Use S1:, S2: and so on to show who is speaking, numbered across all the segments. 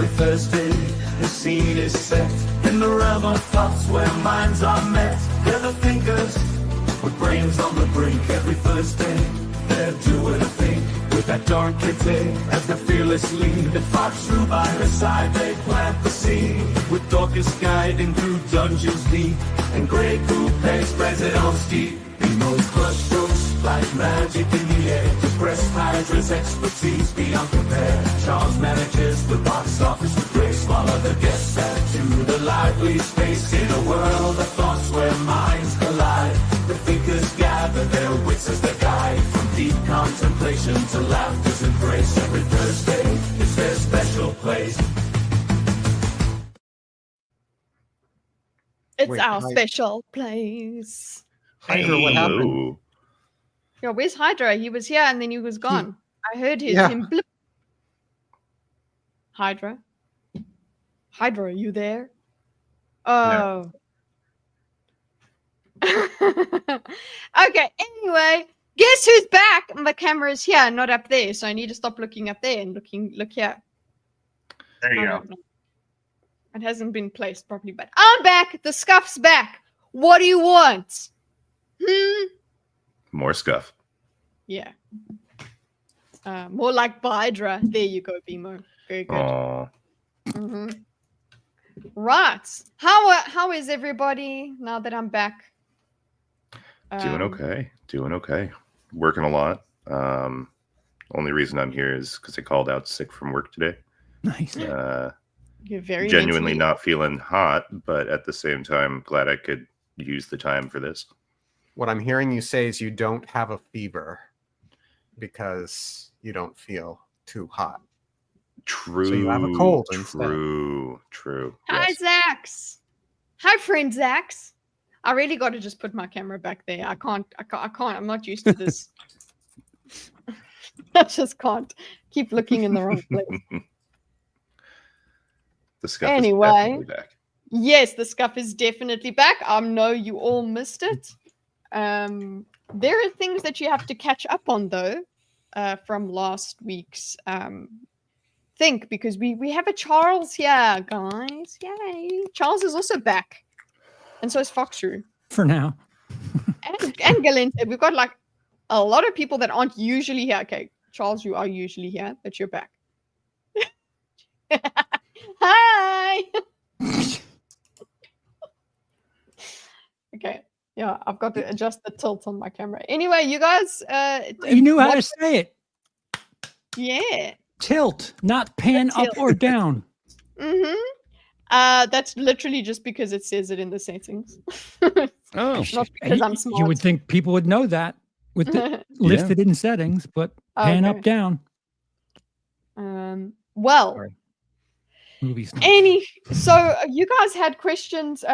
S1: every Thursday. The scene is set in the realm of thoughts where minds are met. They're the thinkers with brains on the brink. Every Thursday they're doing a thing with that darn Kitteh as the fearless lead. That fought through by her side, they plant the seed with Dorcas guiding through dungeons deep, and Grey Coupe spreads it on steep. Nemo's crush goes like magic in the air. Depressed Hydra's expertise beyond compare. Charles manages the box office with grace, while other guests add to the lively space. In a world of thoughts where minds collide, the thinkers gather their wits as their guide. From deep contemplation to laughter's embrace, every Thursday is their special place.
S2: It's our special place.
S3: Hydra, what happened?
S2: Yeah, where's Hydra? He was here and then he was gone. I heard him blip. Hydra? Hydra, are you there? Oh. Okay, anyway, guess who's back? The camera's here, not up there. So I need to stop looking up there and look here.
S4: There you go.
S2: It hasn't been placed properly, but I'm back. The scuff's back. What do you want?
S4: More scuff.
S2: Yeah. More like Hydra. There you go, Bimo. Very good. Right. How is everybody now that I'm back?
S4: Doing okay. Working a lot. Only reason I'm here is because I called out sick from work today.
S5: Nice.
S2: You're very
S4: genuinely not feeling hot, but at the same time, glad I could use the time for this.
S3: What I'm hearing you say is you don't have a fever because you don't feel too hot.
S4: True.
S3: So you have a cold instead.
S4: True.
S2: Hi, Zax. Hi, friend Zax. I really got to just put my camera back there. I can't. I'm not used to this. I just can't keep looking in the wrong place.
S4: The scuff
S2: anyway,
S4: is definitely back.
S2: Yes, the scuff is definitely back. I know you all missed it. There are things that you have to catch up on, though, from last week's think, because we have a Charles here, guys. Yay! Charles is also back, and so is Foxroo.
S5: For now.
S2: and Galente. We've got like a lot of people that aren't usually here. Okay, Charles, you are usually here, but you're back. Hi. Okay. Yeah, I've got to adjust the tilt on my camera. Anyway, you guys.
S5: You knew how to say it.
S2: Yeah.
S5: Tilt, not pan up or down.
S2: That's literally just because it says it in the settings.
S4: Oh.
S2: Not because I'm smart.
S5: You would think people would know that with the listed in settings, but pan up, down.
S2: Well.
S5: Sorry. Movies.
S2: So you guys had questions.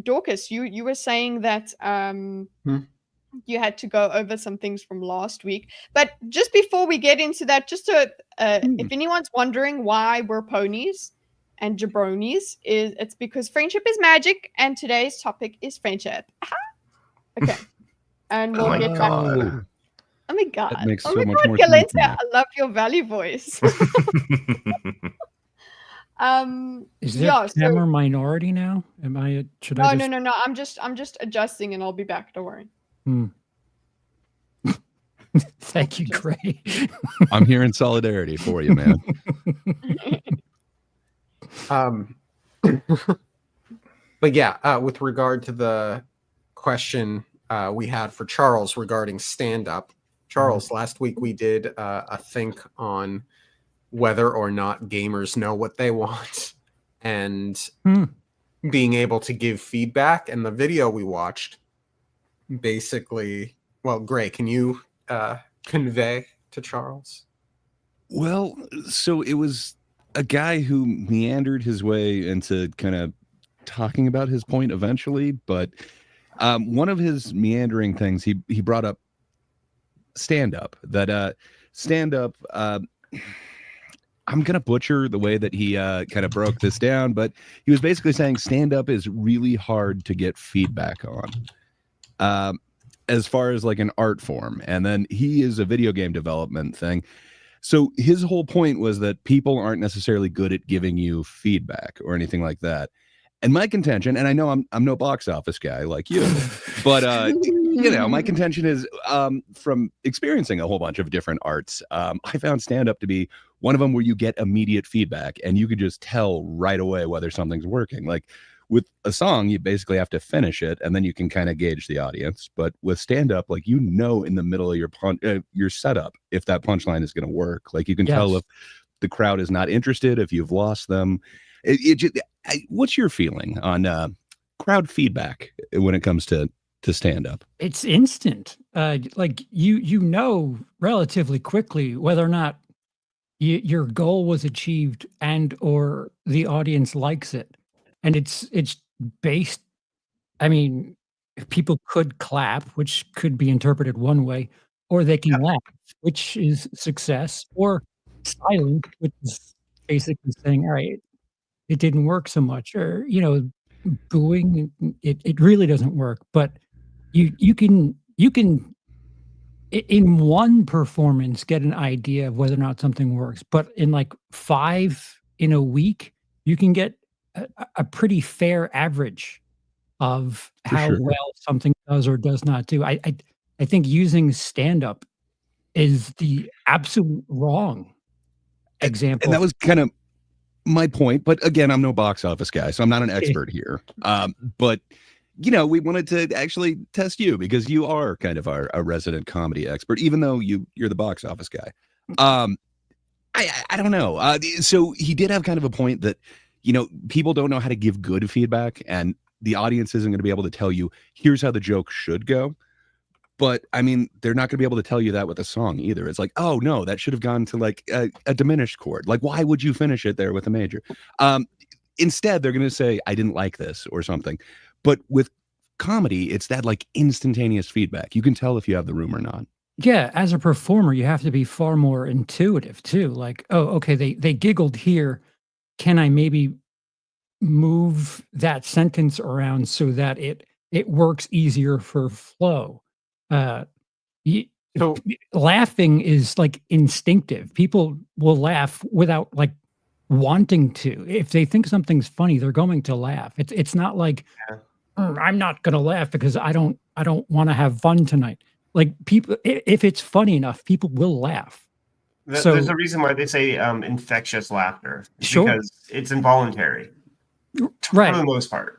S2: Dorcas, you were saying that you had to go over some things from last week. But just before we get into that, just to if anyone's wondering why we're ponies and jabronis, it's because friendship is magic, and today's topic is friendship. Okay, and we'll get back. Oh my god!
S6: That makes
S2: oh
S6: so
S2: my
S6: much
S2: god,
S6: more
S2: Galenta,
S6: sense.
S2: I love your valley voice.
S5: Is there camera minority now? Am I? Should I?
S2: No. I'm just adjusting, and I'll be back. Don't worry.
S5: Thank you, Gray.
S6: I'm here in solidarity for you, man.
S3: But yeah, with regard to the question we had for Charles regarding stand-up, Charles, last week we did a think on whether or not gamers know what they want and being able to give feedback. And the video we watched basically, well, Gray, can you convey to Charles?
S6: Well, so it was a guy who meandered his way into kind of talking about his point eventually, but one of his meandering things, he brought up stand-up. That stand-up, I'm going to butcher the way that he kind of broke this down, but he was basically saying stand-up is really hard to get feedback on as far as like an art form. And then he is a video game development thing. So his whole point was that people aren't necessarily good at giving you feedback or anything like that. And my contention, and I know I'm no box office guy like you, but my contention is from experiencing a whole bunch of different arts. I found stand-up to be one of them where you get immediate feedback and you can just tell right away whether something's working. Like with a song, you basically have to finish it and then you can kind of gauge the audience. But with stand-up, like in the middle of your setup, if that punchline is going to work. Like you can tell if the crowd is not interested, if you've lost them. What's your feeling on crowd feedback when it comes to stand-up?
S5: It's instant. Like you know relatively quickly whether or not your goal was achieved and or the audience likes it. And it's based, I mean, people could clap, which could be interpreted one way, or they can laugh, which is success, or silent, which is basically saying, all right, it didn't work so much, or booing, it really doesn't work. But you can in one performance get an idea of whether or not something works, but in like 5 in a week you can get a pretty fair average of how well something does or does not do. I think using stand-up is the absolute wrong example.
S6: And that was kind of my point, but again, I'm no box office guy, so I'm not an expert here. But we wanted to actually test you because you are kind of our resident comedy expert, even though you're the box office guy. I don't know. So he did have kind of a point that people don't know how to give good feedback, and the audience isn't going to be able to tell you here's how the joke should go. But I mean, they're not going to be able to tell you that with a song either. It's like, oh no, that should have gone to like a diminished chord. Like, why would you finish it there with a major? Instead, they're going to say, I didn't like this or something. But with comedy, it's that like instantaneous feedback. You can tell if you have the room or not.
S5: Yeah, as a performer, you have to be far more intuitive too. Like, oh, okay, they giggled here. Can I maybe move that sentence around so that it works easier for flow? So laughing is like instinctive. People will laugh without like wanting to. If they think something's funny, they're going to laugh. It's not like I'm not going to laugh because I don't want to have fun tonight. Like people, if it's funny enough, people will laugh.
S7: So there's a reason why they say infectious laughter. Because it's involuntary.
S5: Right.
S7: For the most part.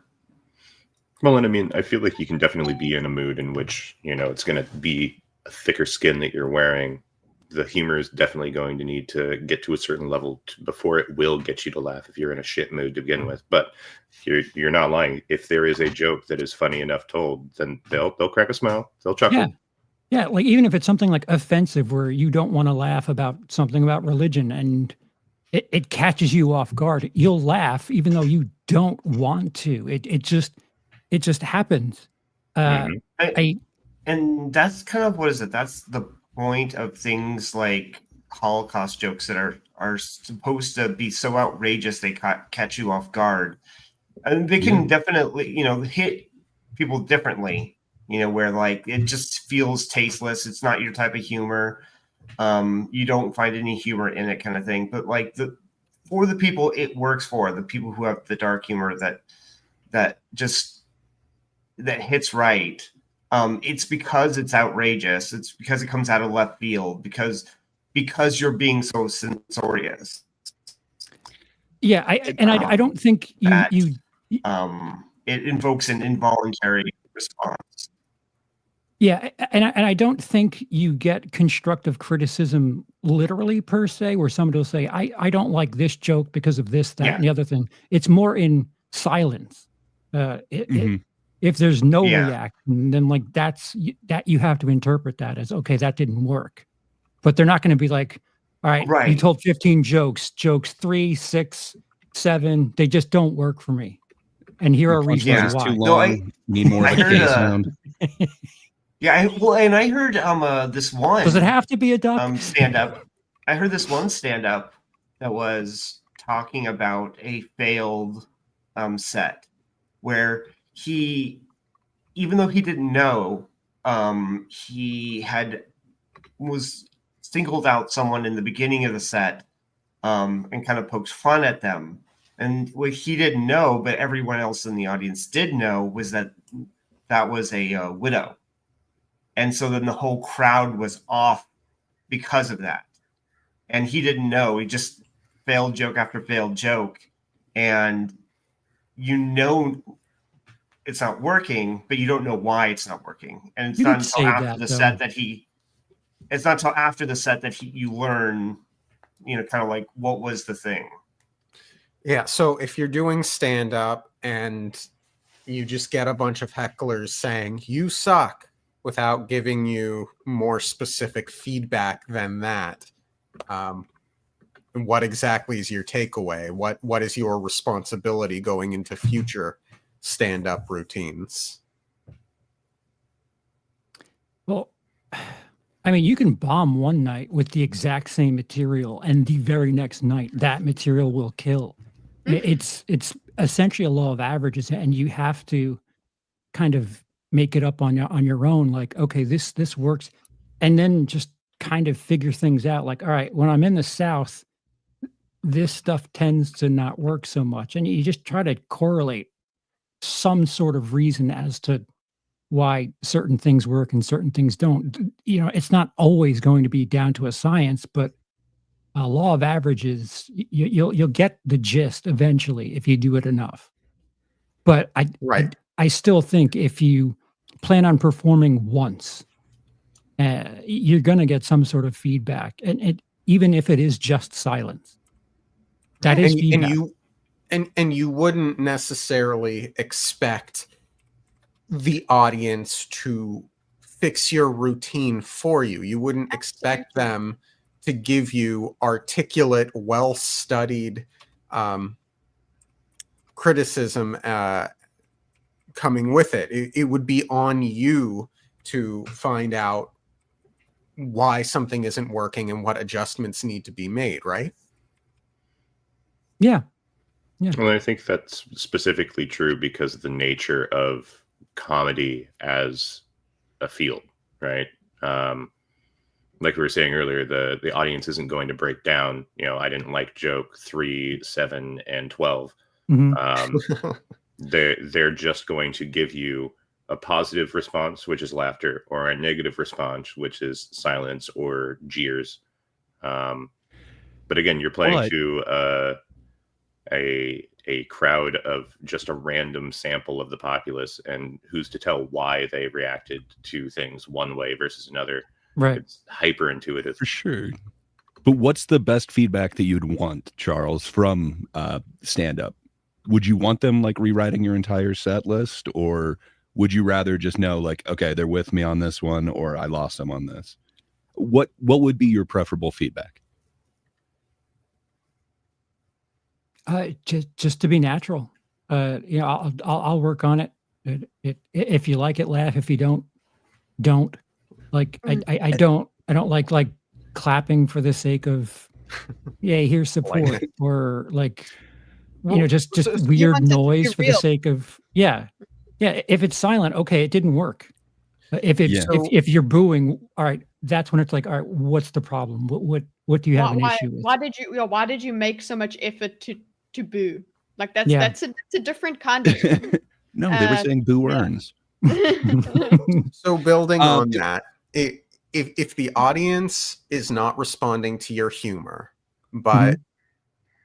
S4: Well, and I mean, I feel like you can definitely be in a mood in which, it's going to be a thicker skin that you're wearing. The humor is definitely going to need to get to a certain level before it will get you to laugh if you're in a shit mood to begin with. But you're not lying. If there is a joke that is funny enough told, then they'll crack a smile. They'll chuckle.
S5: Yeah, like even if it's something like offensive where you don't want to laugh about something about religion and it catches you off guard, you'll laugh even though you don't want to. It just happens.
S7: And that's kind of, what is it? That's the point of things like Holocaust jokes that are supposed to be so outrageous they catch you off guard. And they can definitely, hit people differently, where like it just feels tasteless. It's not your type of humor. You don't find any humor in it, kind of thing. But like for the people it works for, the people who have the dark humor that hits right. It's because it's outrageous. It's because it comes out of left field. Because you're being so censorious.
S5: Yeah, I don't think you.
S7: It invokes an involuntary response.
S5: Yeah, and I don't think you get constructive criticism literally per se, where somebody will say, I don't like this joke because of this, that, and the other thing. It's more in silence. If there's no reaction, then like that you have to interpret that as, okay, that didn't work. But they're not going to be like, all right, you told 15 jokes 3, 6, 7, they just don't work for me. And here are reasons why.
S6: Too long. Need more of a K sound.
S7: And I heard this one.
S5: Does it have to be a duck?
S7: Stand up. I heard this one stand up that was talking about a failed set where he, even though he didn't know, he was singled out someone in the beginning of the set and kind of poked fun at them. And what he didn't know, but everyone else in the audience did know, was that that was a widow. And so then the whole crowd was off because of that. And he didn't know. He just failed joke after failed joke. And you know it's not working, but you don't know why it's not working. And it's not until after the set that it's not until after the set that you learn, you know, kind of like what was the thing.
S3: Yeah. So if you're doing stand up and you just get a bunch of hecklers saying you suck without giving you more specific feedback than that, what exactly is your takeaway? What is your responsibility going into future stand-up routines? Well,
S5: I mean, you can bomb one night with the exact same material, and the very next night, that material will kill. It's essentially a law of averages, and you have to kind of make it up on your own. Like, okay, this works, and then just kind of figure things out. Like, all right, when I'm in the South, this stuff tends to not work so much, and you just try to correlate some sort of reason as to why certain things work and certain things don't. You know, it's not always going to be down to a science, but a law of averages, you'll get the gist eventually if you do it enough. But I still think if you plan on performing once, you're going to get some sort of feedback, and even if it is just silence, that is feedback.
S3: And you wouldn't necessarily expect the audience to fix your routine for you. You wouldn't expect them to give you articulate, well-studied criticism coming with it. It would be on you to find out why something isn't working and what adjustments need to be made, right?
S5: Yeah.
S4: Well, I think that's specifically true because of the nature of comedy as a field, right? Like we were saying earlier, the audience isn't going to break down, you know, I didn't like joke 3, 7, and 12. Mm-hmm. They're just going to give you a positive response, which is laughter, or a negative response, which is silence or jeers. But again, you're playing to a crowd of just a random sample of the populace, and who's to tell why they reacted to things one way versus another.
S5: Right.
S4: It's hyper intuitive.
S6: For sure. But what's the best feedback that you'd want, Charles, from stand-up? Would you want them like rewriting your entire set list, or would you rather just know like, okay, they're with me on this one, or I lost them on this? What would be your preferable feedback?
S5: Just to be natural. You know, I'll work on it. If you like it, laugh. If you don't. Like I don't like clapping for the sake of, yay, here's support, or like, you know, just weird noise for the sake of, yeah. If it's silent, okay, it didn't work. If it's if you're booing, all right, that's when it's like, all right, what's the problem? What do you have an issue with?
S2: Why did you make so much effort to boo? Like that's a different kind of
S6: no, they were saying boo earns.
S3: So building on that, if the audience is not responding to your humor, but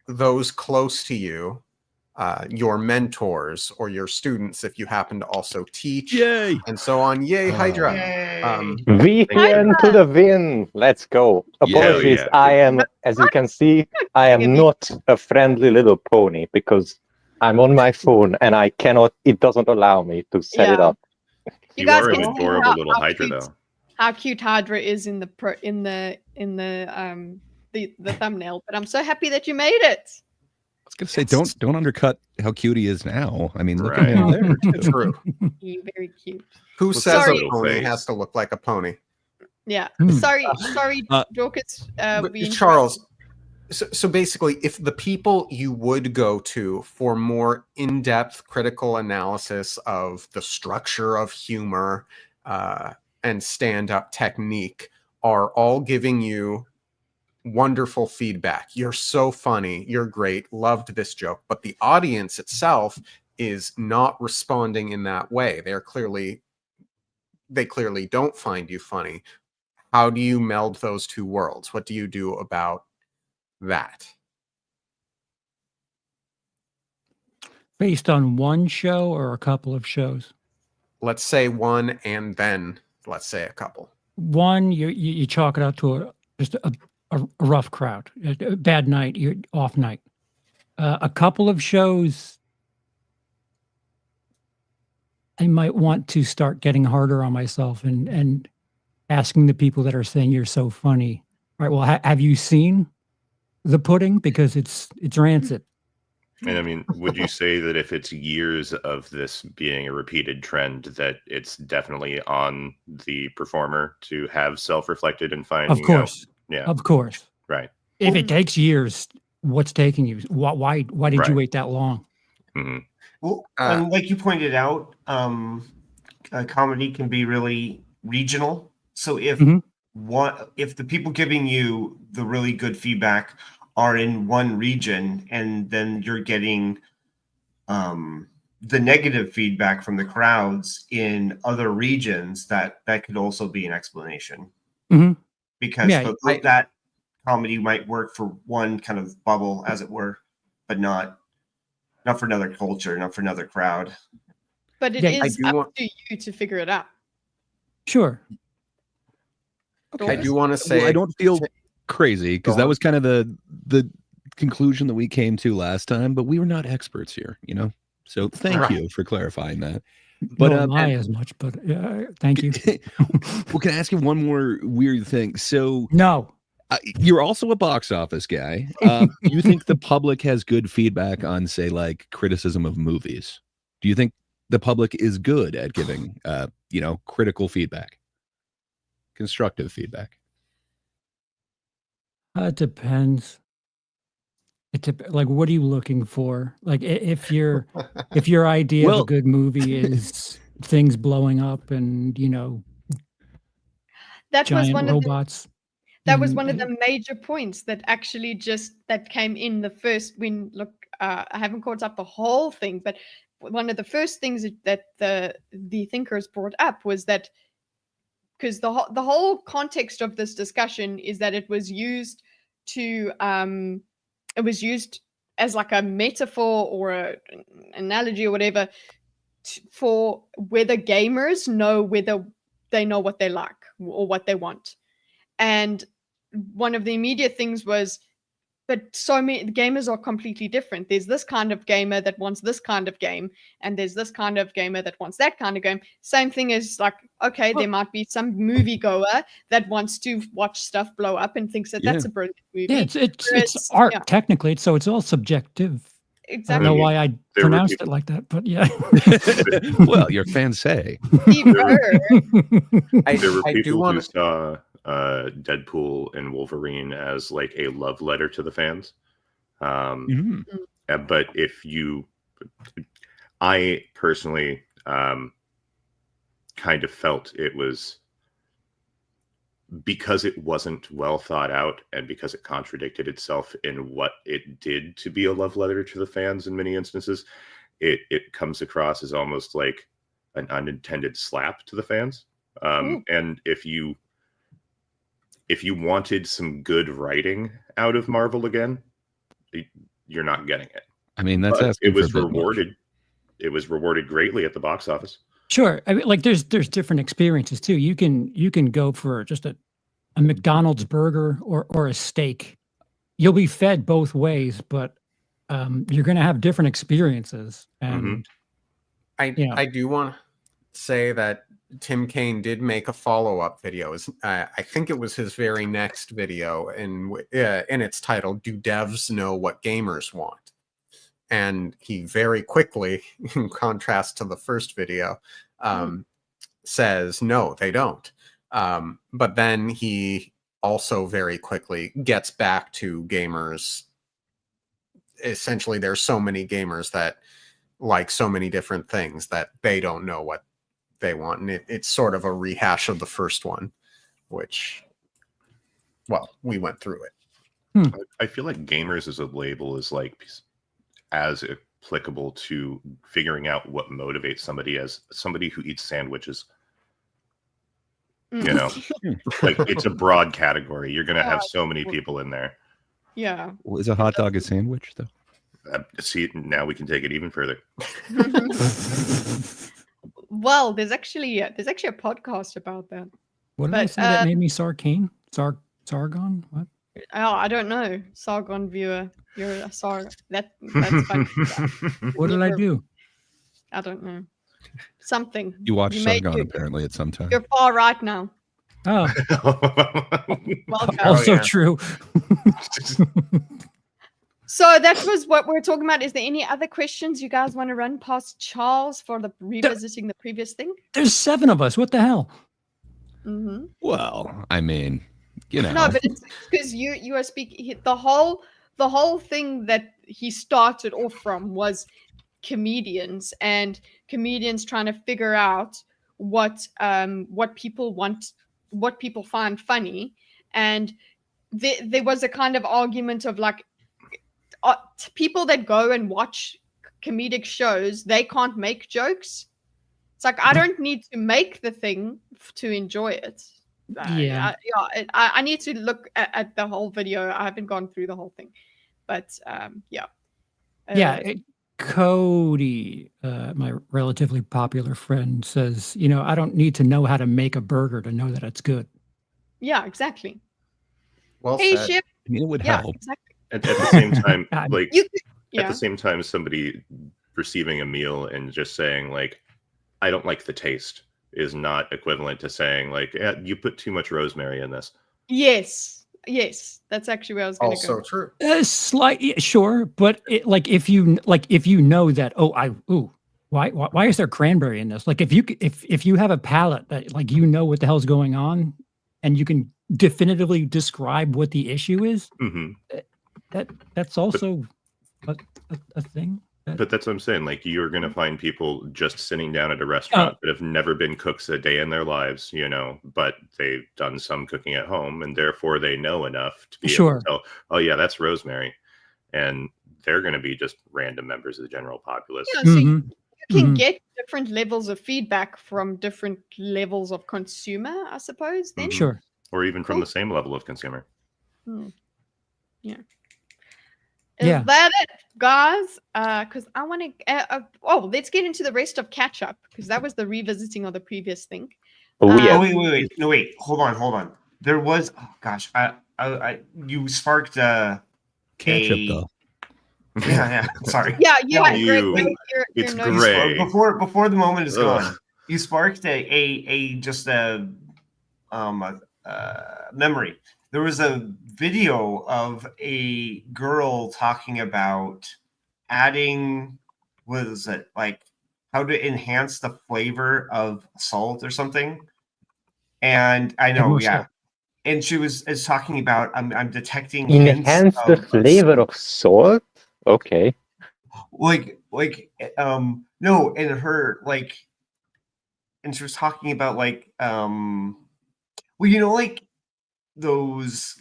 S3: those close to you, your mentors or your students, if you happen to also teach, and so on, yay, Hydra.
S8: VPN to the win. Let's go. Apologies. I am, as you can see, I am not a friendly little pony because I'm on my phone and I cannot, it doesn't allow me to set it up.
S2: You guys
S4: are
S2: can
S4: an
S2: see
S4: adorable little Hydra, though.
S2: How cute Hydra is in the thumbnail, but I'm so happy that you made it.
S6: I was gonna say, don't undercut how cute he is now. I mean, look at him there too.
S3: True.
S2: Very cute.
S3: Who says a pony has to look like a pony?
S2: Yeah. Sorry, Dorcas.
S3: Charles. So basically, if the people you would go to for more in-depth critical analysis of the structure of humor and stand-up technique are all giving you wonderful feedback. You're so funny. You're great. Loved this joke. But the audience itself is not responding in that way. They clearly don't find you funny. How do you meld those two worlds? What do you do about that?
S5: Based on one show or a couple of shows?
S3: Let's say one, and then let's say a couple.
S5: One, you chalk it up to just a rough crowd, a bad night, you're off night. A couple of shows, I might want to start getting harder on myself and asking the people that are saying you're so funny. All right, well, have you seen the pudding? Because it's rancid.
S4: And I mean, would you say that if it's years of this being a repeated trend, that it's definitely on the performer to have self-reflected and finding
S5: Of course.
S4: out? Yeah.
S5: Of course.
S4: Right.
S5: If it takes years, what's taking you? Why did you wait that long?
S4: Mm-hmm.
S7: Well, and like you pointed out, comedy can be really regional. So if if the people giving you the really good feedback are in one region, and then you're getting the negative feedback from the crowds in other regions, that could also be an explanation. Because that comedy might work for one kind of bubble, as it were, but not for another culture, not for another crowd.
S2: But it is up to you to figure it out.
S5: Sure.
S3: Okay. I do want to say,
S6: I don't feel crazy, because that was kind of the conclusion that we came to last time, but we were not experts here, you know. So thank you for clarifying that. But
S5: not as much, but thank you.
S6: Well, can I ask you one more weird thing? So
S5: no,
S6: you're also a box office guy. You think the public has good feedback on, say, like criticism of movies? Do you think the public is good at giving, critical feedback, constructive feedback?
S5: It depends. Like, what are you looking for? Like, if your idea of a good movie is things blowing up and
S2: that was
S5: giant
S2: one
S5: robots.
S2: Of the, that was one of the major points that actually that came in the first. I haven't caught up the whole thing, but one of the first things that the thinkers brought up was that, because the whole context of this discussion is that it was used as like a metaphor or an analogy or whatever for whether gamers know whether they know what they like or what they want. And one of the immediate things was, but so many gamers are completely different. There's this kind of gamer that wants this kind of game, and there's this kind of gamer that wants that kind of game. Same thing as like, okay, there might be some moviegoer that wants to watch stuff blow up and thinks that that's a brilliant movie.
S5: Yeah, it's art technically, so it's all subjective.
S2: Exactly.
S5: I don't know why I pronounced it like that, but yeah.
S6: Well, your fans say.
S4: There were people who saw Deadpool and Wolverine as like a love letter to the fans. But I personally kind of felt it was, because it wasn't well thought out and because it contradicted itself in what it did to be a love letter to the fans in many instances, it comes across as almost like an unintended slap to the fans. And if you wanted some good writing out of Marvel again, you're not getting it.
S6: I mean, it was
S4: rewarded. It was rewarded greatly at the box office.
S5: Sure. I mean, like there's different experiences too. You can go for just a McDonald's burger or a steak. You'll be fed both ways, but you're going to have different experiences. And
S3: I do want to say that Tim Kaine did make a follow-up video. I think it was his very next video, and it's titled, "Do Devs Know What Gamers Want?" And he very quickly, in contrast to the first video, says, no, they don't. But then he also very quickly gets back to gamers. Essentially, there's so many gamers that like so many different things that they don't know what they want. And it's sort of a rehash of the first one, which well, we went through it.
S4: I feel like gamers as a label is like as applicable to figuring out what motivates somebody as somebody who eats sandwiches. You know, like it's a broad category. You're going to have so many people in there.
S2: Yeah.
S6: Well, is a hot dog a sandwich though?
S4: See, now we can take it even further.
S2: Well, there's actually a podcast about that.
S5: What did I say that made me Sarkane? Sargon? What?
S2: Oh, I don't know. Sargon viewer. You're a Sargon. That's fine.
S5: What did I do?
S2: I don't know. Something.
S6: You watched Sargon apparently at some time.
S2: You're far right now.
S5: Oh.
S2: Welcome.
S5: Also true.
S2: So that was what we're talking about. Is there any other questions you guys want to run past Charles for the revisiting the previous thing?
S5: There's 7 of us. What the hell?
S2: Mm-hmm.
S6: Well, I mean, you know.
S2: No, but it's because you are speaking. The whole thing that he started off from was comedians and comedians trying to figure out what people want, what people find funny, and there was a kind of argument of like people that go and watch comedic shows, they can't make jokes. It's like, I don't need to make the thing to enjoy it.
S5: Yeah.
S2: I need to look at the whole video. I haven't gone through the whole thing, but yeah.
S5: Cody, my relatively popular friend, says, I don't need to know how to make a burger to know that it's good.
S2: Yeah, exactly.
S3: Well
S2: hey,
S3: said.
S2: Ship.
S6: I mean, it would help.
S2: Exactly.
S4: At the same time, like
S2: yeah.
S4: at the same time, somebody receiving a meal and just saying like, I don't like the taste is not equivalent to saying like, you put too much rosemary in this. Yes,
S2: that's actually where I was going to go.
S3: Also true.
S5: Sure, but if you know that, why is there cranberry in this? Like if you have a palate that like what the hell's going on, and you can definitively describe what the issue is, that's also a thing.
S4: But that's what I'm saying. Like, you're going to find people just sitting down at a restaurant that have never been cooks a day in their lives, but they've done some cooking at home, and therefore they know enough to be able to tell, oh yeah, that's rosemary. And they're going to be just random members of the general populace.
S2: Yeah, so you can get different levels of feedback from different levels of consumer, I suppose, then.
S5: Sure.
S4: Or even from the same level of consumer.
S2: Yeah. Is that it, guys? Because I want to. Let's get into the rest of catch up, because that was the revisiting of the previous thing.
S7: Wait. No, wait. Hold on. There was. Oh gosh, you sparked
S6: catch up though.
S7: Yeah. Sorry.
S2: Yeah.
S4: It's great.
S7: Before the moment is gone, you sparked a memory. There was a video of a girl talking about adding, what is it, like how to enhance the flavor of salt or something. And I know, and she is talking about I'm detecting
S8: enhance the flavor of salt. Okay.
S7: No, and her and she was talking about those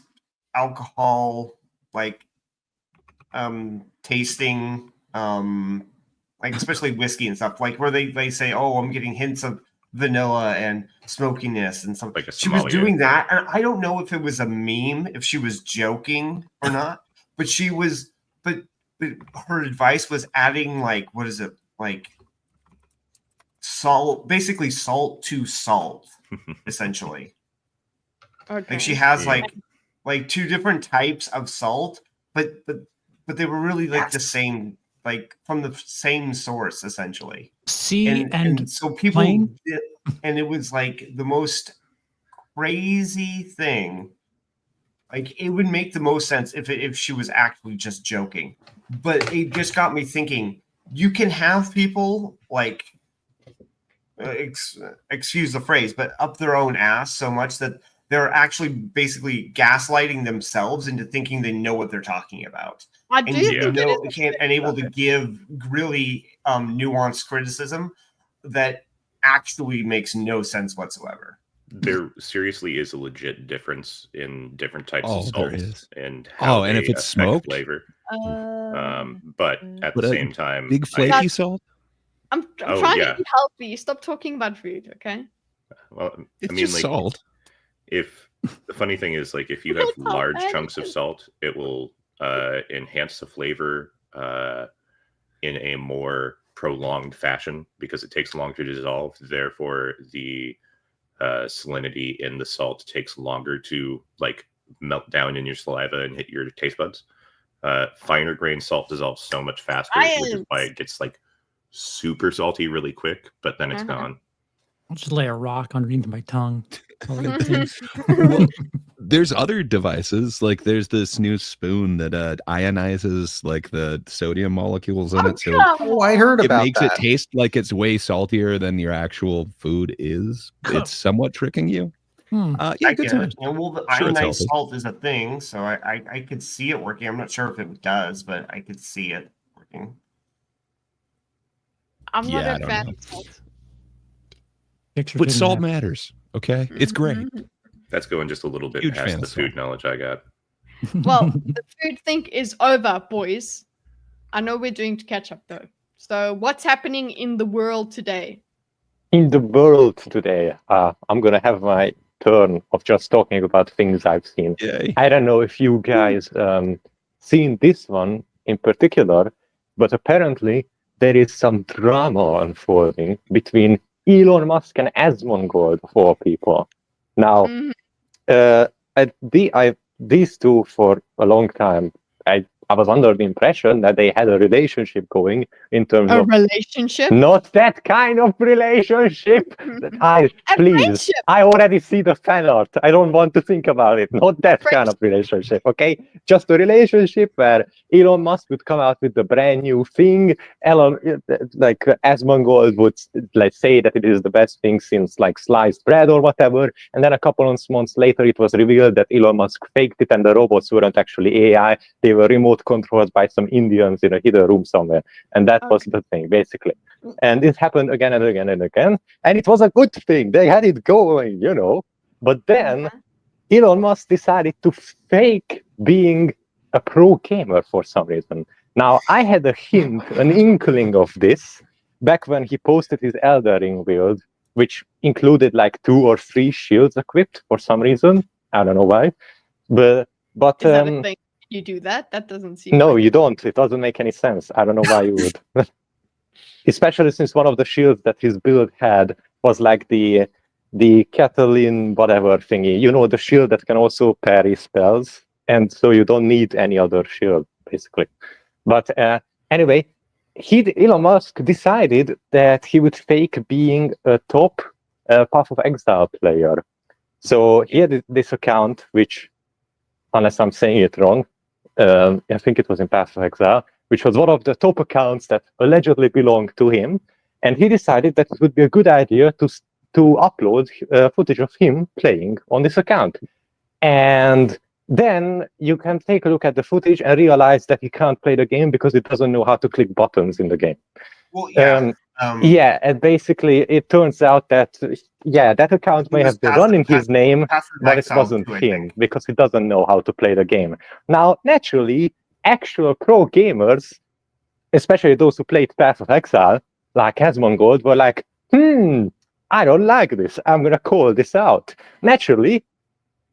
S7: alcohol tasting especially whiskey and stuff, where they say, oh, I'm getting hints of vanilla and smokiness and something. She was doing that, and I don't know if it was a meme, if she was joking or not, but she was but her advice was adding salt, basically salt to salt, essentially. Okay. She has two different types of salt, but they were really the same, from the same source, essentially. And so people did, and it was the most crazy thing. It would make the most sense if she was actually just joking, but it just got me thinking. You can have people excuse the phrase, but up their own ass so much that they're actually basically gaslighting themselves into thinking they know what they're talking about. And able to give really nuanced criticism that actually makes no sense whatsoever.
S4: there seriously is a legit difference in different types of
S6: there
S4: salts
S6: is.
S4: and how
S6: and
S4: they
S6: if it's
S4: affect
S6: smoked?
S4: flavor. But at
S6: But
S4: the
S6: a
S4: same time,
S6: big flaky salt?
S2: I'm
S4: Oh,
S2: trying
S4: yeah.
S2: to eat healthy. Stop talking about food, okay?
S4: well,
S6: It's
S4: I mean,
S6: just
S4: like,
S6: salt.
S4: if the funny thing is, like, if you have
S2: That's how
S4: large
S2: bad
S4: chunks
S2: it
S4: of
S2: is.
S4: salt, it will enhance the flavor in a more prolonged fashion because it takes longer to dissolve. Therefore, the salinity in the salt takes longer to like melt down in your saliva and hit your taste buds. Finer grain salt dissolves so much faster, which is why
S2: Science.
S4: it gets like super salty really quick, but then it's gone.
S5: I'll just lay a rock underneath my tongue. I'll eat things.
S6: Well, there's other devices, like there's this new spoon that ionizes like the sodium molecules in it, so
S3: Oh, I heard
S6: it
S3: about
S6: makes
S3: that.
S6: it taste like it's way saltier than your actual food is. It's somewhat tricking you. Yeah,
S7: I
S6: good
S7: get
S6: times.
S7: it. Well, the
S6: Sure, it's
S7: ionized
S6: healthy.
S7: salt is a thing, so I could see it working. I'm not sure if it does, but I could see it working.
S2: I'm not
S6: Yeah, I
S2: a
S6: don't
S2: fan
S6: know.
S2: of salt.
S5: Picture
S6: But
S5: didn't
S6: salt
S5: happen.
S6: matters, okay? It's great.
S4: That's going just a little bit
S6: Huge fan
S4: past
S6: of
S4: the
S6: salt.
S4: food knowledge I got.
S2: Well, the food thing is over, boys. I know we're doing to catch up though. So what's happening in the world today?
S8: In the world today, I'm gonna have my turn of just talking about things I've seen.
S6: Yay.
S8: I don't know if you guys seen this one in particular, but apparently there is some drama unfolding between Elon Musk and Asmongold, of all people. Now, these two for a long time, I was under the impression that they had a relationship going in terms
S2: A
S8: of
S2: relationship?
S8: not that kind of relationship.
S2: A
S8: Please,
S2: friendship.
S8: I already see the fan art. I don't want to think about it. Not that kind of relationship, okay? Just a relationship where Elon Musk would come out with the brand new thing. Asmongold would like say that it is the best thing since like sliced bread or whatever. And then a couple of months later, it was revealed that Elon Musk faked it and the robots weren't actually AI. They were remote controlled by some Indians in a hidden room somewhere. And that was the thing, basically. And it happened again and again and again. And it was a good thing. They had it going, you know. But then Elon Musk decided to fake being a pro gamer for some reason. Now, I had a hint, an inkling of this back when he posted his Elden Ring build, which included like 2 or 3 shields equipped for some reason. I don't know why. But
S2: Is that a thing? You do that? That doesn't seem
S8: no,
S2: like
S8: you don't. It doesn't make any sense. I don't know why you would. Especially since one of the shields that his build had was like the Catalin whatever thingy. You know, the shield that can also parry spells. And so you don't need any other shield, basically. But anyway, Elon Musk decided that he would fake being a top Path of Exile player. So he had this account, which, unless I'm saying it wrong, I think it was in Path of Exile, which was one of the top accounts that allegedly belonged to him. And he decided that it would be a good idea to upload footage of him playing on this account. And then you can take a look at the footage and realize that he can't play the game because he doesn't know how to click buttons in the game.
S7: Well, yeah.
S8: And basically it turns out that, that account may have been run in his name, but it wasn't him because he doesn't know how to play the game. Now, naturally, actual pro gamers, especially those who played Path of Exile, like Asmongold, were like, I don't like this. I'm going to call this out. Naturally,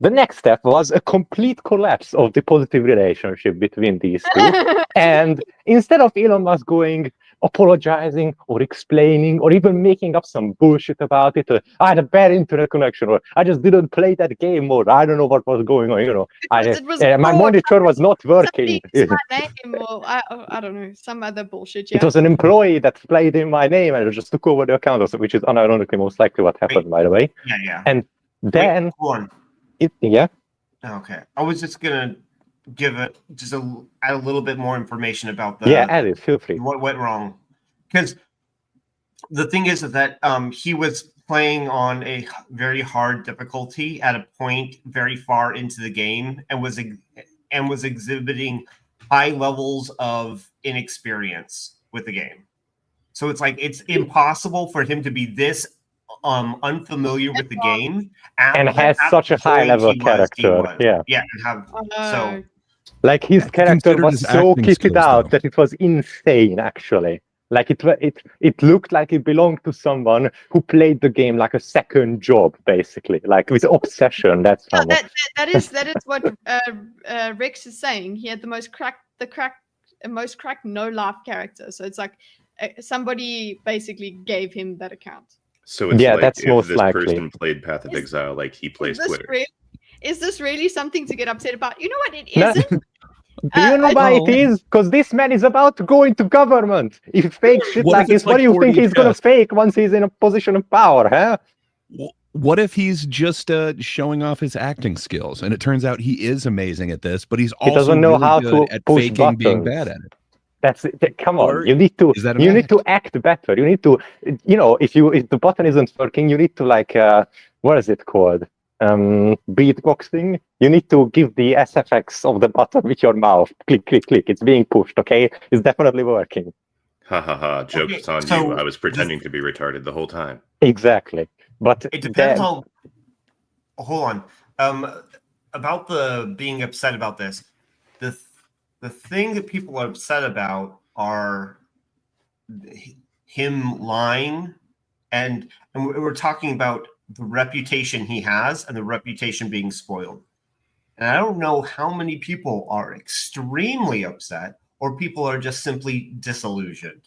S8: the next step was a complete collapse of the positive relationship between these two. And instead of Elon Musk apologizing or explaining or even making up some bullshit about it, I had a bad internet connection, or I just didn't play that game, or I don't know what was going on, you know. My monitor was not working.
S2: My name, or I don't know, some other bullshit. Yeah.
S8: It was an employee that played in my name and just took over the account, which is unironically most likely what happened, by the way.
S7: Yeah.
S8: And then...
S7: Okay. I was just gonna give it add a little bit more information about the
S8: add it. Feel free.
S7: What went wrong? Because the thing is that he was playing on a very hard difficulty at a point very far into the game and was exhibiting high levels of inexperience with the game. So it's like it's impossible for him to be this unfamiliar with the game
S8: and has such a high level character. Yeah,
S7: and have so.
S8: Like his character was
S6: his
S8: so
S6: acting
S8: kitted
S6: skills,
S8: out
S6: though.
S8: that it was insane. Actually, like it looked like it belonged to someone who played the game like a second job, basically, like with obsession. That's how.
S2: Yeah, that is what Rex is saying. He had the most cracked no life character. So it's like somebody basically gave him that account.
S4: So it's
S8: yeah,
S4: like
S8: that's
S4: if
S8: most
S4: this
S8: likely.
S4: person played Path of Exile, like he plays Twitter.
S2: Is this really something to get upset about? You know what? It
S8: No.
S2: isn't.
S8: Do you know why it is? Because this man is about to go into government. If he fakes shit like this, what do you think he's going to fake once he's in a position of power, huh?
S6: What if he's just showing off his acting skills, and it turns out he is amazing at this, but he's also
S8: doesn't know
S6: really
S8: how
S6: good
S8: to
S6: at
S8: push
S6: faking being
S8: buttons.
S6: bad at it.
S8: That's it. Come on,
S6: Or
S8: you need to
S6: is that
S8: you need to act better. You need to, if the button isn't working, you need to what is it called? Beatboxing. You need to give the SFX of the button with your mouth. Click, click, click. It's being pushed. Okay, it's definitely working.
S4: Ha ha ha! Joke's on you. I was pretending to be retarded the whole time.
S8: Exactly, but
S7: it depends on. Hold on. About the being upset about this, the thing that people are upset about are him lying, and we're talking about the reputation he has and the reputation being spoiled. And I don't know how many people are extremely upset or people are just simply disillusioned.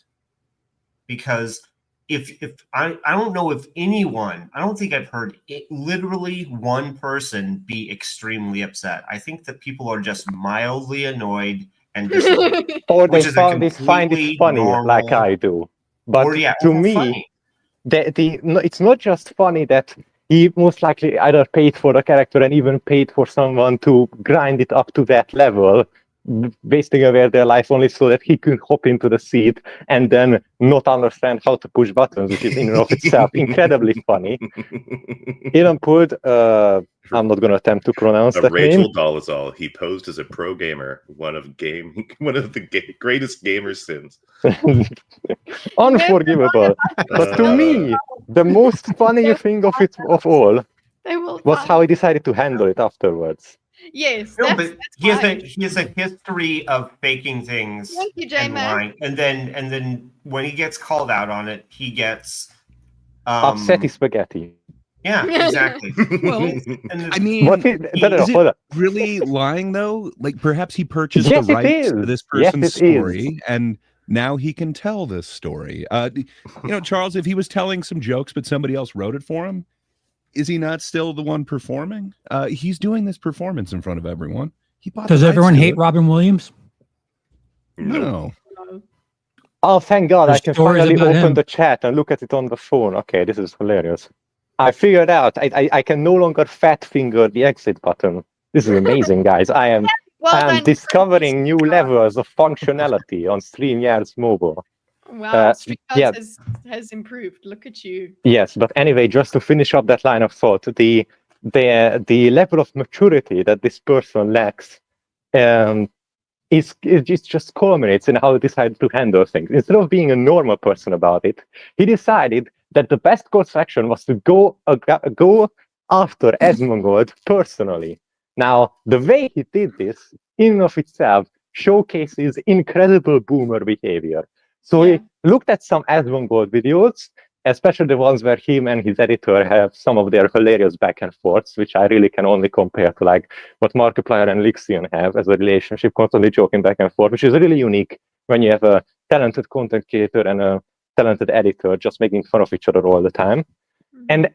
S7: Because if I don't know if anyone, I don't think I've heard literally one person be extremely upset. I think that people are just mildly annoyed and disillusioned.
S8: or they find it funny, normal, like I do. But to me, it's not just funny that he most likely either paid for the character and even paid for someone to grind it up to that level, wasting away their life only so that he could hop into the seat and then not understand how to push buttons, which is in and of itself incredibly funny. Even put, I'm not going to attempt to pronounce that
S4: Rachel
S8: name.
S4: Dolezal. He posed as a pro gamer, one of the greatest gamer sins.
S8: Unforgivable. But to me, the most funny thing of all was how he decided to handle it afterwards.
S2: Yes,
S7: but he has a history of faking things.
S2: Thank you,
S7: and lying, and then when he gets called out on it, he gets
S8: upsetty spaghetti.
S7: Yeah, exactly.
S6: Well, I mean, is it really lying though? Like perhaps he purchased the rights to this person's story, and now he can tell this story. Charles, if he was telling some jokes, but somebody else wrote it for him, is he not still the one performing? He's doing this performance in front of everyone.
S5: Does everyone hate Robin Williams?
S6: No.
S8: Oh, thank God. I can finally open the chat and look at it on the phone. Okay, this is hilarious. I figured out I can no longer fat finger the exit button. This is amazing, guys. I am discovering new levels of functionality on StreamYard's mobile.
S2: Wow, StreamYard has improved. Look at you.
S8: Yes, but anyway, just to finish up that line of thought, the level of maturity that this person lacks it just culminates in how he decided to handle things. Instead of being a normal person about it, he decided that the best course of action was to go after Asmongold personally. Now, the way he did this, in and of itself, showcases incredible boomer behavior. So he looked at some Asmongold videos, especially the ones where him and his editor have some of their hilarious back and forths, which I really can only compare to like what Markiplier and Lixian have as a relationship, constantly joking back and forth, which is really unique when you have a talented content creator and a talented editor just making fun of each other all the time. And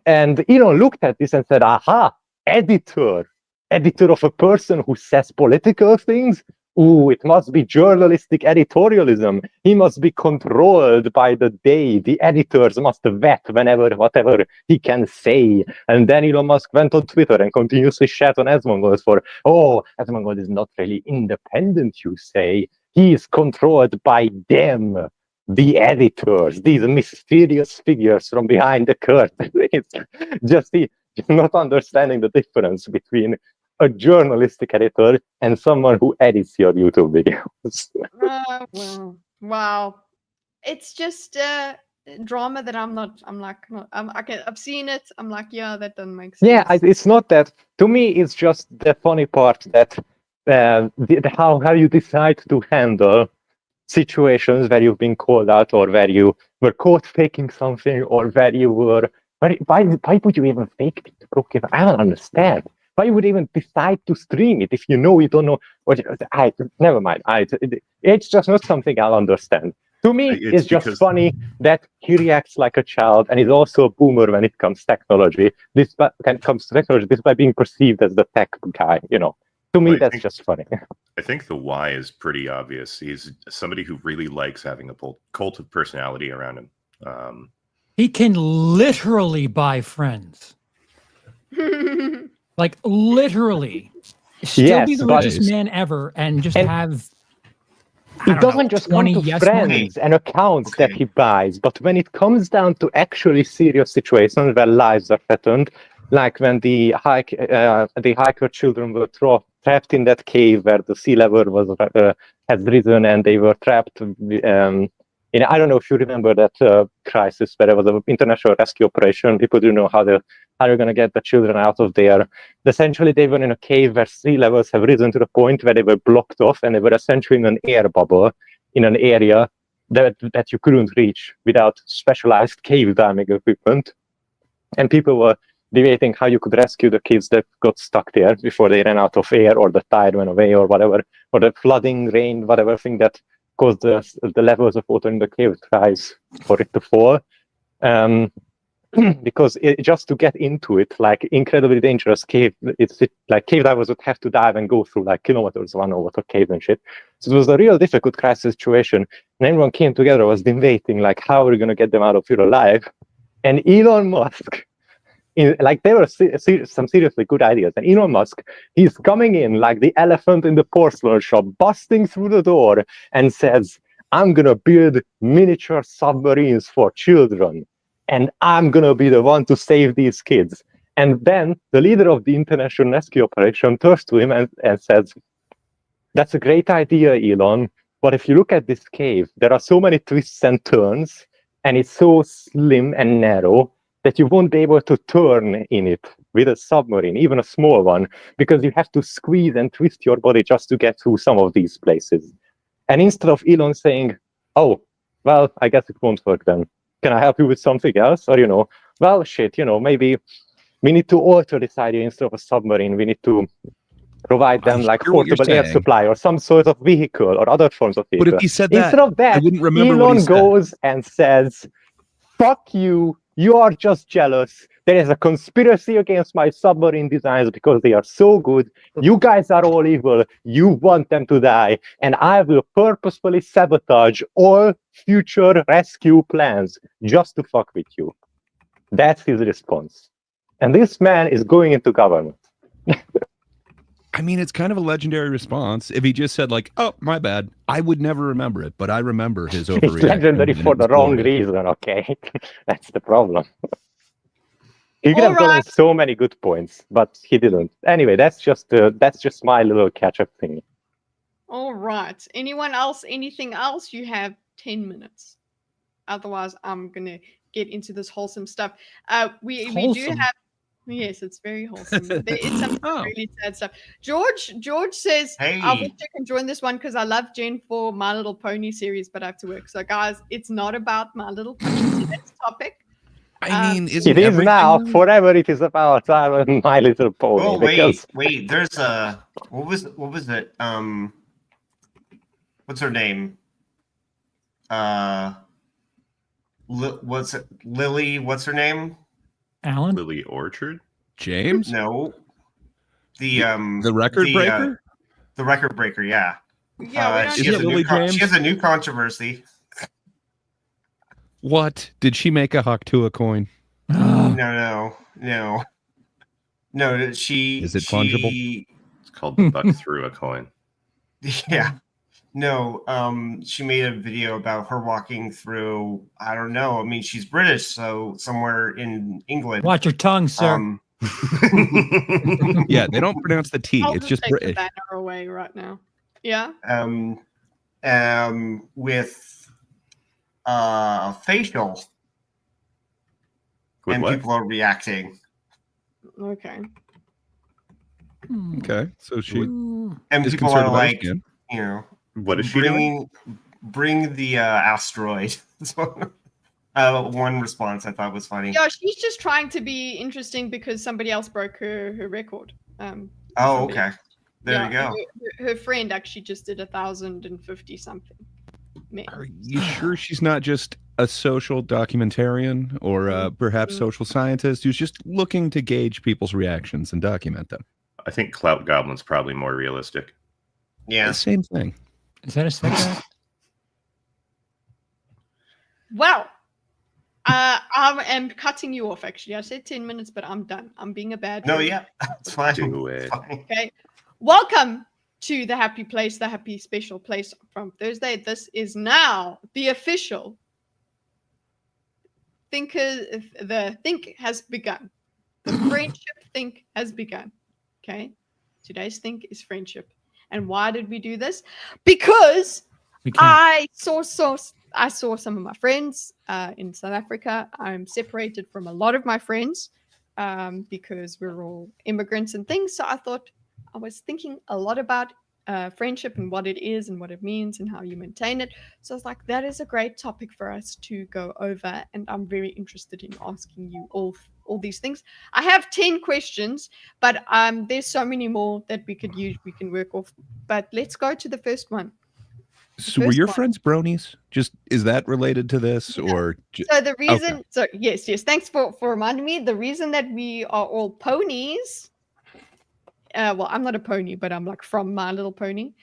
S8: looked at this and said, aha, editor of a person who says political things. Ooh, it must be journalistic editorialism. He must be controlled by the day. The editors must vet whatever he can say. And then Elon Musk went on Twitter and continuously shat on Asmongold for, Asmongold is not really independent, you say. He is controlled by them, the editors, these mysterious figures from behind the curtain. It's just not understanding the difference between a journalistic editor and someone who edits your YouTube videos.
S2: Wow. It's just drama that I've seen it. I'm like, yeah, that doesn't make sense.
S8: Yeah, it's not that. To me, it's just the funny part that how you decide to handle situations where you've been called out, or where you were caught faking something, or where you were. Why would you even fake it? I don't understand. Why would you even decide to stream it if you don't know? Never mind. It's just not something I'll understand. To me, it's just funny that he reacts like a child, and he's also a boomer when it comes to technology. Despite being perceived as the tech guy, To me, that's just funny.
S4: I think the why is pretty obvious. He's somebody who really likes having a cult of personality around him.
S5: He can literally buy friends. Like literally. Still be the richest man ever and have...
S8: It doesn't just come to friends and accounts that he buys, but when it comes down to actually serious situations where lives are threatened, like when the hiker children were trapped in that cave where the sea level had risen, and they were trapped. I don't know if you remember that crisis where there was an international rescue operation. People didn't know how they're going to get the children out of there. Essentially, they were in a cave where sea levels have risen to the point where they were blocked off, and they were essentially in an air bubble in an area that you couldn't reach without specialized cave diving equipment. And people were debating how you could rescue the kids that got stuck there before they ran out of air, or the tide went away, or whatever, or the flooding, rain, whatever thing that caused the levels of water in the cave rise for it to fall. Because just to get into it, like incredibly dangerous cave, like cave divers would have to dive and go through like kilometers of underwater cave and shit. So it was a real difficult crisis situation, and everyone came together, was debating like how we're gonna get them out of here alive. And Elon Musk, there were some seriously good ideas, and Elon Musk, he's coming in like the elephant in the porcelain shop, busting through the door, and says, "I'm gonna build miniature submarines for children, and I'm gonna be the one to save these kids." And then the leader of the international rescue operation turns to him and says, "That's a great idea, Elon, but if you look at this cave, there are so many twists and turns, and it's so slim and narrow that you won't be able to turn in it with a submarine, even a small one, because you have to squeeze and twist your body just to get through some of these places." And instead of Elon saying, "Oh, well, I guess it won't work then. Can I help you with something else?" Or, "Well, shit, maybe we need to alter this idea. Instead of a submarine, we need to provide them like portable air supply or some sort of vehicle or other forms of vehicle."
S6: But if he said that,
S8: instead of that,
S6: I wouldn't remember
S8: Elon goes and says, "Fuck you. You are just jealous. There is a conspiracy against my submarine designs because they are so good. You guys are all evil. You want them to die. And I will purposefully sabotage all future rescue plans just to fuck with you." That's his response. And this man is going into government.
S6: I mean, it's kind of a legendary response. If he just said like, "Oh, my bad," I would never remember it, but I remember his overreaction.
S8: It's legendary for the wrong reason, okay? That's the problem. He could have gotten so many good points, but he didn't. Anyway, that's just my little catch-up thing.
S2: All right. Anyone else? Anything else? You have 10 minutes. Otherwise, I'm gonna get into this wholesome stuff. We do have. Yes, it's very wholesome. It's some really sad stuff. George says,
S7: Hey.
S2: "I wish you can join this one because I love Jen for My Little Pony series, but I have to work." So, guys, it's not about My Little Pony today's topic.
S6: I mean,
S8: it is now. Forever, it is about My Little Pony.
S7: Oh, wait. There's a what was it? What's her name? What's it? Lily? What's her name?
S5: Alan?
S4: Lily Orchard?
S6: James?
S7: No. The
S6: record breaker?
S7: The record breaker, yeah.
S2: Yeah,
S7: she has a new controversy.
S6: What? Did she make a Haktua coin?
S7: No. She
S6: is it fungible?
S4: It's called the buck through a coin.
S7: Yeah. No, she made a video about her walking through, I don't know. I mean, she's British, so somewhere in England.
S5: Watch your tongue, sir.
S6: Yeah, they don't pronounce the T.
S2: I'll
S6: it's just
S2: take
S6: British.
S2: the banner away right now. Yeah.
S7: With facial,
S4: With
S7: and
S4: what?
S7: people are reacting.
S2: Okay.
S6: Okay, so she
S7: And
S6: is
S7: people
S6: concerned
S7: are
S6: about her
S7: like,
S6: skin.
S7: you know,
S4: What is she doing?
S7: bring the asteroid. So, one response I thought was funny.
S2: Yeah, she's just trying to be interesting because somebody else broke her record.
S7: Oh,
S2: somebody-
S7: okay. There you go.
S2: Her friend actually just did 1,050 something.
S6: Are you sure she's not just a social documentarian or perhaps social scientist who's just looking to gauge people's reactions and document them?
S4: I think Clout Goblin's probably more realistic.
S7: Yeah.
S6: The same thing.
S5: Is that a second?
S2: Well, I am cutting you off, actually. I said 10 minutes, but I'm done. I'm being a bad
S7: No,
S2: girl.
S7: yeah, it's fine.
S4: Do it.
S7: Fine.
S2: Okay. Welcome to the happy place, the happy special place from Thursday. This is now the official the think has begun. The friendship think has begun. Okay. Today's think is friendship. And why did we do this? Because I saw some of my friends in South Africa. I'm separated from a lot of my friends because we're all immigrants and things. So I was thinking a lot about friendship and what it is and what it means and how you maintain it. So I was like, that is a great topic for us to go over. And I'm very interested in asking you all these things. I have 10 questions, but there's so many more that we can work off. But let's go to the first one.
S6: So were your friends bronies? Just is that related to this or?
S2: So the reason, okay. So yes, thanks for reminding me. The reason that we are all ponies, well, I'm not a pony, but I'm like from My Little Pony,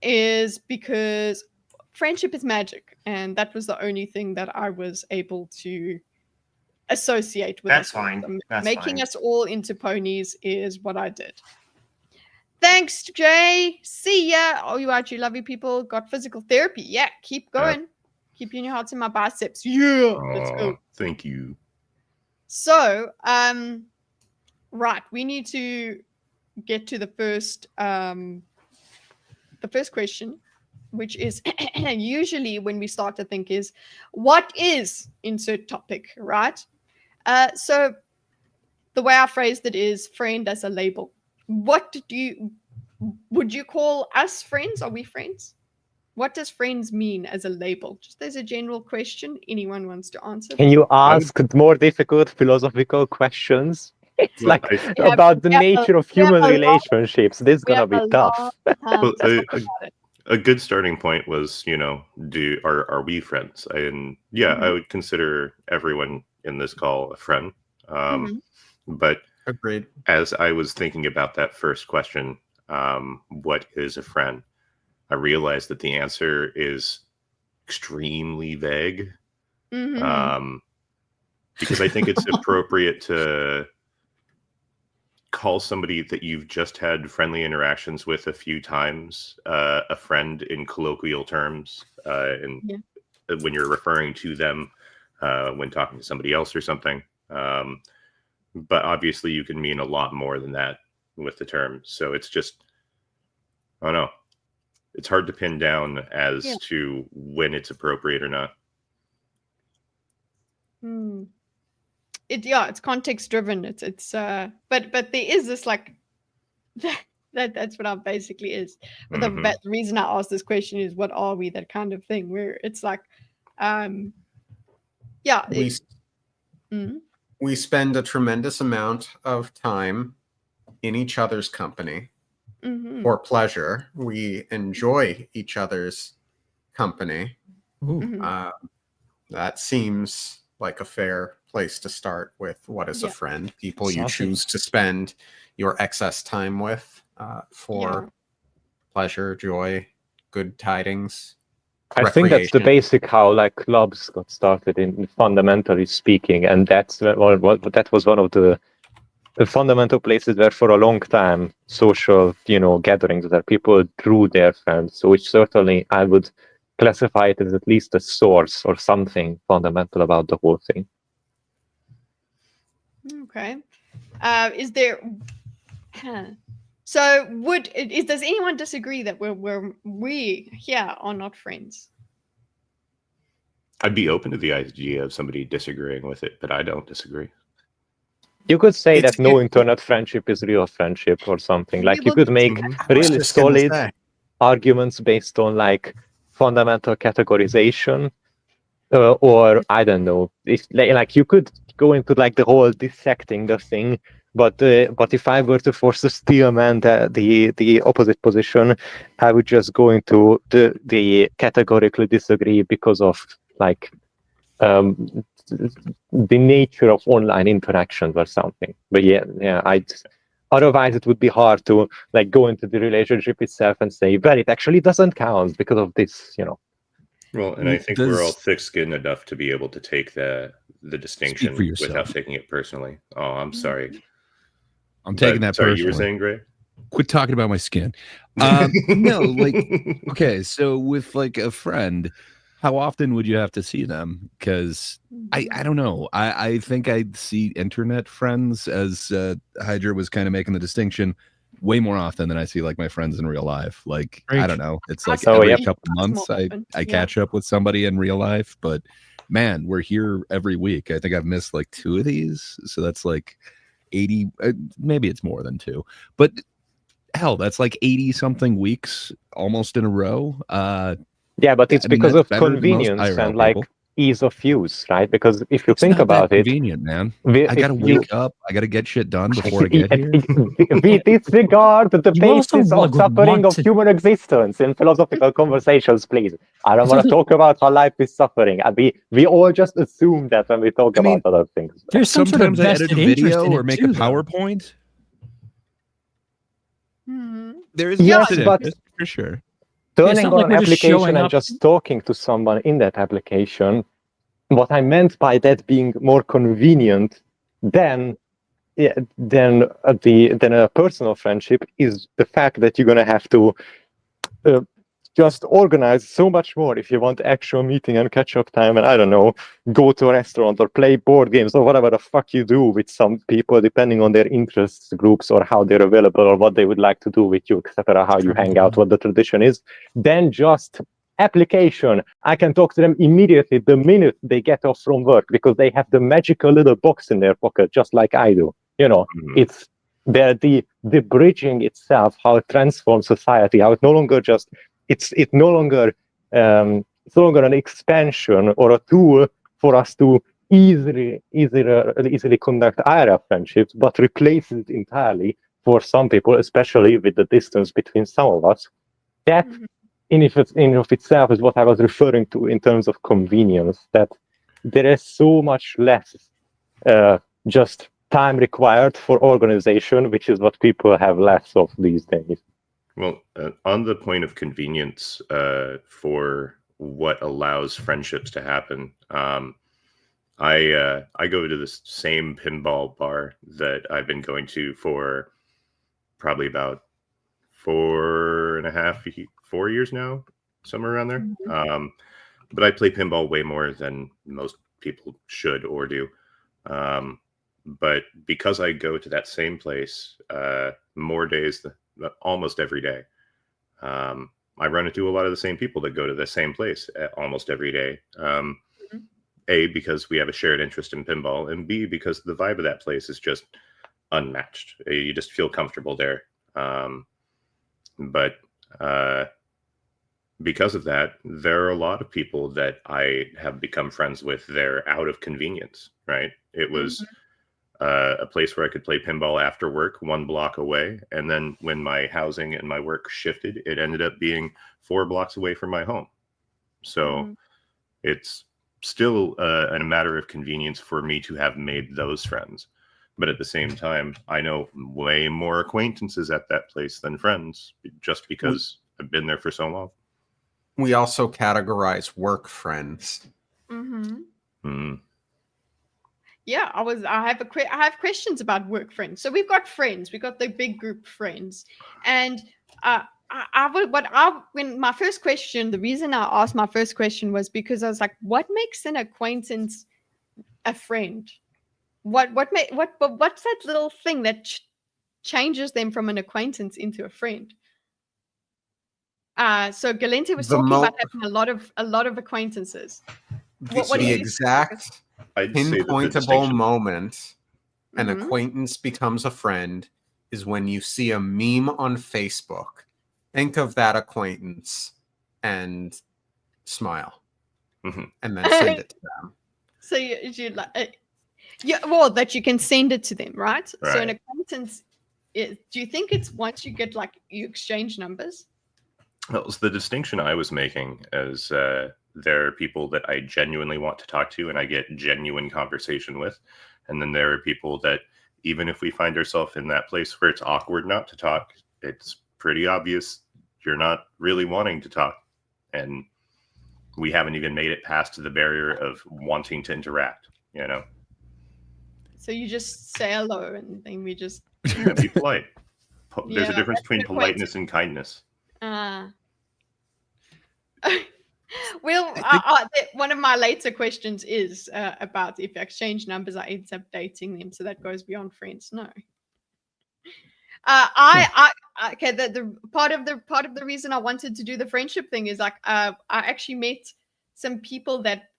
S2: is because friendship is magic, and that was the only thing that I was able to associate with.
S7: That's fine. That's
S2: making
S7: fine.
S2: us all into ponies is what I did. Thanks, Jay. See ya. Oh, you actually love you people. Got physical therapy. Yeah, keep going. Keeping your hearts in my biceps. Yeah, let's go.
S4: Thank you.
S2: So, right, we need to get to the first question, which is usually when we start to think is, what is insert topic, right? So the way I phrased it is friend as a label. What would you call us friends? Are we friends? What does friends mean as a label? Just as a general question, anyone wants to answer.
S8: Can you ask more difficult philosophical questions? It's like about the nature of human relationships. This is gonna be tough.
S4: A good starting point was, are we friends? And yeah, I would consider everyone in this call a friend. But
S3: agreed.
S4: As I was thinking about that first question, what is a friend? I realized that the answer is extremely vague. Because I think it's appropriate to call somebody that you've just had friendly interactions with a few times a friend in colloquial terms, when you're referring to them when talking to somebody else or something. But obviously you can mean a lot more than that with the term. So it's just, I don't know. It's hard to pin down as to when it's appropriate or not.
S2: It's context driven. It's but there is this like that's what I basically is. But the reason I asked this question is, what are we? That kind of thing where it's like,
S3: we spend a tremendous amount of time in each other's company for pleasure. We enjoy each other's company. That seems like a fair place to start with. What is a friend? People you choose to spend your excess time with for pleasure, joy, good tidings.
S8: I think that's the basic how like clubs got started in fundamentally speaking, and that was one of the fundamental places where for a long time social gatherings where people drew their friends. So which certainly I would classify it as at least a source or something fundamental about the whole thing.
S2: Okay. Is there? So does anyone disagree that we here are not friends?
S4: I'd be open to the idea of somebody disagreeing with it, but I don't disagree.
S8: You could say that no internet friendship is real friendship or something. Like you could make really solid arguments based on like fundamental categorization, or I don't know. If like you could go into like the whole dissecting the thing, but if I were to force a steelman the opposite position, I would just go into the categorically disagree because of like the nature of online interactions or something. But otherwise it would be hard to like go into the relationship itself and say, well, it actually doesn't count because of this, you know.
S4: Well, and I think we're all thick-skinned enough to be able to take the distinction without taking it personally. Oh, I'm sorry.
S6: I'm taking that
S4: sorry,
S6: personally.
S4: You were saying, Gray?
S6: Quit talking about my skin. No, like, okay, so with like a friend, how often would you have to see them? Because I don't know. I think I'd see internet friends, as Hydra was kind of making the distinction, way more often than I see like my friends in real life. Like, I don't know. It's like every couple months I catch up with somebody in real life. But man, we're here every week. I think I've missed like 2 of these. So that's like 80, maybe it's more than 2. But hell, that's like 80 something weeks almost in a row.
S8: Yeah, but it's because of convenience and like ease of use, right? Because if you think about it,
S6: convenient, man. I gotta wake up, I gotta get shit done before I get here.
S8: We disregard the basis of suffering of human existence in philosophical conversations, please. I don't want to talk about how life is suffering. We all just assume that when we talk about other things.
S5: There's
S6: sometimes I edit a video or make a PowerPoint. There is for sure.
S8: Turning on an application and just talking to someone in that application, what I meant by that being more convenient than a personal friendship is the fact that you're going to have to just organize so much more if you want actual meeting and catch up time, and I don't know, go to a restaurant or play board games or whatever the fuck you do with some people depending on their interests groups or how they're available or what they would like to do with you, etc., how you hang out, what the tradition is, then just application. I can talk to them immediately the minute they get off from work because they have the magical little box in their pocket just like I do. You know, it's the bridging itself, how it transforms society, how it no longer just it's no longer an expansion or a tool for us to easily conduct IRL friendships, but replaces it entirely for some people, especially with the distance between some of us. That in of itself is what I was referring to in terms of convenience, that there is so much less just time required for organization, which is what people have less of these days.
S4: Well, on the point of convenience for what allows friendships to happen, I go to this same pinball bar that I've been going to for probably about 4 years now, somewhere around there. But I play pinball way more than most people should or do. But because I go to that same place more days almost every day, I run into a lot of the same people that go to the same place almost every day. A, because we have a shared interest in pinball, and B, because the vibe of that place is just unmatched. You just feel comfortable there. But because of that, there are a lot of people that I have become friends with there out of convenience, right? It was a place where I could play pinball after work 1 block away. And then when my housing and my work shifted, it ended up being 4 blocks away from my home. So it's still a matter of convenience for me to have made those friends. But at the same time, I know way more acquaintances at that place than friends, just because I've been there for so long.
S3: We also categorize work friends.
S2: Yeah, I have questions about work friends. So we've got friends, we've got the big group friends, and when my first question, the reason I asked my first question was because I was like, what makes an acquaintance a friend? What's that little thing that changes them from an acquaintance into a friend? So Galente was talking about having a lot of acquaintances. What do
S3: the
S2: you
S3: exact
S4: I'd say that the
S3: pinpointable
S4: distinction-
S3: moment an
S2: Mhm.
S3: acquaintance becomes a friend is when you see a meme on Facebook. Think of that acquaintance and smile,
S4: Mhm.
S3: and then send it to them.
S2: So you like, well, that you can send it to them, right? So an
S4: Right.
S2: acquaintance, do you think it's once you get like you exchange numbers?
S4: Well, so the distinction I was making is there are people that I genuinely want to talk to and I get genuine conversation with. And then there are people that even if we find ourselves in that place where it's awkward not to talk, it's pretty obvious you're not really wanting to talk. And we haven't even made it past the barrier of wanting to interact, you know?
S2: So you just say hello and then we just
S4: Yeah, be polite. There's a
S2: Yeah,
S4: difference
S2: that's
S4: between
S2: a good point.
S4: politeness and kindness.
S2: Well, one of my later questions is about if you exchange numbers, I end up dating them. So that goes beyond friends. No. Okay. The part of the reason I wanted to do the friendship thing is like I actually met some people that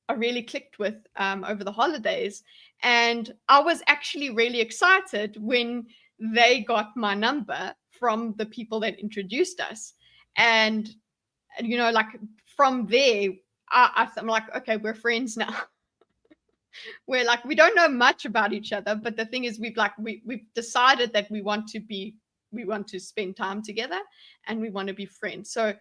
S2: I really clicked with over the holidays, and I was actually really excited when they got my number from the people that introduced us, and you know, like from there, I'm like, okay, we're friends now. We're like, we don't know much about each other, but the thing is, we've decided that we want to spend time together, and we want to be friends. So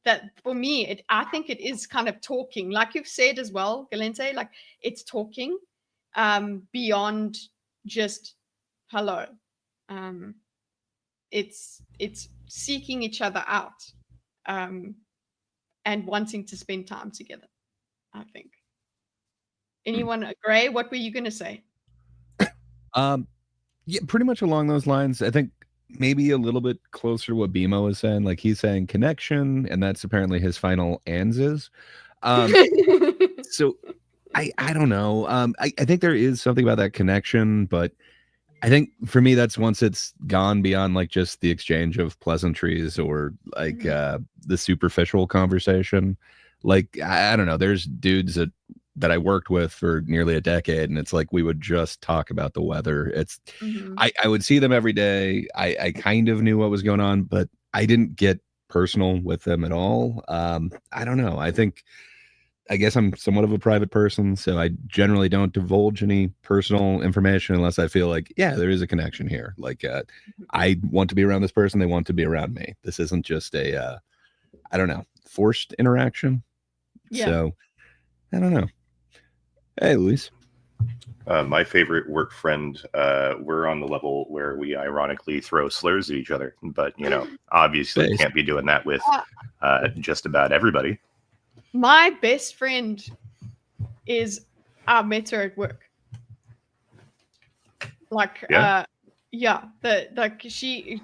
S2: that for me, I think it is kind of talking, like you've said as well, Galente, like it's talking beyond just hello. It's seeking each other out and wanting to spend time together, I think. Anyone agree? What were you going to say?
S6: Yeah, pretty much along those lines. I think maybe a little bit closer to what BMO is saying. Like he's saying connection, and that's apparently his final answers. So I don't know. I think there is something about that connection, but I think for me that's once it's gone beyond like just the exchange of pleasantries or like the superficial conversation. Like I don't know. There's dudes that I worked with for nearly a decade, and it's like we would just talk about the weather. It's I would see them every day. I kind of knew what was going on, but I didn't get personal with them at all. I don't know. I guess I'm somewhat of a private person, so I generally don't divulge any personal information unless I feel like, yeah, there is a connection here. Like I want to be around this person, they want to be around me. This isn't just a I don't know, forced interaction.
S2: Yeah.
S6: So I don't know. Hey, Luis.
S4: My favorite work friend, we're on the level where we ironically throw slurs at each other. But, you know, obviously
S6: Based.
S4: can't be doing that with just about everybody.
S2: My best friend is I met her at work. Like, she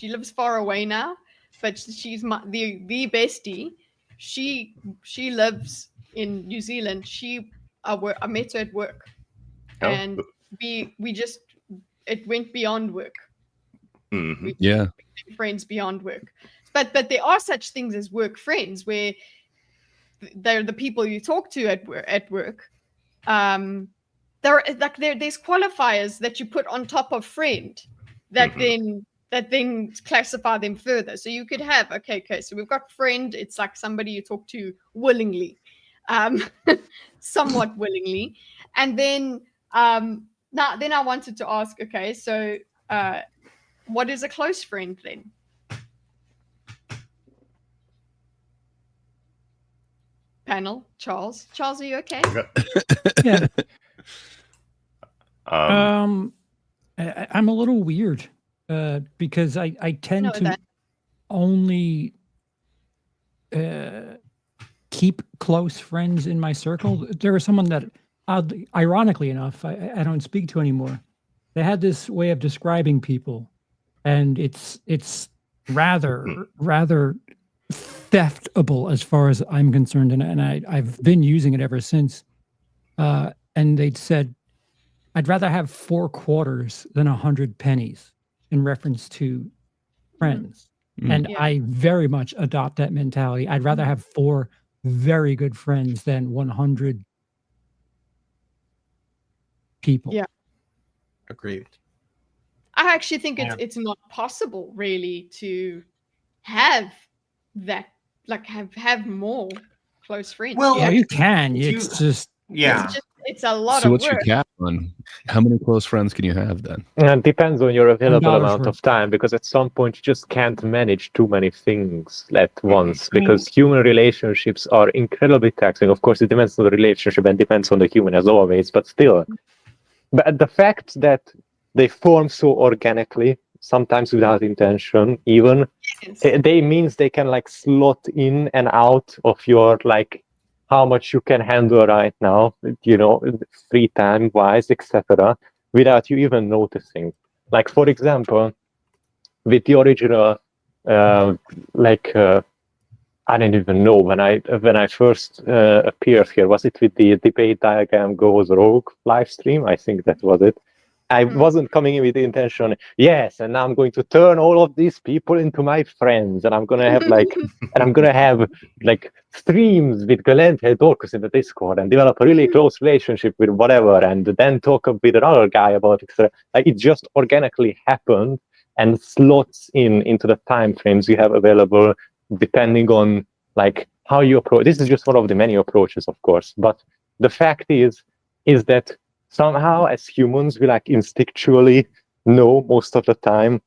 S2: lives far away now, but she's the bestie. She lives in New Zealand. I met her at work, and we just it went beyond work.
S4: Mm-hmm.
S6: Yeah,
S2: we became friends beyond work. But there are such things as work friends where they're the people you talk to at work. There's qualifiers that you put on top of friend that then classify them further. So you could have okay, so we've got friend. It's like somebody you talk to willingly, somewhat willingly, and then then I wanted to ask, okay, so what is a close friend then? Panel, Charles, are you okay?
S5: Yeah.
S4: Um,
S5: I'm a little weird because I tend to only keep close friends in my circle. There was someone that, ironically enough, I don't speak to anymore. They had this way of describing people, and it's rather theftable as far as I'm concerned, and I've been using it ever since. And they'd said, I'd rather have 4 quarters than 100 pennies in reference to friends. And I very much adopt that mentality. I'd rather have 4 very good friends than 100 people.
S2: Yeah.
S3: Agreed.
S2: I actually think it's not possible really to have that, like have more close friends.
S7: Well,
S5: Yeah, you can. It's just
S2: it's a lot
S6: So
S2: of
S6: what's your
S2: work.
S6: cap on how many close friends can you have then?
S8: It depends on your available
S5: $10
S8: amount
S5: worth.
S8: of time, because at some point you just can't manage too many things at once, because human relationships are incredibly taxing. Of course, it depends on the relationship and depends on the human as always, but still. But the fact that they form so organically, sometimes without intention even, they means they can like slot in and out of your like how much you can handle right now, you know, free time wise, etc., without you even noticing. Like, for example, with the original I don't even know when I first appeared here. Was it with the debate diagram goes rogue live stream? I think that was it. I wasn't coming in with the intention, yes, and now I'm going to turn all of these people into my friends, and I'm gonna have like streams with Galente and Dorcas in the Discord and develop a really close relationship with whatever, and then talk with another guy about it. Like, it just organically happened and slots into the time frames you have available, depending on like how you approach. This is just one of the many approaches, of course, but the fact is that somehow as humans we like instinctually know most of the time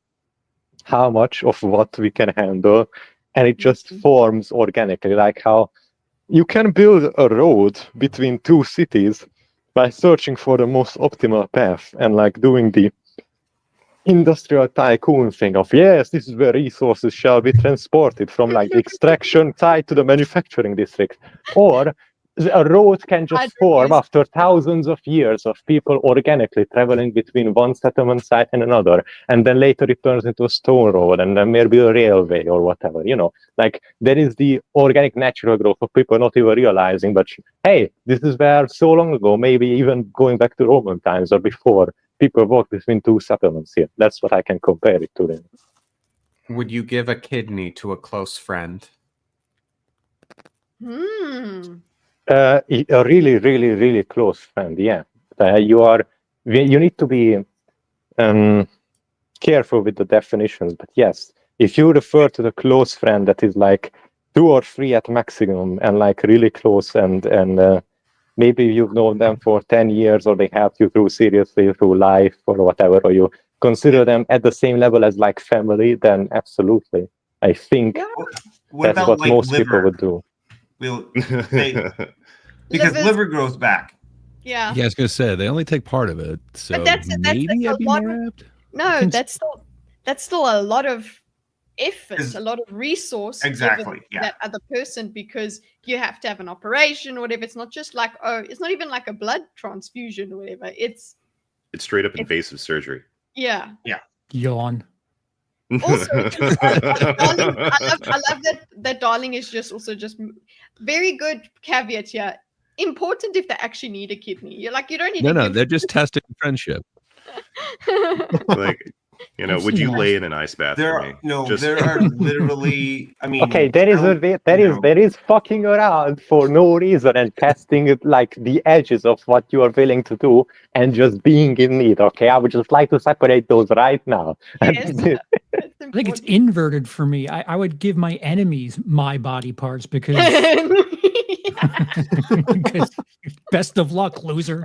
S8: how much of what we can handle, and it just forms organically. Like how you can build a road between two cities by searching for the most optimal path and like doing the industrial tycoon thing of, yes, this is where resources shall be transported from like the extraction site to the manufacturing district. Or a road can just form after thousands of years of people organically traveling between one settlement site and another, and then later it turns into a stone road and then maybe a railway or whatever, you know. Like, there is the organic natural growth of people not even realizing, but hey, this is where so long ago, maybe even going back to Roman times or before, people walked between two settlements here. That's what I can compare it to then.
S3: Would you give a kidney to a close friend?
S8: A really, really, really close friend, yeah. You need to be careful with the definitions, but yes, if you refer to the close friend that is like 2 or 3 at maximum and like really close, and maybe you've known them for 10 years, or they helped you seriously through life or whatever, or you consider them at the same level as like family, then absolutely. I think that's what like most people would do.
S7: Because liver grows back.
S2: Yeah.
S6: Yeah, I was gonna say they only take part of it, so
S2: But that's
S6: maybe I'd be more apt.
S2: No, that's still a lot of effort, a lot of resource given that other person, because you have to have an operation or whatever. It's not just like, it's not even like a blood transfusion or whatever. It's
S4: straight up invasive surgery.
S2: Yeah.
S5: Yawn.
S2: Also, Darling, I love that Darling is just very good caveat here. Important if they actually need a kidney. You're like, you don't need
S6: No, they're just testing friendship.
S4: Like, you know, would you lay in an ice bath for me?
S7: There are literally, I mean,
S8: okay, there is fucking around for no reason and testing like the edges of what you are willing to do and just being in need. Okay, I would just like to separate those right now.
S2: Yes.
S5: I think it's inverted for me. I would give my enemies my body parts because best of luck, loser.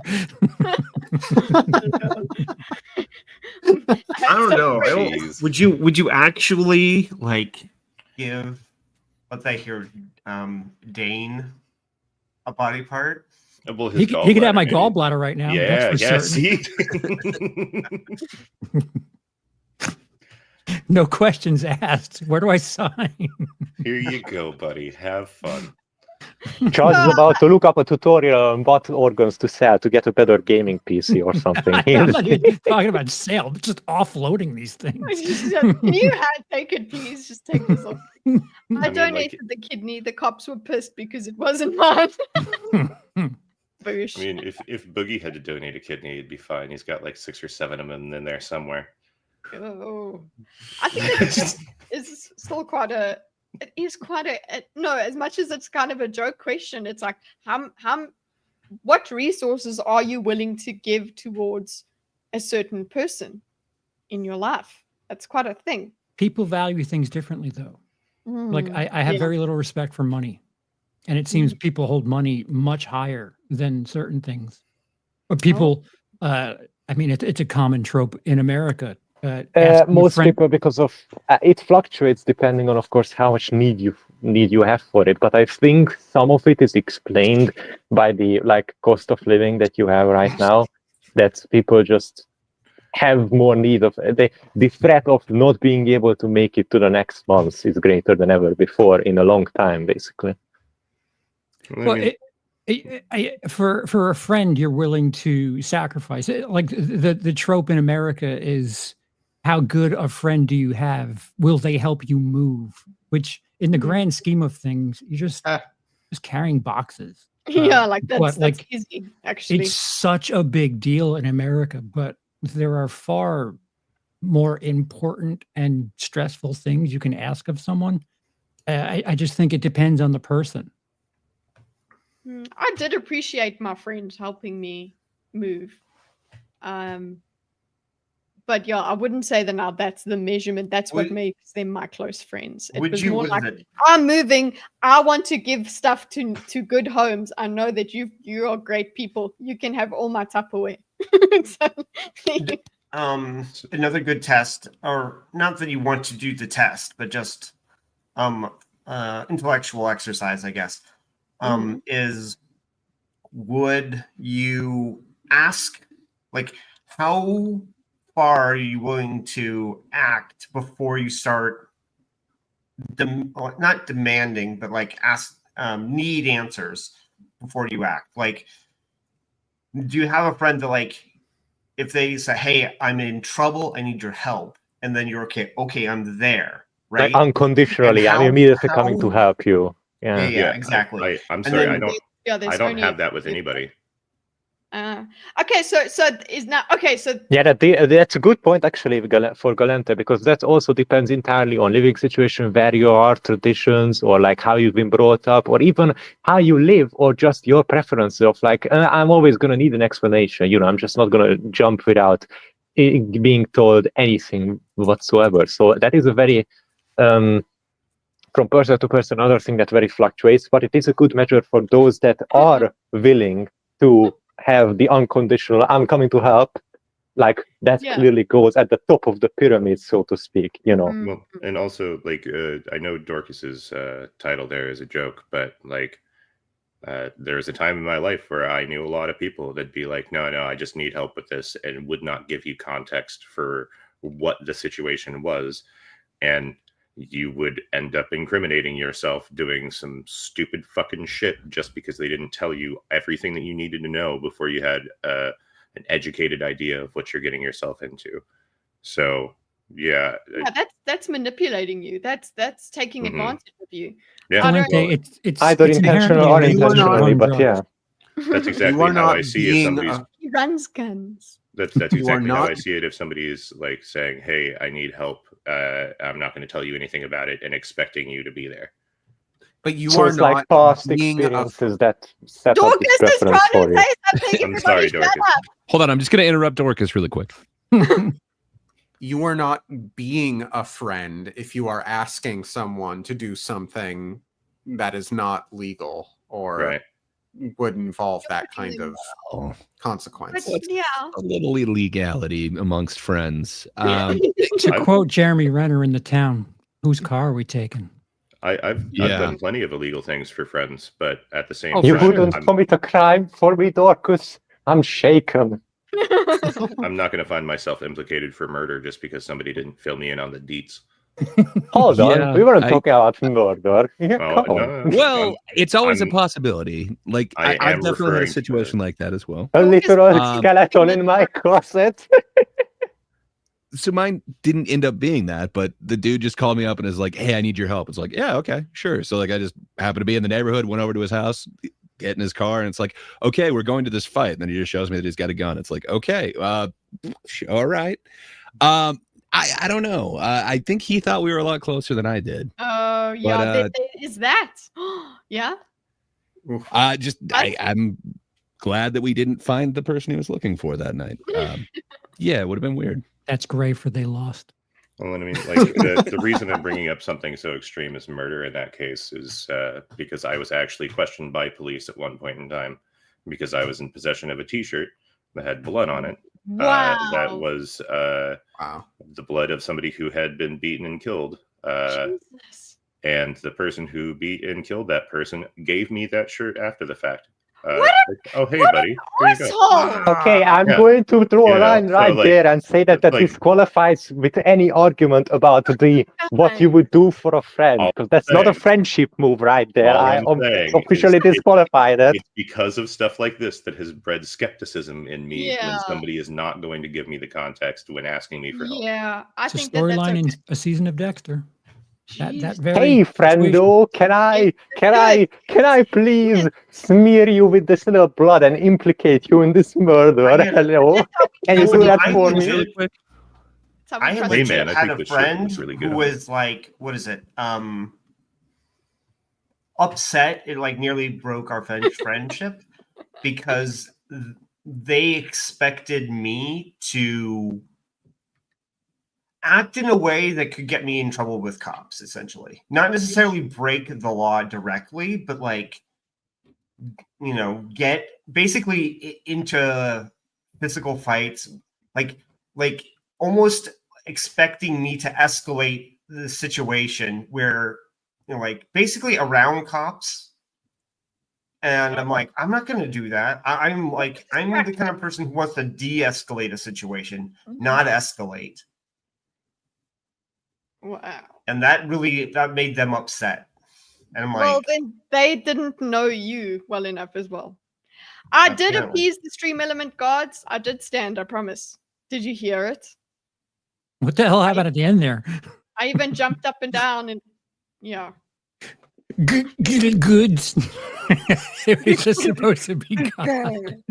S7: I don't know. Would you actually like give, let's say here, Dane a body part?
S4: Well,
S5: he could have my gallbladder right now.
S4: Yeah,
S5: that's for
S4: certain.
S5: See? No questions asked. Where do I sign?
S4: Here you go, buddy. Have fun.
S8: Charles is about to look up a tutorial on what organs to sell to get a better gaming PC or something.
S5: I'm not even talking about sale. I'm just offloading these things.
S2: Can you take it, please? Just take this off. I donated the kidney. The cops were pissed because it wasn't mine.
S4: I mean, if Boogie had to donate a kidney, it'd be fine. He's got like 6 or 7 of them in there somewhere.
S2: Oh, I think that is still quite a it is quite no, as much as it's kind of a joke question, it's like what resources are you willing to give towards a certain person in your life? That's quite a thing.
S5: People value things differently, though. Like I have very little respect for money, and it seems people hold money much higher than certain things. But people, I mean, it's a common trope in America.
S8: Most people, because of it fluctuates depending on, of course, how much need you have for it. But I think some of it is explained by the cost of living that you have right now. That people just have more need of the threat of not being able to make it to the next month is greater than ever before in a long time, basically.
S5: Well, for a friend, you're willing to sacrifice it. Like the trope in America is, how good a friend do you have? Will they help you move? Which, in the grand scheme of things, you're just carrying boxes.
S2: Yeah, that's easy. Actually,
S5: it's such a big deal in America, but there are far more important and stressful things you can ask of someone. I just think it depends on the person.
S2: I did appreciate my friends helping me move. But yeah, I wouldn't say that now that's the measurement. That's what makes them my close friends. It was more like, I'm moving. I want to give stuff to good homes. I know that you are great people. You can have all my Tupperware.
S7: Another good test, or not that you want to do the test, but just intellectual exercise, I guess, is, would you ask, like, how far are you willing to act before you start not demanding, but ask need answers before you act? Like, do you have a friend that if they say, hey, I'm in trouble, I need your help, and then you're okay, I'm there, right?
S8: Unconditionally, I'm immediately coming to help you. Yeah,
S7: exactly.
S4: I'm sorry, I don't have that with anybody.
S2: Okay, so is now so
S8: that's a good point actually for Galente, because that also depends entirely on living situation, where you are, traditions, or how you've been brought up, or even how you live, or just your preference of I'm always going to need an explanation, I'm just not going to jump without being told anything whatsoever. So that is a very from person to person, another thing that very fluctuates, but it is a good measure for those that are willing to have the unconditional, I'm coming to help, that clearly goes at the top of the pyramid, so to speak,
S4: Well, and also, I know Dorcas's title there is a joke, but there was a time in my life where I knew a lot of people that'd be like, no, I just need help with this, and would not give you context for what the situation was, and you would end up incriminating yourself doing some stupid fucking shit just because they didn't tell you everything that you needed to know before you had an educated idea of what you're getting yourself into. So yeah,
S2: that's manipulating you. That's taking advantage of you.
S4: Yeah,
S5: it's
S8: either intentional or unintentionally, but yeah,
S4: that's exactly how I see it. Somebody's
S2: he runs guns.
S4: That's exactly how I see it. If somebody is saying, "Hey, I need help," I'm not going to tell you anything about it and expecting you to be there.
S3: But you are not
S8: past experiences that set up this preference for you.
S4: I'm sorry, Dorcas.
S6: Hold on, I'm just going to interrupt Dorcas really quick.
S3: You are not being a friend if you are asking someone to do something that is not legal or would involve that kind of consequence.
S6: A little illegality amongst friends.
S5: To quote Jeremy Renner in The Town, whose car are we taking?
S4: I've done plenty of illegal things for friends, but at the same time,
S8: you wouldn't commit a crime for me, Dorcas. I'm shaken.
S4: I'm not going to find myself implicated for murder just because somebody didn't fill me in on the deets.
S8: Hold on, we weren't talking about murder.
S6: Well, it's always a possibility. I've definitely had a situation like that as well.
S8: A literal skeleton in my closet.
S6: So mine didn't end up being that, but the dude just called me up and is like, "Hey, I need your help." It's like, "Yeah, okay, sure." So I just happened to be in the neighborhood, went over to his house, get in his car, and it's like, "Okay, we're going to this fight." And then he just shows me that he's got a gun. It's like, "Okay, all right." I don't know. I think he thought we were a lot closer than I did.
S2: Oh, yeah. There is that. Yeah.
S6: I'm glad that we didn't find the person he was looking for that night. Yeah, it would have been weird.
S5: That's great for they lost.
S4: Well, I mean, like the reason I'm bringing up something so extreme as murder in that case is because I was actually questioned by police at one point in time because I was in possession of a T-shirt that had blood on it.
S2: Wow.
S4: That was the blood of somebody who had been beaten and killed.
S2: Jesus.
S4: And the person who beat and killed that person gave me that shirt after the fact. Oh, hey, buddy. Here you go.
S8: Okay, I'm going to draw a line right there and say that disqualifies with any argument about what you would do for a friend, because that's not a friendship move right there. I officially disqualify that.
S4: It's because of stuff like this that has bred skepticism in me when somebody is not going to give me the context when asking me for help.
S2: Yeah, I think
S5: it's a storyline in a season of Dexter.
S8: Hey, friendo, can I please smear you with this little blood and implicate you in this murder? Hello, can you do that for me?
S7: Really quick? I had a friend who was like, what is it? Upset. It like nearly broke our friendship because they expected me to act in a way that could get me in trouble with cops, essentially. Not necessarily break the law directly, but like, you know, get basically into physical fights, like almost expecting me to escalate the situation where, you know, like basically around cops. And I'm like, I'm not going to do that. I'm the kind of person who wants to de-escalate a situation, not escalate.
S2: Wow.
S7: And that made them upset. And I'm like,
S2: well, then they didn't know you well enough as well. I did appease the stream element gods. I did stand, I promise. Did you hear it?
S5: What the hell happened at the end there?
S2: I even jumped up and down and yeah.
S5: Good. It was just supposed to be God.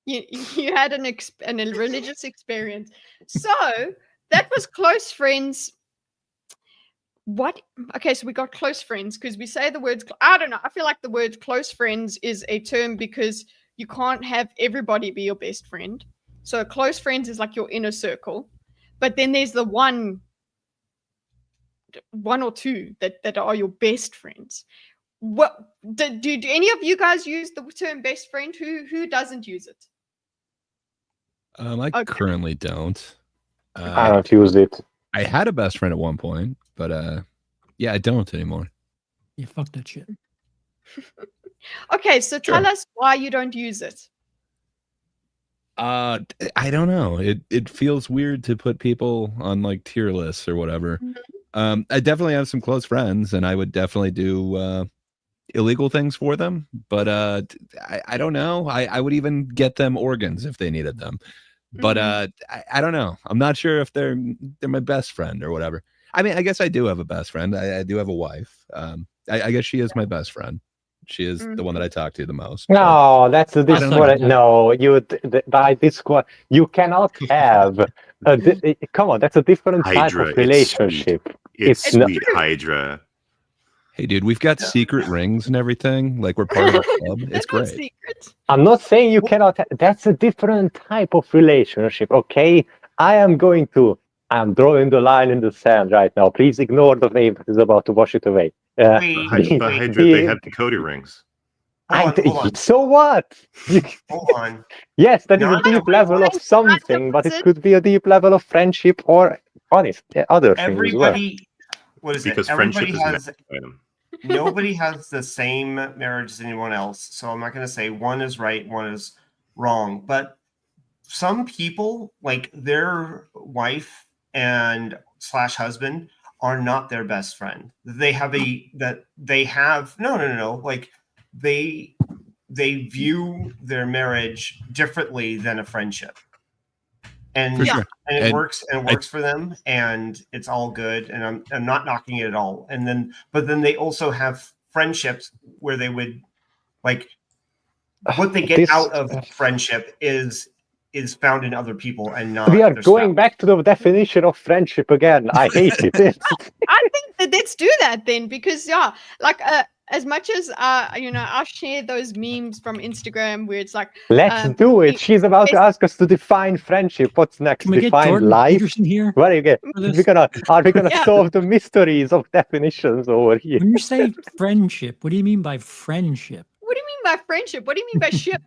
S2: You had a religious experience. So that was close friends. What? Okay, so we got close friends because we say the words. I don't know. I feel like the word close friends is a term because you can't have everybody be your best friend. So close friends is like your inner circle, but then there's the one or two that are your best friends. What do any of you guys use the term best friend? Who doesn't use it?
S6: I currently don't.
S8: I don't use it.
S6: I had a best friend at one point, but yeah, I don't anymore.
S5: Yeah, fuck that shit.
S2: Okay, so tell us why you don't use it.
S6: I don't know. It feels weird to put people on like tier lists or whatever. Mm-hmm. I definitely have some close friends, and I would definitely do illegal things for them. But I don't know. I would even get them organs if they needed them. But I don't know. I'm not sure if they're my best friend or whatever. I mean, I guess I do have a best friend. I do have a wife. I guess she is my best friend. She is the one that I talk to the most.
S8: No, that's a different. No, by this you cannot have. Come on, that's a different type of relationship.
S4: It's sweet, Hydra.
S6: Hey, dude, we've got secret rings and everything. Like, we're part of a club. It's great.
S8: I'm not saying you cannot. That's a different type of relationship, okay? I'm drawing the line in the sand right now. Please ignore the wave that is about to wash it away.
S4: But Hydra, they have Dakota rings.
S7: Hold on.
S8: So what?
S7: Hold on.
S8: Yes, that is a deep level of something, but it could be a deep level of friendship or other things as well.
S7: What is
S4: because
S7: it? Everybody
S4: has
S7: nobody has the same marriage as anyone else. So I'm not going to say one is right, one is wrong. But some people, like their wife and / husband, are not their best friend. They have no. Like they view their marriage differently than a friendship. And it works for them, and it's all good, and I'm not knocking it at all. But then they also have friendships where they would like what they get out of friendship is is found in other people and not.
S8: We are
S7: their
S8: going
S7: spouse.
S8: back to the definition of friendship again. I hate it.
S2: I think that let's do that then, because yeah, like as much as I share those memes from Instagram where it's like,
S8: Let's do it. She's about to ask us to define friendship. What's next?
S5: Can we get
S8: Define
S5: Jordan
S8: life.
S5: Peterson here?
S8: What are you get?
S5: for this?
S8: Are we gonna
S2: Yeah.
S8: solve the mysteries of definitions over here?
S5: When you say friendship, what do you mean by friendship?
S2: what do you mean by friendship? What do you mean by ship?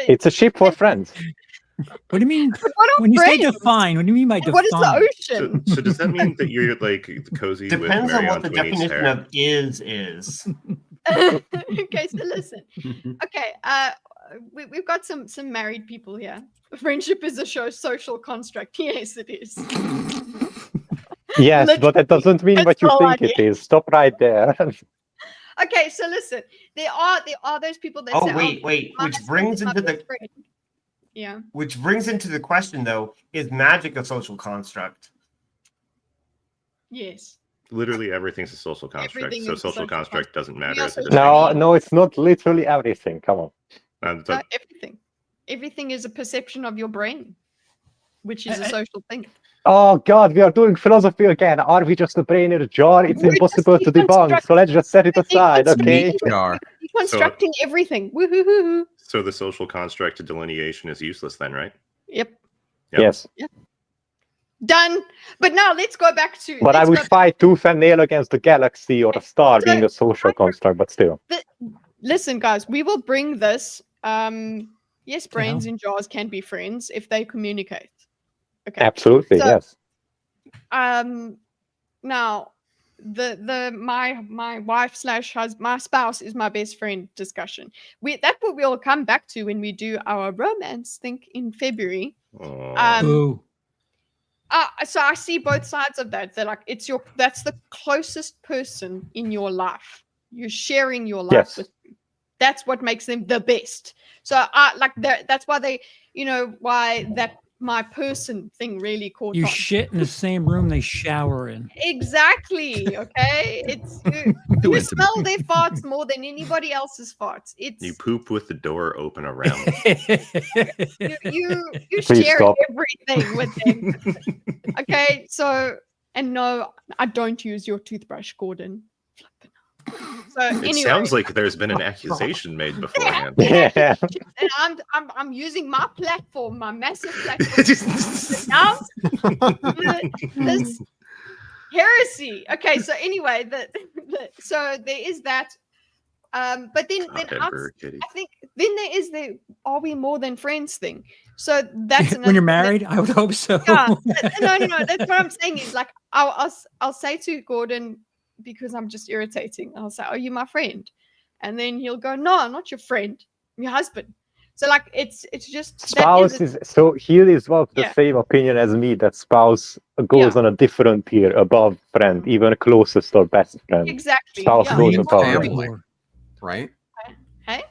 S8: It's a ship for friends.
S5: What do you mean
S2: What are
S5: when you say
S2: friends?
S5: define? What do you mean by
S2: And
S5: define?
S2: what is the
S4: So,
S2: ocean?
S4: so does that mean that you're like cozy
S7: Depends
S4: with
S7: on
S4: Mary
S7: what the
S4: Antoinette's
S7: definition
S4: hair?
S7: of is.
S2: Okay, so listen. Okay, we've got some married people here. Friendship is a social construct. Yes, it is.
S8: Yes, but that doesn't mean
S2: That's
S8: what you
S2: all I
S8: think it is. Stop right there.
S2: Okay, so listen. There are those people that
S7: Oh
S2: say,
S7: wait,
S2: my
S7: which
S2: husband
S7: brings
S2: is my
S7: into the
S2: best friend. Yeah.
S7: which brings into the question though: is magic a social construct?
S2: Yes.
S4: Literally everything's a social construct.
S2: Everything
S4: So
S2: is a
S4: social
S2: social
S4: construct doesn't matter. as a
S2: also-
S4: distinction.
S8: No, it's not literally everything. Come on.
S4: Um,
S2: No,
S4: but-
S2: everything. Everything is a perception of your brain, which is a social thing.
S8: Oh God, we are doing philosophy again. Are we just a brain in a jar? It's
S2: We're
S8: impossible
S2: just
S8: to debunk. So let's just set it
S2: We're
S8: aside, okay?
S3: Jar.
S2: Deconstructing everything. Woohoo!
S4: So the social construct delineation is useless then, right?
S2: Yep.
S4: Yep.
S8: Yes,
S2: Done. But now let's go back to.
S8: but I
S2: let's
S8: would
S2: go
S8: fight tooth and nail against the galaxy or a star being a social construct, but still.
S2: Listen, guys, we will bring this. Yes, brains in jars can be friends if they communicate. Okay.
S8: Absolutely,
S2: So-
S8: yes.
S2: Now, my wife / my spouse is my best friend discussion. That's what we'll come back to when we do our romance think in February.
S4: Aw.
S5: Ooh.
S2: So I see both sides of that. They're like, that's the closest person in your life. You're sharing your life
S8: Yes.
S2: with them. That's what makes them the best. So that's why why that my person thing really caught
S5: You
S2: on.
S5: shit in the same room they shower in.
S2: Exactly. Okay. It's you smell their farts more than anybody else's farts. It's
S4: You poop with the door open around.
S2: you
S8: Please
S2: share
S8: stop.
S2: everything with them. Okay, so and no, I don't use your toothbrush, Gordon. So
S4: It
S2: anyway,
S4: sounds like there's been an accusation made beforehand.
S8: Yeah.
S2: and I'm using my platform, my massive platform, to announce this heresy. Okay, so anyway, so there is that. But then
S4: Emperor Kitty.
S2: I think then there is the are we more than friends thing. So that's
S5: When you're married, I would hope so.
S2: Yeah, no. That's what I'm saying is like I'll say to Gordon, because I'm just irritating. I'll say, "Are you my friend?" And then he'll go, "No, I'm not your friend. I'm your husband." So like it's just
S8: Spouse is so here is of the
S2: Yeah.
S8: same opinion as me that spouse goes
S2: Yeah.
S8: on a different tier above friend, even closest or best friend.
S2: exactly.
S8: Spouse
S2: Yeah.
S8: goes
S3: mean
S8: above
S3: family.
S8: friend.
S3: Right?
S2: Hey?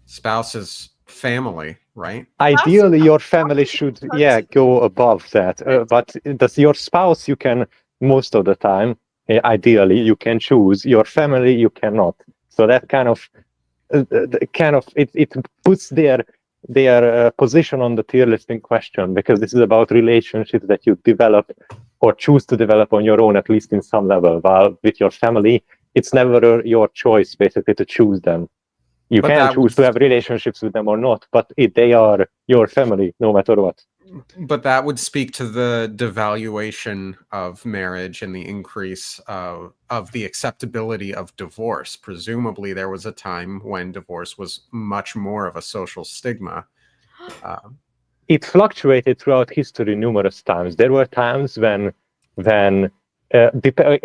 S3: Spouse is family, right?
S8: Ideally, your family should
S2: Close.
S8: go above that. But does your spouse you can most of the time ideally you can choose. Your family you cannot. So that kind of it puts their position on the tier list in question, because this is about relationships that you develop or choose to develop on your own, at least in some level. While with your family, it's never your choice basically to choose them. You
S3: But
S8: can
S3: that
S8: choose to have relationships with them or not, but they are your family no matter what.
S3: But that would speak to the devaluation of marriage and the increase of the acceptability of divorce. Presumably, there was a time when divorce was much more of a social stigma.
S8: It fluctuated throughout history numerous times. There were times when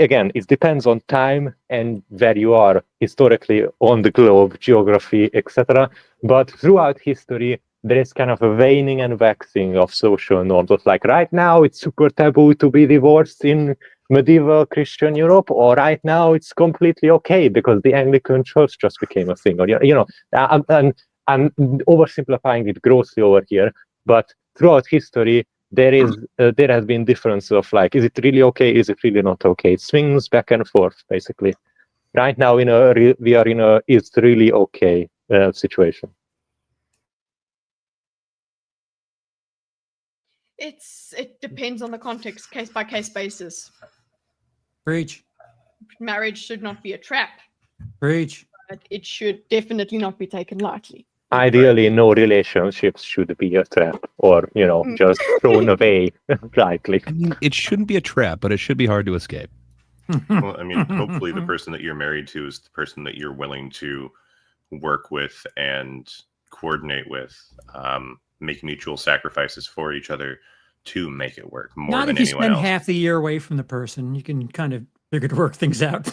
S8: again, it depends on time and where you are historically on the globe, geography, etc. But throughout history, there is kind of a waning and waxing of social norms. It's like right now it's super taboo to be divorced in medieval Christian Europe, or right now it's completely okay because the Anglican Church just became a thing. Or I'm oversimplifying it grossly over here, but throughout history there has been difference of like, is it really okay? Is it really not okay? It swings back and forth basically. Right now we are in a it's really okay situation.
S2: It depends on the context, case by case basis.
S5: Preach.
S2: Marriage should not be a trap.
S5: Preach.
S2: But it should definitely not be taken lightly.
S8: Ideally, no relationships should be a trap, or just thrown away rightly.
S6: I mean, it shouldn't be a trap, but it should be hard to escape.
S4: Well, I mean, hopefully the person that you're married to is the person that you're willing to work with and coordinate with, make mutual sacrifices for each other to make it work more
S5: Not
S4: than
S5: if you
S4: anyone
S5: spend
S4: else.
S5: half the year away from the person. You can kind of figure to work things out.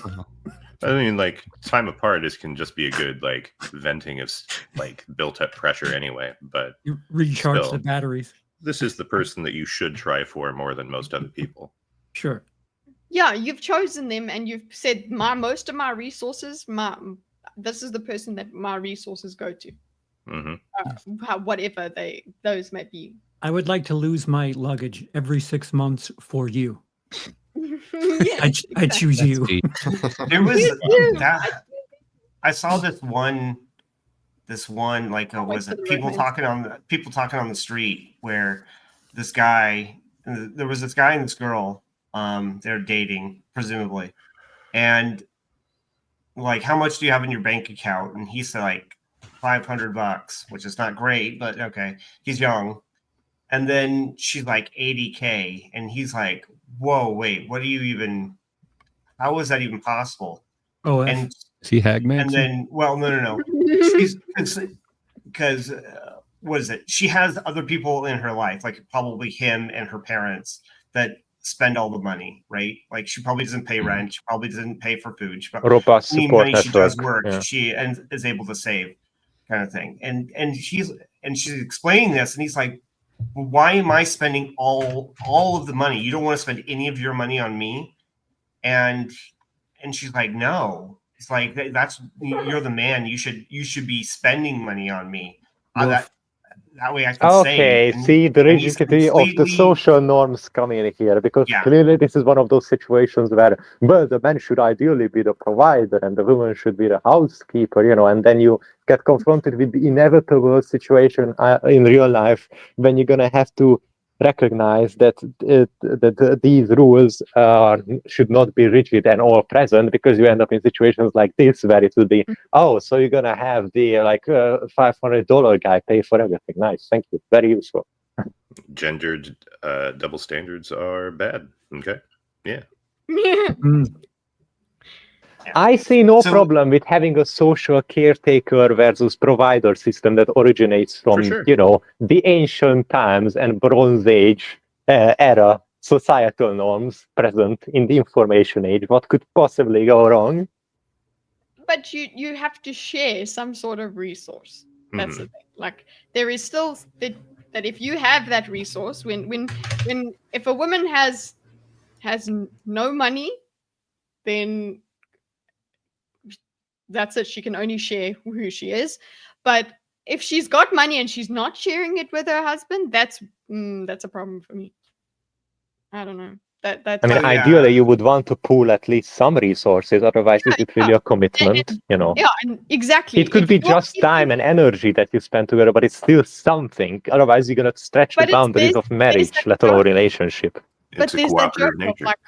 S4: I mean, like, time apart can just be a good, like, venting of, like, built-up pressure anyway, but
S5: You recharge
S4: still,
S5: the batteries.
S4: this is the person that you should try for more than most other people.
S5: Sure.
S2: Yeah, you've chosen them and you've said most of my resources, this is the person that my resources go to. Whatever those may be.
S5: I would like to lose my luggage every 6 months for you.
S2: Yes,
S5: I choose you.
S7: There was that. I saw this one like was it people talking on the street where there was this guy and this girl, they're dating presumably, and like, how much do you have in your bank account? And he said like $500, which is not great, but okay, he's young. And then she's like 80K, and he's like, whoa, wait, how is that even possible?
S5: Oh,
S7: And
S6: is he Hagman?
S7: and then, well, no. She's because what is it? She has other people in her life, like probably him and her parents, that spend all the money, right? Like, she probably doesn't pay rent. She probably doesn't pay for food. She probably,
S8: Robust
S7: any
S8: support
S7: money she does
S8: network.
S7: work,
S8: Yeah.
S7: she is able to save, kind of thing. And she's explaining this, and he's like, why am I spending all of the money? You don't want to spend any of your money on me? And she's like, no. It's like, you're the man. You should be spending money on me. That way I can
S8: Okay,
S7: save.
S8: see the
S7: and he's
S8: rigidity of the
S7: completely-
S8: social norms coming in here, because clearly this is one of those situations where, well, the man should ideally be the provider and the woman should be the housekeeper, and then you get confronted with the inevitable situation in real life when you're gonna have to recognize that these rules should not be rigid and all present, because you end up in situations like this where it will be, oh, so you're gonna have the $500 guy pay for everything. Nice, thank you, very useful.
S4: Gendered double standards are bad. Okay, yeah.
S8: I see no problem with having a social caretaker versus provider system that originates from, the ancient times and Bronze Age era societal norms present in the information age. What could possibly go wrong?
S2: But you have to share some sort of resource. That's the thing. Like, there is still that if you have that resource, if a woman has no money, then that's it. She can only share who she is. But if she's got money and she's not sharing it with her husband, that's a problem for me. I don't know.
S8: Ideally, you would want to pool at least some resources. Otherwise, is it really a commitment?
S2: Yeah, exactly.
S8: It could be just time and energy that you spend together, but it's still something. Otherwise, you're gonna stretch the boundaries of marriage, let alone relationship.
S2: But there's that joke of, like,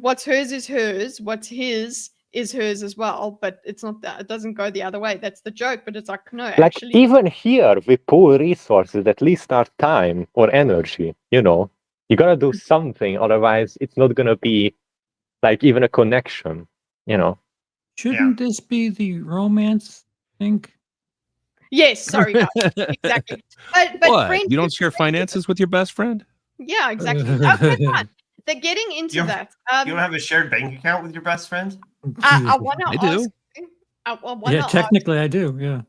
S2: what's hers is hers. What's his is hers as well, but it's not that. It doesn't go the other way. That's the joke. But it's like, no,
S8: like,
S2: actually,
S8: even here we pool resources, at least our time or energy. You gotta do something, otherwise it's not gonna be like even a connection.
S5: Shouldn't this be the romance thing?
S2: Yes, sorry, exactly. But
S6: What? You don't share finances with your best friend?
S2: Yeah, exactly. Okay, fine. They're getting into that.
S7: You don't have a shared bank account with your best friend?
S2: I want to
S6: I do.
S2: ask.
S5: Yeah, technically I do. Yeah.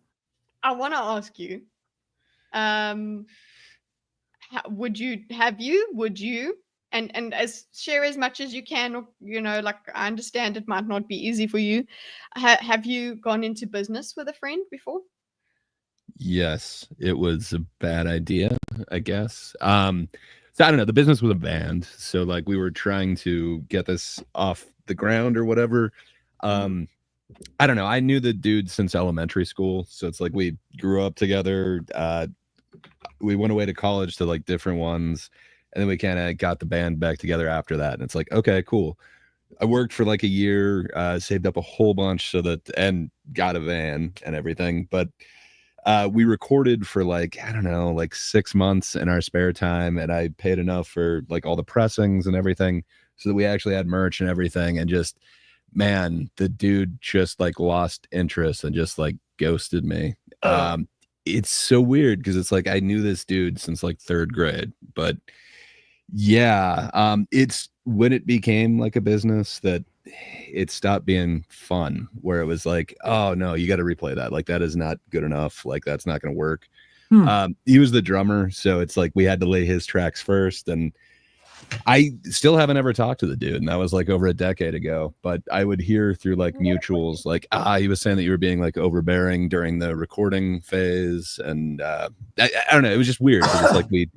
S2: I want to ask you. Would you, and as share as much as you can, or, like, I understand it might not be easy for you. Have you gone into business with a friend before?
S6: Yes, it was a bad idea, I guess. So I don't know. The business was a band, so like we were trying to get this off the ground or whatever. I don't know. I knew the dude since elementary school, so it's like we grew up together. we went away to college to like different ones, and then we kind of got the band back together after that. And it's like, okay, cool. I worked for like a year, saved up a whole bunch and got a van and everything. But we recorded for like, I don't know, like 6 months in our spare time. And I paid enough for like all the pressings and everything so that we actually had merch and everything. And just, man, the dude just like lost interest and just like ghosted me. It's so weird because it's like I knew this dude since like 3rd grade, but yeah, it's when it became like a business that it stopped being fun, where it was like, oh no, you got to replay that, like that is not good enough, like that's not going to work. He was the drummer, so it's like we had to lay his tracks first, and I still haven't ever talked to the dude, and that was like over a decade ago. But I would hear through like mutuals, like, he was saying that you were being like overbearing during the recording phase, and I don't know, it was just weird because it's like we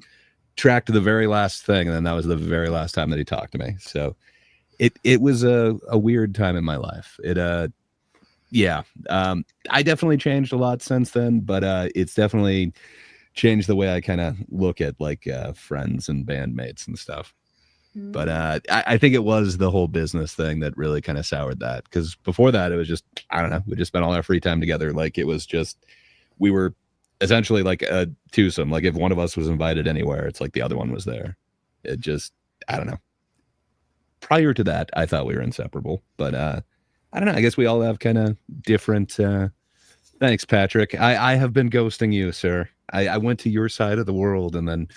S6: tracked the very last thing, and then that was the very last time that he talked to me. So it was a weird time in my life. I definitely changed a lot since then, but it's definitely changed the way I kind of look at like friends and bandmates and stuff. But I think it was the whole business thing that really kind of soured that, because before that it was just, I don't know, we just spent all our free time together. Like it was just, we were essentially like a twosome. Like if one of us was invited anywhere, it's like the other one was there. It just, I don't know. Prior to that, I thought we were inseparable, but I don't know. I guess we all have kind of different. Thanks, Patrick. I have been ghosting you, sir. I went to your side of the world, and then,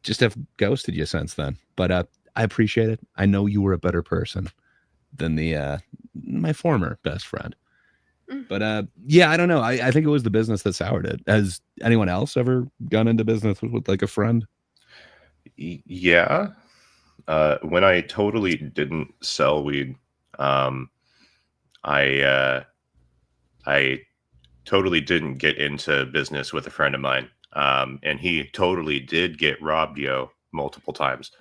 S6: just have ghosted you since then. But I appreciate it. I know you were a better person than my former best friend. But I don't know. I think it was the business that soured it. Has anyone else ever gone into business with like a friend?
S4: Yeah. When I totally didn't sell weed, I totally didn't get into business with a friend of mine. And he totally did get robbed multiple times.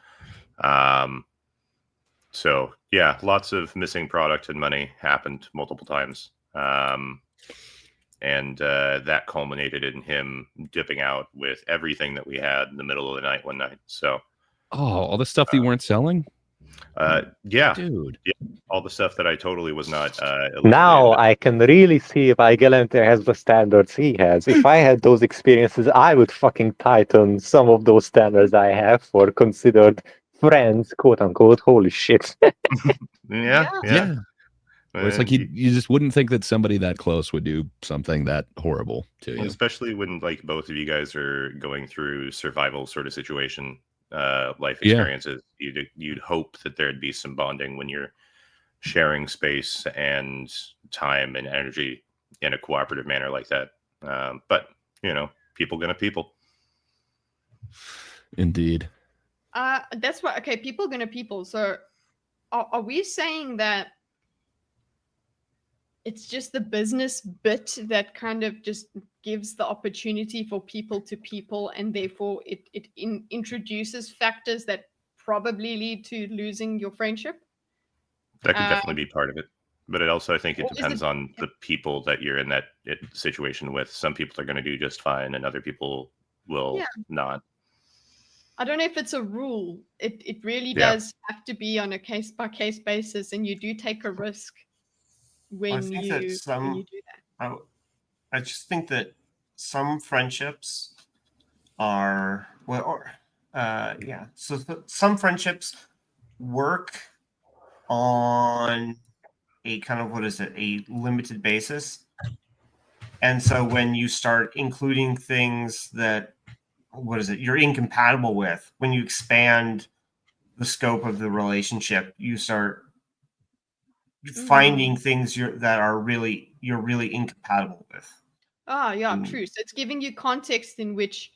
S4: So yeah, lots of missing product and money happened multiple times. And that culminated in him dipping out with everything that we had in the middle of the night one night. So,
S6: all the stuff that you weren't selling?
S4: Yeah,
S6: dude.
S4: Yeah, all the stuff that I totally was not.
S8: Now I can really see if Igelente has the standards he has. If I had those experiences, I would fucking tighten some of those standards I have for considered friends, quote unquote. Holy shit.
S4: Yeah.
S6: Where it's like you just wouldn't think that somebody that close would do something that horrible to you.
S4: Especially when like both of you guys are going through survival sort of situation, life experiences. You'd hope that there'd be some bonding when you're sharing space and time and energy in a cooperative manner like that. But people gonna people.
S6: Indeed.
S2: That's what. Okay, people gonna people. So, are we saying that it's just the business bit that kind of just gives the opportunity for people to people, and therefore it introduces factors that probably lead to losing your friendship?
S4: That could definitely be part of it. But I think it depends on the people that you're in that situation with. Some people are going to do just fine, and other people will not.
S2: I don't know if it's a rule. It really does have to be on a case-by-case basis, and you do take a risk when you do that.
S7: I just think that some friendships are so some friendships work on a kind of a limited basis, and so when you start including things that you're incompatible with, when you expand the scope of the relationship, you start finding things you're really incompatible with.
S2: True. So it's giving you context in which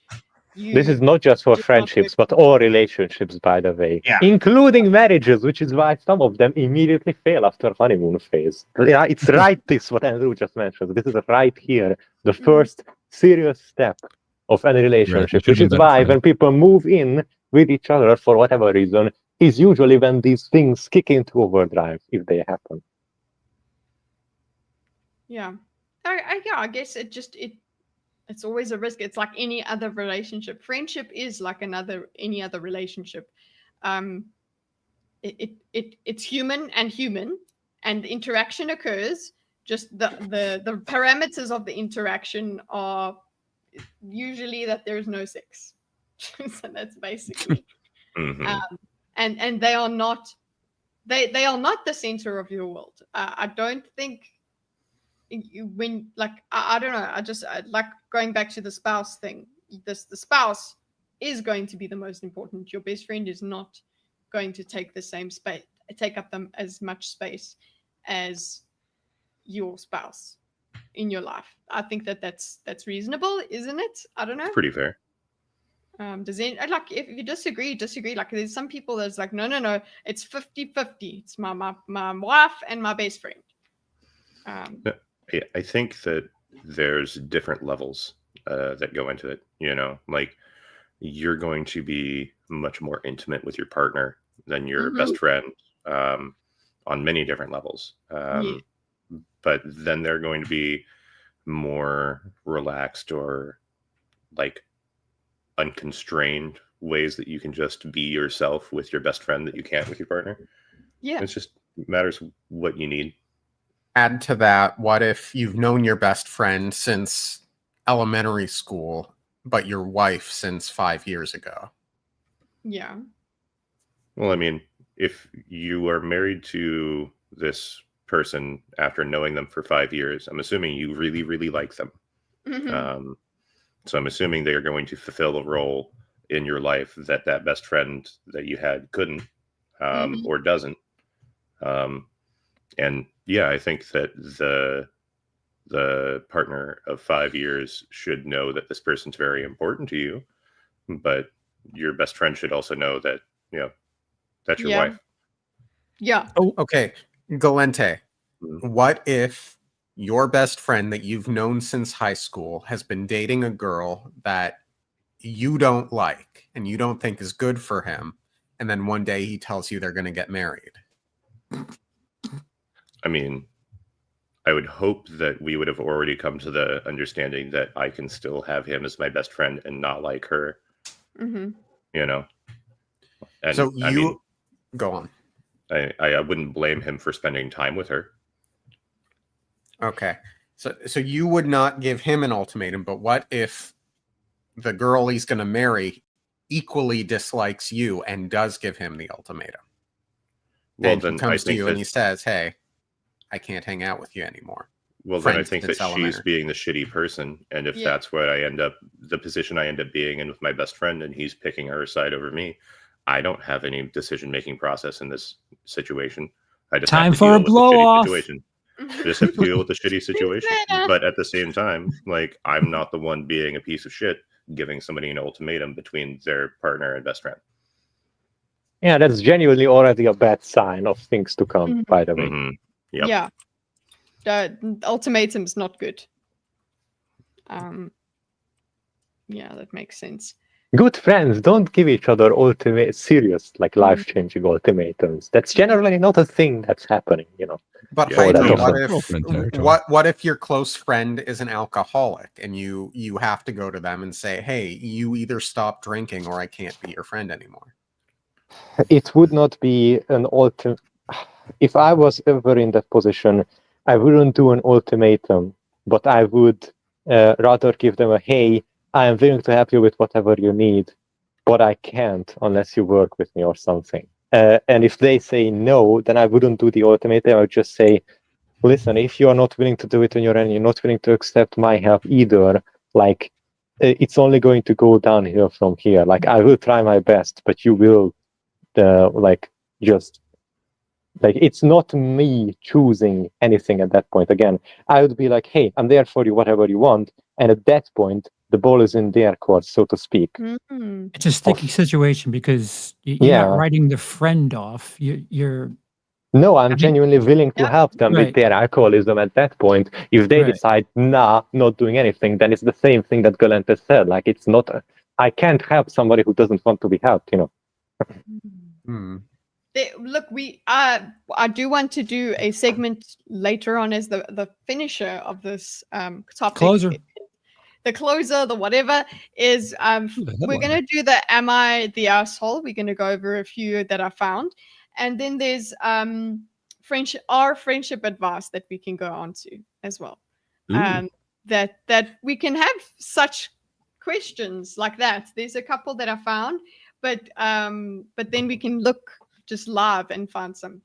S2: you.
S8: This is not just for friendships, but all relationships, by the way, including marriages, which is why some of them immediately fail after honeymoon phase. Yeah, it's right. This what Andrew just mentioned. This is right here, the first serious step of any relationship, which is why when people move in with each other for whatever reason, is usually when these things kick into overdrive, if they happen.
S2: I guess it It's always a risk. It's like any other relationship. Friendship is like any other relationship. It's human, and the interaction occurs. Just the parameters of the interaction are usually that there's no sex. So that's basically. And they are not the center of your world. I don't think when I don't know. I like going back to the spouse thing. The spouse is going to be the most important. Your best friend is not going to take up them as much space as your spouse in your life. I think that's reasonable, isn't it? I don't know.
S4: Pretty fair.
S2: Does it, like, if you disagree? Like, there's some people that's like, no, it's 50-50. It's my wife and my best friend.
S4: I think that there's different levels that go into it. Like, you're going to be much more intimate with your partner than your best friend on many different levels. But then they're going to be more relaxed or like unconstrained ways that you can just be yourself with your best friend that you can't with your partner.
S2: Yeah.
S4: It just matters what you need.
S3: Add to that, what if you've known your best friend since elementary school, but your wife since 5 years ago?
S2: Yeah.
S4: Well, I mean, if you are married to this person after knowing them for 5 years, I'm assuming you really, really like them. So I'm assuming they are going to fulfill a role in your life that best friend that you had couldn't or doesn't. And yeah, I think that the partner of 5 years should know that this person's very important to you, but your best friend should also know that, that's your wife.
S2: Yeah.
S3: Oh, okay. Galente, what if your best friend that you've known since high school has been dating a girl that you don't like and you don't think is good for him, and then one day he tells you they're going to get married?
S4: I mean, I would hope that we would have already come to the understanding that I can still have him as my best friend and not like her. And
S3: so
S4: I mean,
S3: go on.
S4: I wouldn't blame him for spending time with her.
S3: Okay. So you would not give him an ultimatum, but what if the girl he's going to marry equally dislikes you and does give him the ultimatum?
S4: Well,
S3: and
S4: then
S3: he comes
S4: I think
S3: to you and he says, hey, I can't hang out with you anymore.
S4: Well, then I think that she's being the shitty person. And if that's what the position I end up being in with my best friend, and he's picking her side over me, I don't have any decision-making process in this situation. I just
S5: Time
S4: have to
S5: for
S4: deal
S5: a
S4: with the
S5: blow
S4: shitty
S5: off.
S4: situation. I just have to deal with the shitty situation. But at the same time, like, I'm not the one being a piece of shit giving somebody an ultimatum between their partner and best friend.
S8: Yeah, that's genuinely already a bad sign of things to come, by the way.
S4: Yep.
S2: Yeah. The ultimatum's not good. Yeah, that makes sense.
S8: Good friends don't give each other serious, like life-changing ultimatums. That's generally not a thing that's happening,
S3: But
S8: Yeah,
S3: what if your close friend is an alcoholic and you have to go to them and say, hey, you either stop drinking or I can't be your friend anymore?
S8: It would not be an ultimate. If I was ever in that position, I wouldn't do an ultimatum, but I would rather give them a, hey, I am willing to help you with whatever you need, but I can't unless you work with me or something. And if they say no, then I wouldn't do the ultimatum. I would just say, listen, if you are not willing to do it on your end, you're not willing to accept my help either, like, it's only going to go downhill from here. Like, I will try my best, but you will, it's not me choosing anything at that point. Again, I would be like, hey, I'm there for you, whatever you want. And at that point, the ball is in their court, so to speak.
S5: It's a sticky situation because you're not writing the friend off. You're
S8: No, I'm genuinely willing to help them with their alcoholism at that point. If they decide, nah, not doing anything, then it's the same thing that Galente said. Like, it's not, I can't help somebody who doesn't want to be helped,
S2: Look, I do want to do a segment later on as the finisher of this topic.
S5: Closer.
S2: the closer, the whatever is we're gonna do the Am I the Asshole? We're gonna go over a few that I found, and then there's friendship advice that we can go on to as well. That we can have such questions like that. There's a couple that I found, but then we can look just live and find some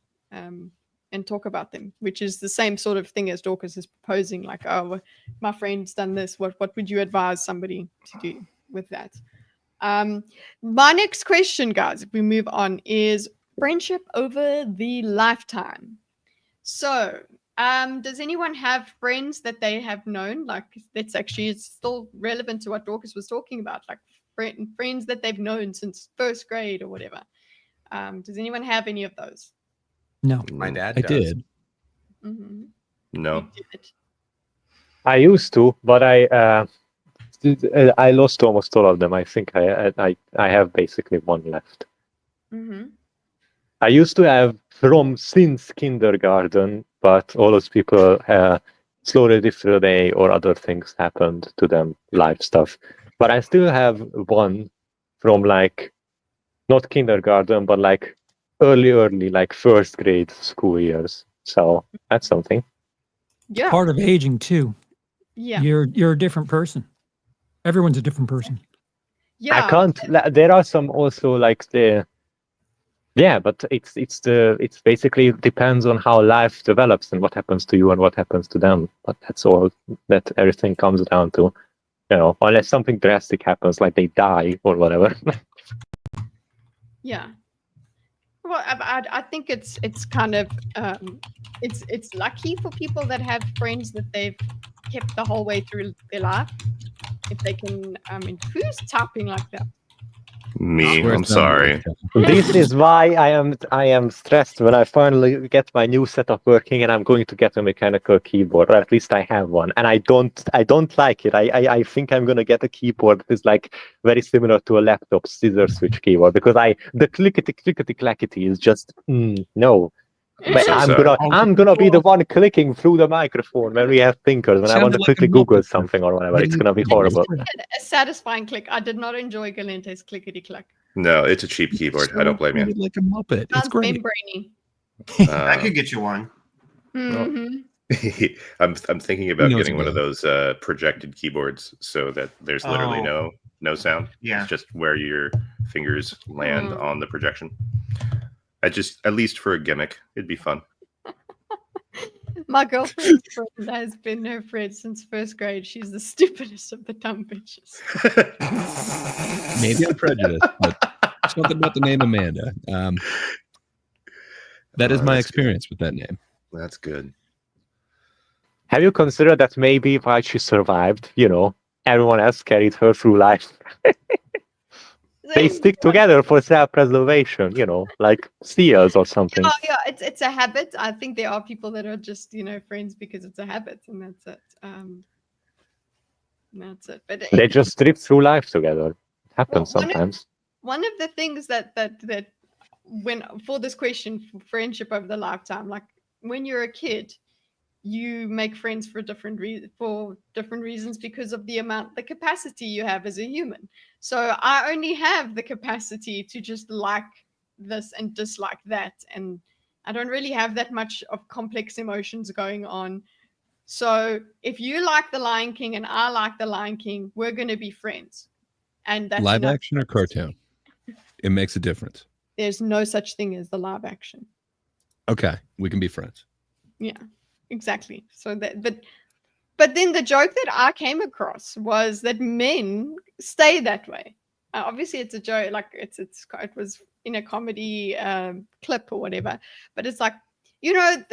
S2: and talk about them, which is the same sort of thing as Dorcas is proposing, like, oh, my friend's done this, what would you advise somebody to do with that? My next question, guys, if we move on, is friendship over the lifetime. So does anyone have friends that they have known, like it's still relevant to what Dorcas was talking about, like friends that they've known since first grade or whatever? Does anyone have any of those?
S5: No.
S3: My dad
S6: I
S3: does.
S6: did.
S2: Mm-hmm.
S4: No.
S8: I used to, but I lost almost all of them. I think I have basically one left.
S2: Mm-hmm.
S8: I used to have since kindergarten, but all those people slowly drifted away or other things happened to them, life stuff. But I still have one from like not kindergarten, but like early, like first grade school years. So that's something.
S2: Yeah.
S5: Part of aging too.
S2: Yeah.
S5: You're a different person. Everyone's a different person.
S2: Yeah.
S8: I can't. There are some also like but it's basically depends on how life develops and what happens to you and what happens to them. But that's all that everything comes down to, unless something drastic happens, like they die or whatever.
S2: Yeah. Well, I think it's kind of it's lucky for people that have friends that they've kept the whole way through their life. If they can, who's tapping like that?
S4: Me, I'm sorry.
S8: This is why I am stressed when I finally get my new setup working, and I'm going to get a mechanical keyboard, or at least I have one. And I don't like it. I think I'm gonna get a keyboard that is like very similar to a laptop scissor switch keyboard, because the clickety clackety is just no. But
S4: so
S8: I'm gonna be the one clicking through the microphone when we have thinkers, when I want to quickly Google something or whatever. It's gonna be horrible.
S2: A satisfying click. I did not enjoy Galente's clickety clack.
S4: No, it's a cheap keyboard. I don't blame you.
S6: Like a Muppet. It's
S2: Sounds
S6: great.
S2: membrane-y.
S7: I could get you one.
S2: Mm-hmm.
S4: I'm thinking about
S6: knows
S4: getting one of
S6: about
S4: those projected keyboards so that there's literally no sound.
S7: Yeah.
S4: It's just where your fingers land on the projection. At least for a gimmick, it'd be fun.
S2: My girlfriend's friend has been her friend since first grade. She's the stupidest of the dumb bitches.
S6: Maybe I'm prejudiced, but something about the name Amanda. That is my experience with that name.
S4: That's good.
S8: Have you considered that maybe while she survived, everyone else carried her through life? They stick together for self-preservation, like seals or something.
S2: Yeah, it's a habit. I think there are people that are just, friends because it's a habit, and that's it. That's it. But
S8: they just drift through life together. It happens sometimes.
S2: One of the things that when for this question, friendship over the lifetime, like when you're a kid, you make friends for different reasons because of the capacity you have as a human. So I only have the capacity to just like this and dislike that, and I don't really have that much of complex emotions going on. So if you like The Lion King and I like The Lion King, we're going to be friends. And that's
S6: live action or cartoon? It makes a difference.
S2: There's no such thing as the live action.
S6: Okay, we can be friends.
S2: Yeah. Exactly. So but then the joke that I came across was that men stay that way. Obviously, it's a joke, like it was in a comedy clip or whatever. But it's like,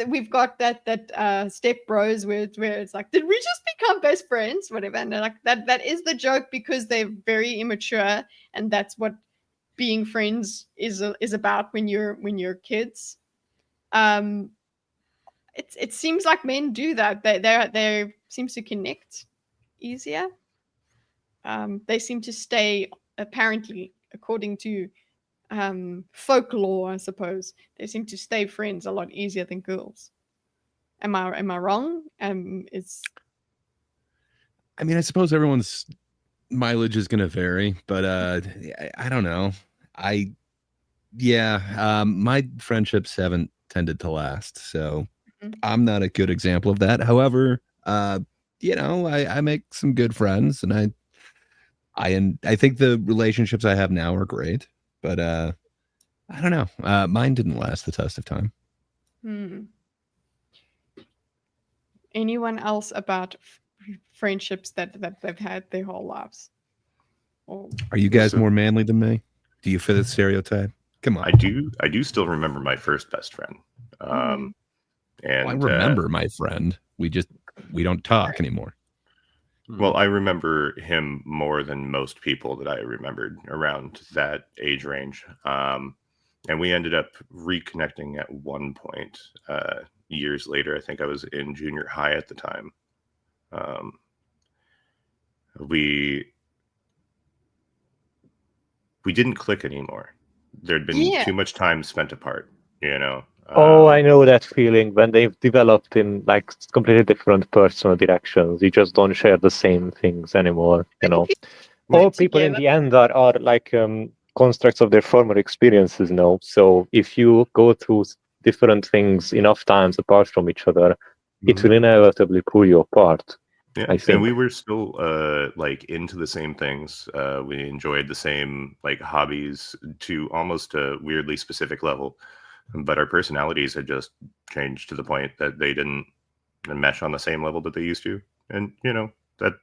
S2: we've got that Step Bros where it's like, did we just become best friends? Whatever, and they're like that is the joke because they're very immature, and that's what being friends is about when you're kids. It seems like men do that. They seem to connect easier. They seem to stay, apparently, according to folklore, I suppose. They seem to stay friends a lot easier than girls. Am I wrong?
S6: I mean, I suppose everyone's mileage is going to vary, but I don't know. My friendships haven't tended to last, so I'm not a good example of that. However, I make some good friends, and I think the relationships I have now are great, but I don't know. Mine didn't last the test of time.
S2: Anyone else about friendships that they've had their whole lives?
S6: Are you guys more manly than me? Do you fit the stereotype? Come on.
S4: I do still remember my first best friend. And
S6: I remember my friend. We don't talk anymore.
S4: Well, I remember him more than most people that I remembered around that age range. And we ended up reconnecting at one point years later. I think I was in junior high at the time. We didn't click anymore. There'd been too much time spent apart,
S8: I know that feeling when they've developed in like completely different personal directions. You just don't share the same things anymore, All people in the end are like constructs of their former experiences, So if you go through different things enough times apart from each other, it will inevitably pull you apart.
S4: Yeah,
S8: I think.
S4: And we were still like into the same things. We enjoyed the same like hobbies to almost a weirdly specific level, but our personalities had just changed to the point that they didn't mesh on the same level that they used to. And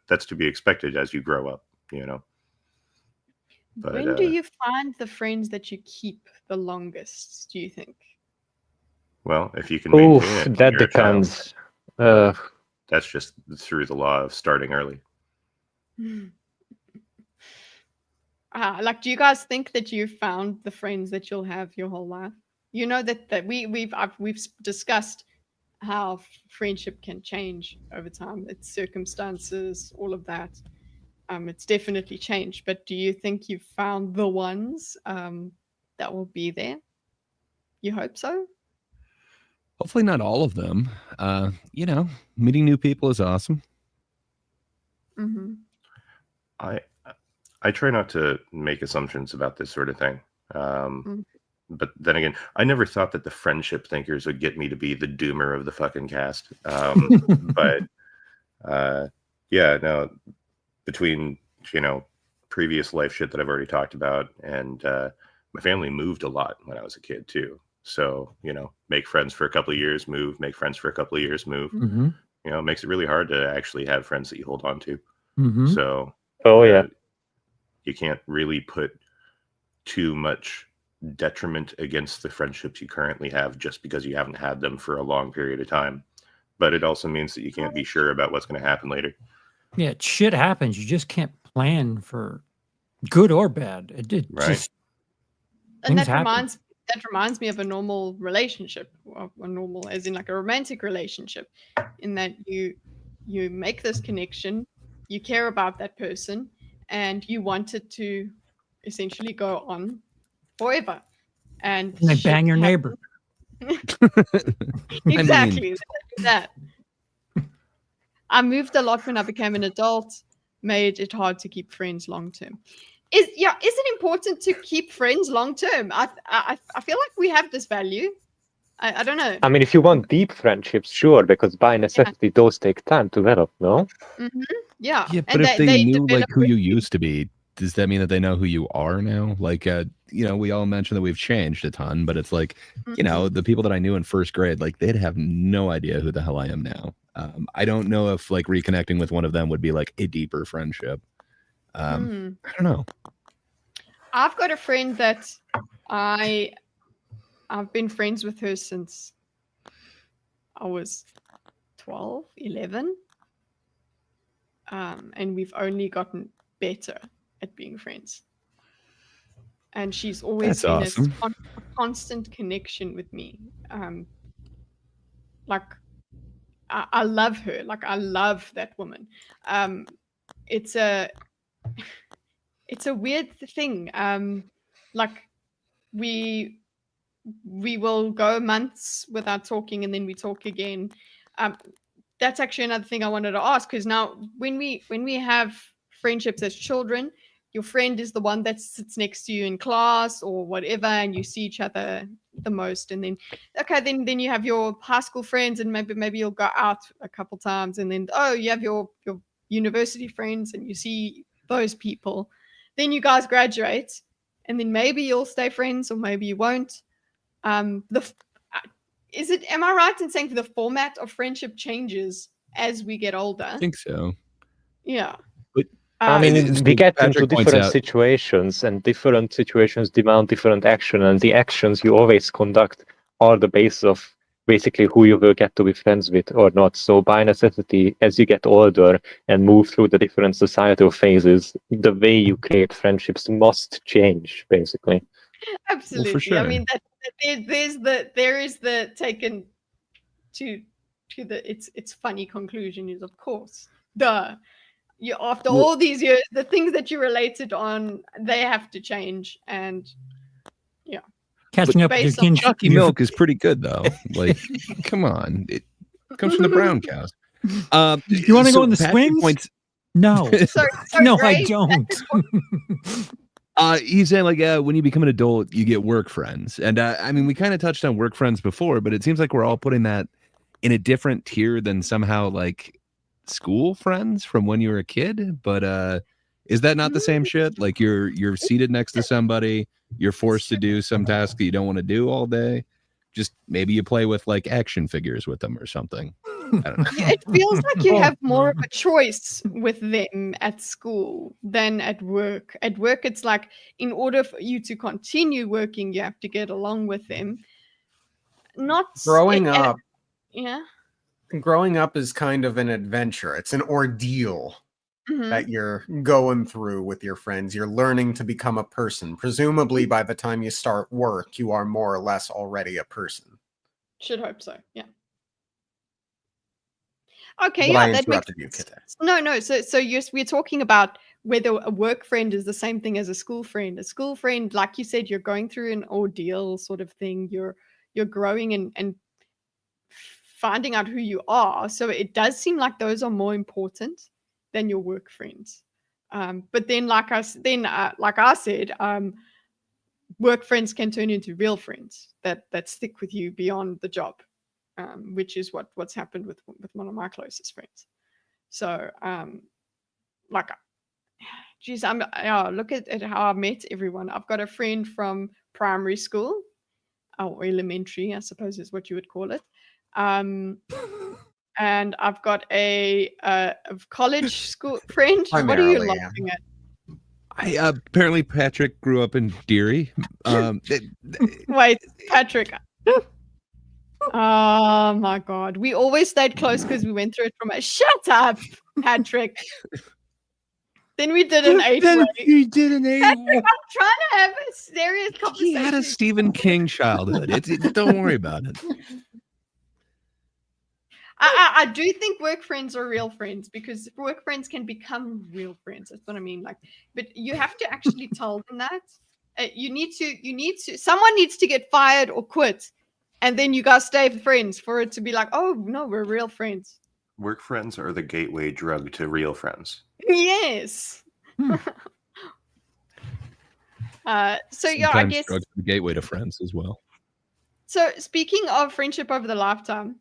S4: that's to be expected as you grow up. But,
S2: when do you find the friends that you keep the longest? Do you think?
S4: Well, if you can maintain it,
S8: that depends.
S4: That's just through the law of starting early.
S2: Like, do you guys think that you found the friends that you'll have your whole life? That we've discussed how friendship can change over time. Its circumstances, all of that. It's definitely changed. But do you think you've found the ones that will be there? You hope so?
S6: Hopefully not all of them. Meeting new people is awesome.
S4: I try not to make assumptions about this sort of thing. But then again, I never thought that the friendship thinkers would get me to be the doomer of the fucking cast. But between previous life shit that I've already talked about, and my family moved a lot when I was a kid too. So, make friends for a couple of years, move, make friends for a couple of years, move. It makes it really hard to actually have friends that you hold on to. So, you can't really put too much detriment against the friendships you currently have just because you haven't had them for a long period of time. But it also means that you can't be sure about what's going to happen later.
S5: Yeah, shit happens. You just can't plan for good or bad. It
S4: right.
S5: Just,
S2: and that reminds me of a normal relationship, a normal as in like a romantic relationship, in that you make this connection, you care about that person, and you want it to essentially go on forever. And
S5: they bang your neighbor.
S2: Exactly. That. I moved a lot when I became an adult, made it hard to keep friends long term. Is it important to keep friends long term? I feel like we have this value. I don't know.
S8: I mean, if you want deep friendships, sure, because by necessity those take time to develop, no?
S2: Yeah.
S6: Yeah, but if they knew like who you used to be, does that mean that they know who you are now? Like, we all mentioned that we've changed a ton, but it's like, the people that I knew in first grade, like they'd have no idea who the hell I am now. I don't know if like reconnecting with one of them would be like a deeper friendship. I don't know.
S2: I've got a friend that I've been friends with her since I was 12, 11. And we've only gotten better at being friends. And she's always been
S6: awesome.
S2: a constant connection with me. I love her. Like, I love that woman. It's a weird thing. Like, we will go months without talking, and then we talk again. that's actually another thing I wanted to ask, because now when we have friendships as children, your friend is the one that sits next to you in class or whatever, and you see each other the most. And then, okay, then you have your high school friends, and maybe you'll go out a couple times, and then you have your university friends, and you see those people. Then you guys graduate, and then maybe you'll stay friends, or maybe you won't. Am I right in saying the format of friendship changes as we get older?
S6: I think so.
S2: Yeah.
S8: I mean, we get
S6: Patrick
S8: into
S6: points
S8: different
S6: out-
S8: situations, and different situations demand different action, and the actions you always conduct are the base of basically who you will get to be friends with or not. So by necessity, as you get older and move through the different societal phases, the way you create friendships must change, basically.
S2: Absolutely.
S6: Well, for sure.
S2: I mean, there is the taken to the it's funny conclusion is, of course, after all these years, the things that you related on, they have to change. And yeah,
S5: catching up with your
S2: based on
S5: kinship.
S6: Chalky milk is pretty good though. Like, come on, it comes from the brown cows.
S5: You want to go on the
S6: Patrick
S5: swings?
S6: points-
S5: No,
S2: sorry,
S5: no,
S2: Ray,
S5: I don't.
S6: He's saying like, when you become an adult, you get work friends, and I mean, we kind of touched on work friends before, but it seems like we're all putting that in a different tier than somehow like school friends from when you were a kid. But is that not the same shit? Like you're seated next to somebody, you're forced to do some task that you don't want to do all day. Just maybe you play with like action figures with them or something. I don't know.
S2: It feels like you have more of a choice with them at school than at work. At work, it's like in order for you to continue working, you have to get along with them.
S3: Growing up is kind of an adventure. It's an ordeal that you're going through with your friends. You're learning to become a person. Presumably by the time you start work, you are more or less already a person.
S2: Should hope so. Yeah. Okay,
S3: But I
S2: that makes
S3: interrupted you,
S2: sense.
S3: Kitteh.
S2: No. So we're talking about whether a work friend is the same thing as a school friend. A school friend, like you said, you're going through an ordeal sort of thing. You're growing and finding out who you are. So it does seem like those are more important than your work friends. But then, like I said, work friends can turn into real friends that stick with you beyond the job, which is what's happened with one of my closest friends. So, look at how I met everyone. I've got a friend from primary school, or elementary, I suppose is what you would call it. And I've got a college school friend. What are you
S3: Primarily,
S2: laughing at?
S6: Apparently Patrick grew up in Deary.
S2: Wait, Patrick. Oh my God. We always stayed close because we went through it from a shut up, Patrick. Then we did an 8-way.
S6: You did an 8-way.
S2: Patrick, I'm trying to have a serious
S6: He
S2: conversation.
S6: had a Stephen King childhood. Don't worry about it.
S2: I do think work friends are real friends, because work friends can become real friends. That's what I mean. Like, but you have to actually tell them that. Someone needs to get fired or quit, and then you guys stay friends for it to be like, oh no, we're real friends.
S4: Work friends are the gateway drug to real friends.
S2: Yes. So yeah, I
S6: Sometimes
S2: guess.
S6: drugs are the gateway to friends as well.
S2: So speaking of friendship over the lifetime,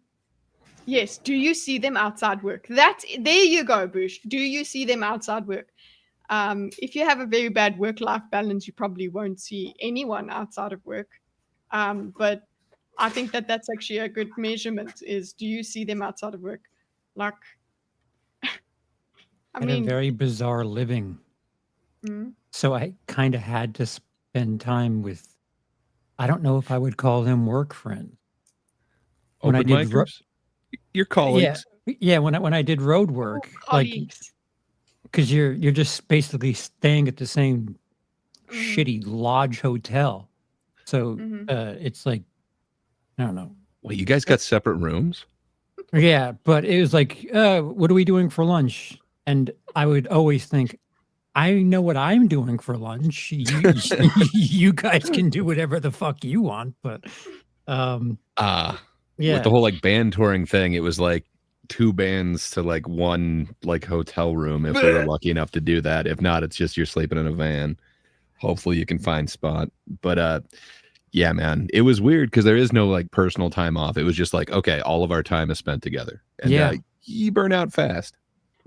S2: yes, do you see them outside work? There you go, Bush. Do you see them outside work? If you have a very bad work-life balance, you probably won't see anyone outside of work. But I think that's actually a good measurement, is do you see them outside of work? Like, I
S5: had a very bizarre living. So I kind of had to spend time with, I don't know if I would call them work friends. When I did
S6: your colleagues.
S5: Yeah, when I did road work,
S2: colleagues.
S5: Because you're just basically staying at the same shitty lodge hotel. So it's like, I don't know.
S6: Wait, you guys got separate rooms?
S5: Yeah, but it was like, what are we doing for lunch? And I would always think, I know what I'm doing for lunch. You guys can do whatever the fuck you want, but
S6: yeah.
S5: With
S6: the whole like band touring thing, it was like 2 bands to like one like hotel room if we were lucky enough to do that. If not, it's just you're sleeping in a van. Hopefully you can find spot. But yeah, man, it was weird because there is no like personal time off. It was just like, okay, all of our time is spent together. And you burn out fast.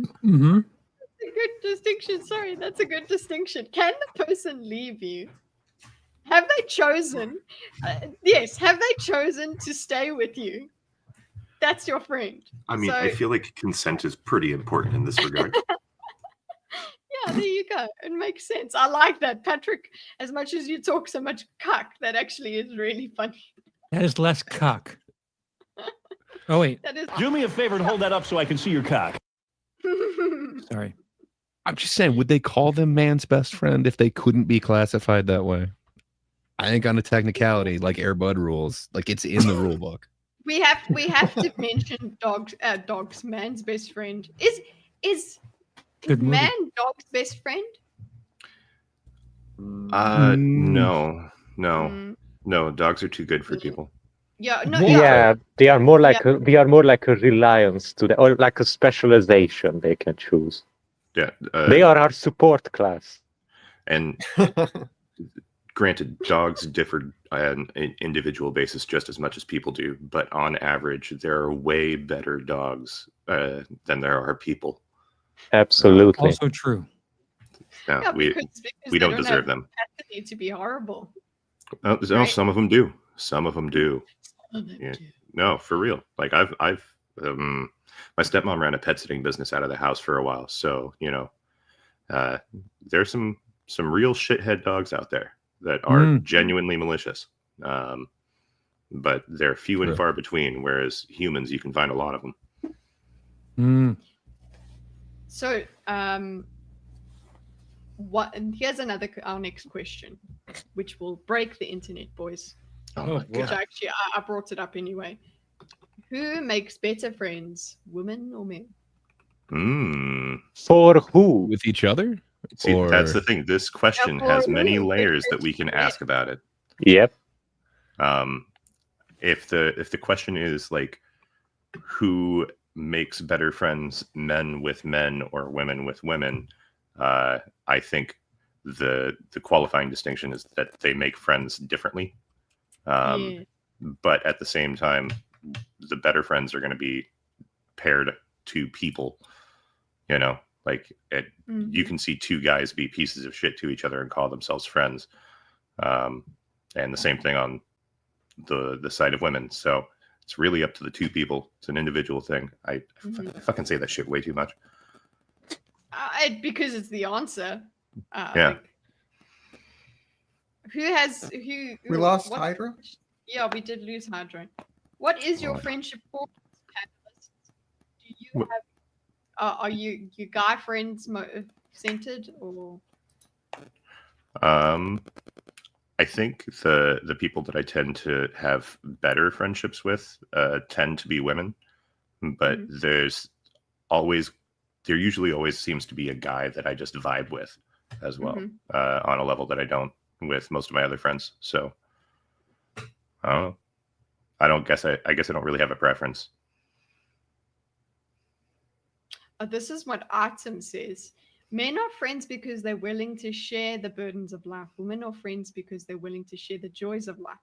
S5: Mm-hmm.
S2: That's a good distinction. Sorry, that's a good distinction. Can the person leave you? Have they chosen? Yes, have they chosen to stay with you? That's your friend.
S4: I mean, I feel like consent is pretty important in this regard.
S2: Yeah, there you go. It makes sense. I like that, Patrick. As much as you talk so much cuck, that actually is really funny.
S5: That is less cock. Oh wait,
S2: That is.
S9: Do me a favor and hold that up so I can see your cock.
S5: sorry.
S6: I'm just saying, would they call them man's best friend if they couldn't be classified that way? I think on a technicality, like Air Bud rules, like it's in the rule book.
S2: We have to mention dog's man's best friend. Is
S5: Good movie.
S2: man dog's best friend?
S4: No.
S2: Mm.
S4: No, dogs are too good for people.
S2: Yeah, no,
S8: Yeah, they are more like we are more like a reliance to the, or like a specialization they can choose.
S4: Yeah.
S8: They are our support class.
S4: And granted, dogs differ on an individual basis just as much as people do, but on average, there are way better dogs than there are people.
S8: Absolutely.
S5: Also true.
S4: No,
S2: Yeah,
S4: we
S2: they
S4: don't deserve
S2: have
S4: them.
S2: capacity to be horrible.
S4: Oh, no,
S2: Right.
S4: some of them do. Some of them do.
S2: Some of them
S4: Yeah.
S2: do.
S4: No, for real. Like I've my stepmom ran a pet sitting business out of the house for a while, so there's some real shithead dogs out there that are genuinely malicious. But they're few and far between, whereas humans, you can find a lot of them.
S2: So, and here's our next question, which will break the internet, boys.
S4: Oh my
S2: Which
S4: God.
S2: actually, I brought it up anyway. Who makes better friends, women or men?
S8: For who?
S6: With each other?
S4: See, that's the thing. This question
S2: Yeah,
S4: has
S2: for
S4: many
S2: who?
S4: layers that we can ask about it.
S8: Yep.
S4: If the question is like, who makes better friends, men with men or women with women, I think the qualifying distinction is that they make friends differently.
S2: Yeah.
S4: But at the same time, the better friends are going to be paired to people. Like you can see 2 guys be pieces of shit to each other and call themselves friends. And the same thing on the side of women. So it's really up to the 2 people. It's an individual thing. I fucking say that shit way too much.
S2: Because it's the answer.
S4: Yeah.
S2: Who
S3: We lost Hydra?
S2: Yeah, we did lose Hydra. What is your friendship for, panelists? Do you have? Are you guy friends centered or?
S4: I think the people that I tend to have better friendships with tend to be women, but there usually always seems to be a guy that I just vibe with as well, on a level that I don't with most of my other friends. So I don't know. I guess I don't really have a preference.
S2: This is what Artem says. Men are friends because they're willing to share the burdens of life. Women are friends because they're willing to share the joys of life.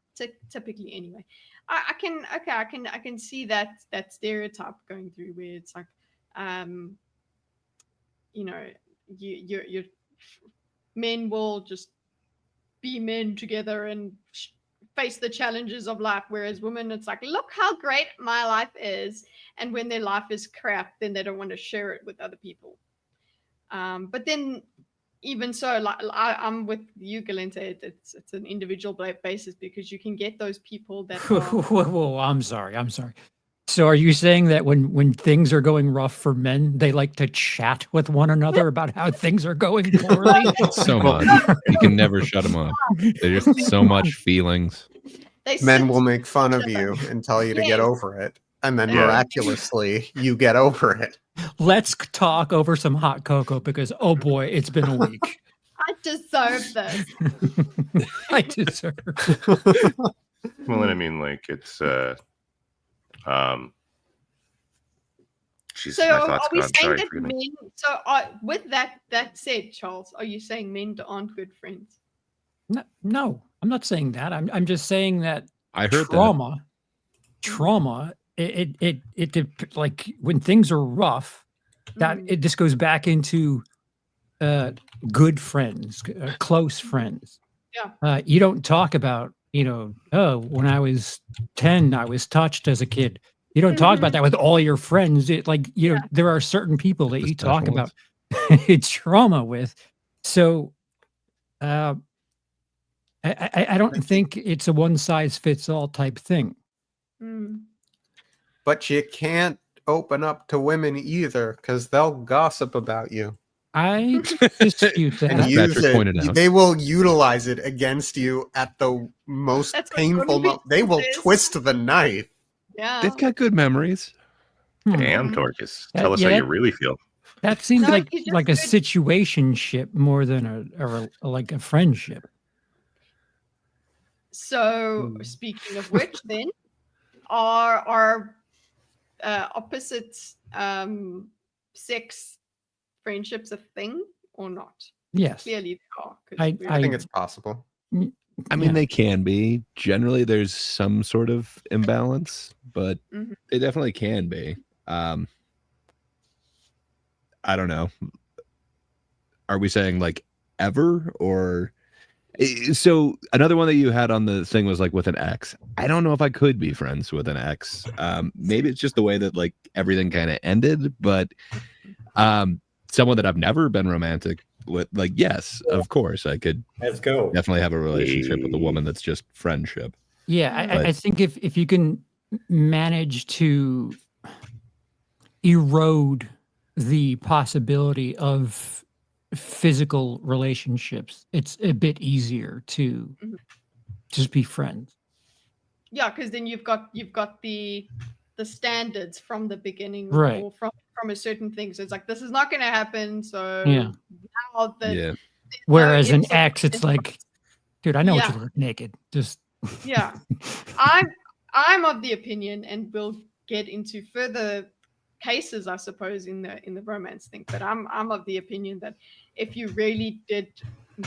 S2: Typically, anyway. I can see that stereotype going through where it's like, your men will just be men together and face the challenges of life, whereas women, it's like, look how great my life is, and when their life is crap, then they don't want to share it with other people. But then, even so, like I'm with you, Galente. It's an individual basis because you can get those people that.
S5: Whoa, I'm sorry. So, are you saying that when things are going rough for men, they like to chat with one another about how things are going poorly?
S6: So much. You can never shut them up. There's just so much feelings.
S3: Men will make fun of you and tell you to get over it. And then miraculously, you get over it.
S5: Let's talk over some hot cocoa because, oh boy, it's been a week.
S2: I deserve this.
S5: I deserve.
S4: Well, and I mean, like, it's Jeez,
S2: So
S4: my
S2: are
S4: thoughts
S2: we
S4: gone.
S2: saying
S4: Sorry,
S2: that
S4: forgive me.
S2: men? So with that said, Charles, are you saying men aren't good friends?
S5: No, no, I'm not saying that. I'm just saying that
S6: I heard
S5: trauma. Like when things are rough, that it just goes back into good friends, close friends.
S2: Yeah.
S5: You don't talk about, oh, when I was 10, I was touched as a kid. You don't talk about that with all your friends. There are certain people that
S6: The
S5: you talk
S6: special
S5: about trauma with. So I don't think it's a one size fits all type thing.
S3: But you can't open up to women either because they'll gossip about you.
S5: I dispute that.
S3: And use
S6: Patrick pointed
S3: it.
S6: out.
S3: They will utilize it against you at the most
S2: That's what
S3: painful
S2: Doin
S3: moment. They will
S2: says.
S3: twist the knife.
S2: Yeah.
S6: They've got good memories.
S4: Damn, Dorcas. Tell us how you really feel.
S5: That seems
S2: No,
S5: like
S2: you just
S5: a
S2: could-
S5: situationship more than like a friendship.
S2: So speaking of which, then are opposite sex friendships a thing or not?
S5: Yes.
S2: Clearly they are. 'Cause
S5: I
S3: I think it's possible.
S6: I mean, they can be. Generally, there's some sort of imbalance, but they definitely can be. I don't know. Are we saying like ever or? So another one that you had on the thing was like with an ex. I don't know if I could be friends with an ex. Maybe it's just the way that like everything kind of ended, but someone that I've never been romantic with, like, yes, of course, I could definitely have a relationship with a woman that's just friendship.
S5: Yeah, I think if you can manage to erode the possibility of physical relationships, it's a bit easier to just be friends.
S2: Yeah, because then you've got the standards from the beginning,
S5: Right.
S2: or from a certain thing. So it's like, this is not going to happen. So
S5: Yeah.
S2: now
S5: Whereas
S2: no
S5: an
S2: ifs or
S5: ex, it's
S2: buts.
S5: like, dude, I know what
S2: Yeah.
S5: you look naked. Just
S2: Yeah, I'm of the opinion, and we'll get into further cases, I suppose, in the romance thing. But I'm of the opinion that if you really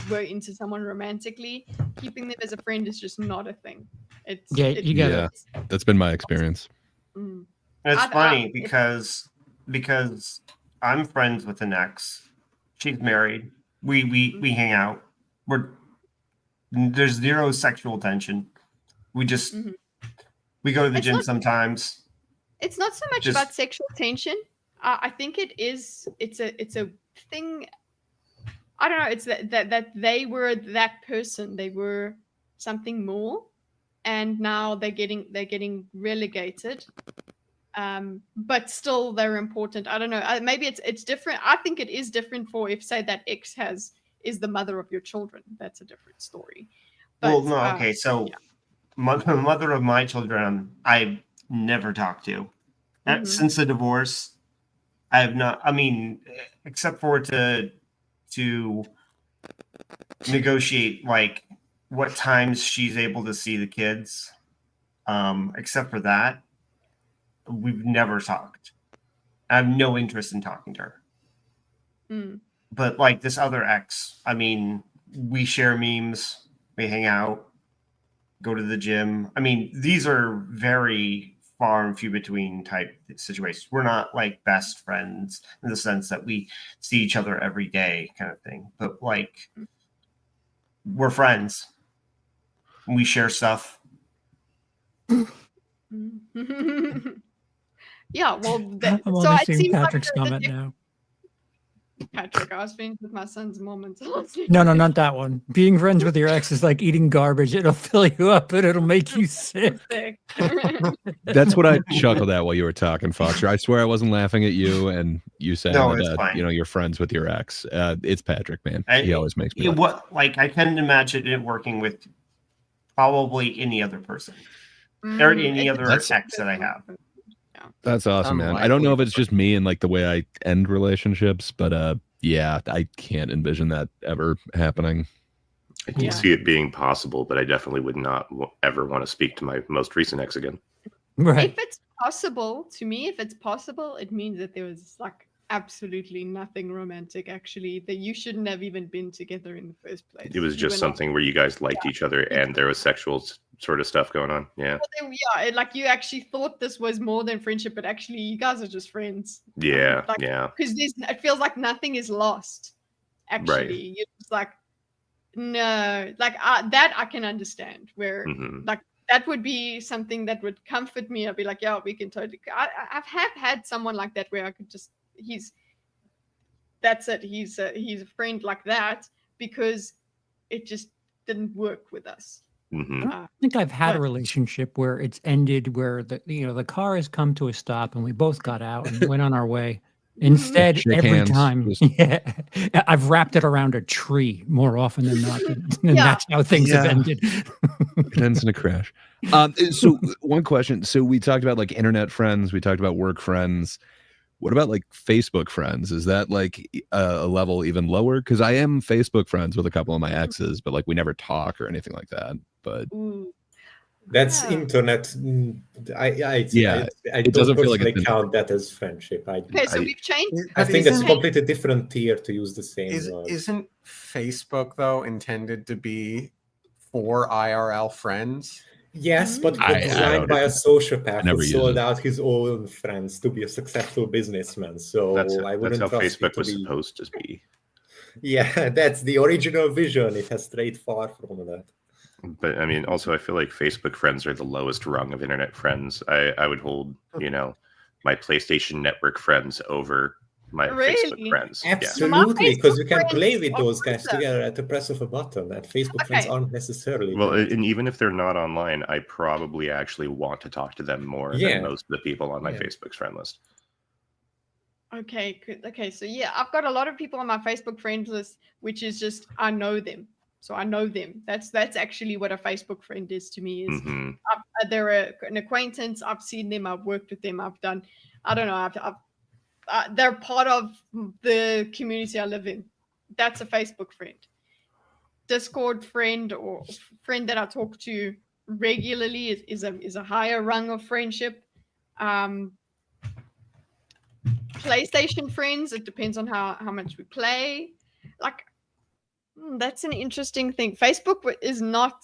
S2: were into someone romantically, keeping them as a friend is just not a thing.
S5: you gotta.
S6: Yeah, that's been my experience.
S7: And it's funny because I'm friends with an ex. She's married. We hang out. There's zero sexual tension. We just we go to the gym sometimes.
S2: It's not so much about sexual tension. I think it's a thing. I don't know. It's that they were that person. They were something more, and now they're getting relegated. But still, they're important. I don't know. Maybe it's different. I think it is different for if, say, that ex is the mother of your children. That's a different story. But,
S7: well, no, okay. So, the mother of my children, I never talked to. Since the divorce, I have not. I mean, except for to negotiate like what times she's able to see the kids. Except for that, we've never talked. I have no interest in talking to her. But like this other ex, I mean, we share memes, we hang out, go to the gym. I mean, these are very far and few between type situations. We're not like best friends in the sense that we see each other every day kind of thing. But like, we're friends. We share stuff.
S2: Yeah, well,
S5: I'm
S2: so
S5: only
S2: it
S5: seeing
S2: seems
S5: Patrick's
S2: like
S5: comment now.
S2: Patrick, I was friends with my son's mom until
S5: No, not that one. Being friends with your ex is like eating garbage. It'll fill you up and it'll make you sick.
S6: That's what I chuckled at while you were talking, Foster. I swear I wasn't laughing at you and you saying that you're friends with your ex. It's Patrick, man. He always makes me laugh.
S7: I can imagine it working with probably any other person or any other ex that I have.
S6: That's awesome, man. I don't know if it's just me and like the way I end relationships, but yeah, I can't envision that ever happening.
S4: I can see it being possible, but I definitely would not ever want to speak to my most recent ex again.
S5: Right.
S2: possible, to me, if it's possible, it means that there was like absolutely nothing romantic. Actually, that you shouldn't have even been together in the first place.
S4: It was
S2: You
S4: just
S2: were not-
S4: something where you guys liked each other and there was sexual sort of stuff going on. Yeah.
S2: Well, like you actually thought this was more than friendship, but actually you guys are just friends.
S4: Yeah.
S2: Like,
S4: Yeah.
S2: because it feels like nothing is lost. Actually, you're just like, no, like that I can understand. Where like that would be something that would comfort me. I'd be like, yeah, we can totally. I've had someone like that where I could just that's it. He's a friend like that because it just didn't work with us.
S5: I think I've had a relationship where it's ended where the car has come to a stop and we both got out and went on our way. Instead,
S6: Shake
S5: every
S6: hands,
S5: time, I've wrapped it around a tree more often than not, and that's how things have ended.
S6: It ends in a crash. So one question. So we talked about like internet friends. We talked about work friends. What about like Facebook friends? Is that like a level even lower? Because I am Facebook friends with a couple of my exes, but like we never talk or anything like that. But
S10: that's internet. I
S6: it
S10: don't
S6: doesn't feel like
S10: personally count that as friendship.
S2: Okay, so we've changed.
S10: I think it's a completely different tier to use the same word.
S3: Isn't Facebook though intended to be for IRL friends?
S10: Yes, but it was designed by a sociopath who sold out his own friends to be a successful businessman. So I wouldn't
S4: that's how
S10: trust
S4: Facebook
S10: it to
S4: was
S10: be...
S4: supposed to be.
S10: Yeah, that's the original vision. It has strayed far from that.
S4: But I mean, also, I feel like Facebook friends are the lowest rung of internet friends. I would hold, my PlayStation Network friends over my Facebook friends.
S10: Absolutely, because you can play with those guys together at the press of a button. And Facebook friends aren't necessarily.
S4: Well, and even if they're not online, I probably actually want to talk to them more than most of the people on my Facebook's friend list.
S2: Okay, so I've got a lot of people on my Facebook friends list, which is just I know them. So I know them. That's actually what a Facebook friend is to me. Is they're an acquaintance. I've seen them. I've worked with them. I've done. I don't know. They're part of the community I live in. That's a Facebook friend. Discord friend or friend that I talk to regularly is a higher rung of friendship. PlayStation friends. It depends on how much we play. Like. That's an interesting thing. Facebook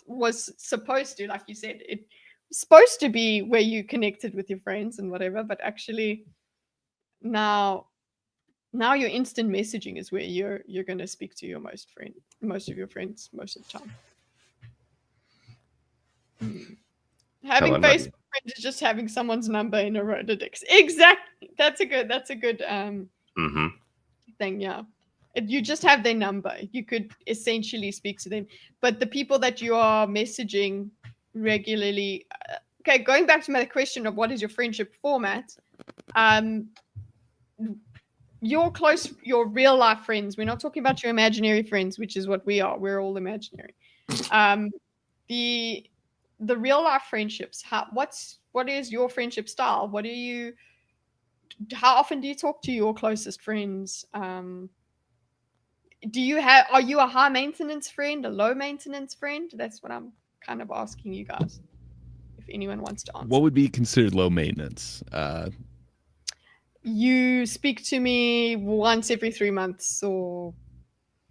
S2: was supposed to, like you said, it was supposed to be where you connected with your friends and whatever, but actually now your instant messaging is where you're going to speak to your most of your friends most of the time. Having Facebook friends is just having someone's number in a Rolodex. Exactly. That's a good thing. Yeah. You just have their number. You could essentially speak to them. But the people that you are messaging regularly, okay, going back to my question of what is your friendship format, your real life friends, we're not talking about your imaginary friends, which is what we are. We're all imaginary. The real life friendships, what is your friendship style? How often do you talk to your closest friends? Are you a high maintenance friend, a low maintenance friend? That's what I'm kind of asking you guys. If anyone wants to answer.
S6: What would be considered low maintenance?
S2: You speak to me once every 3 months or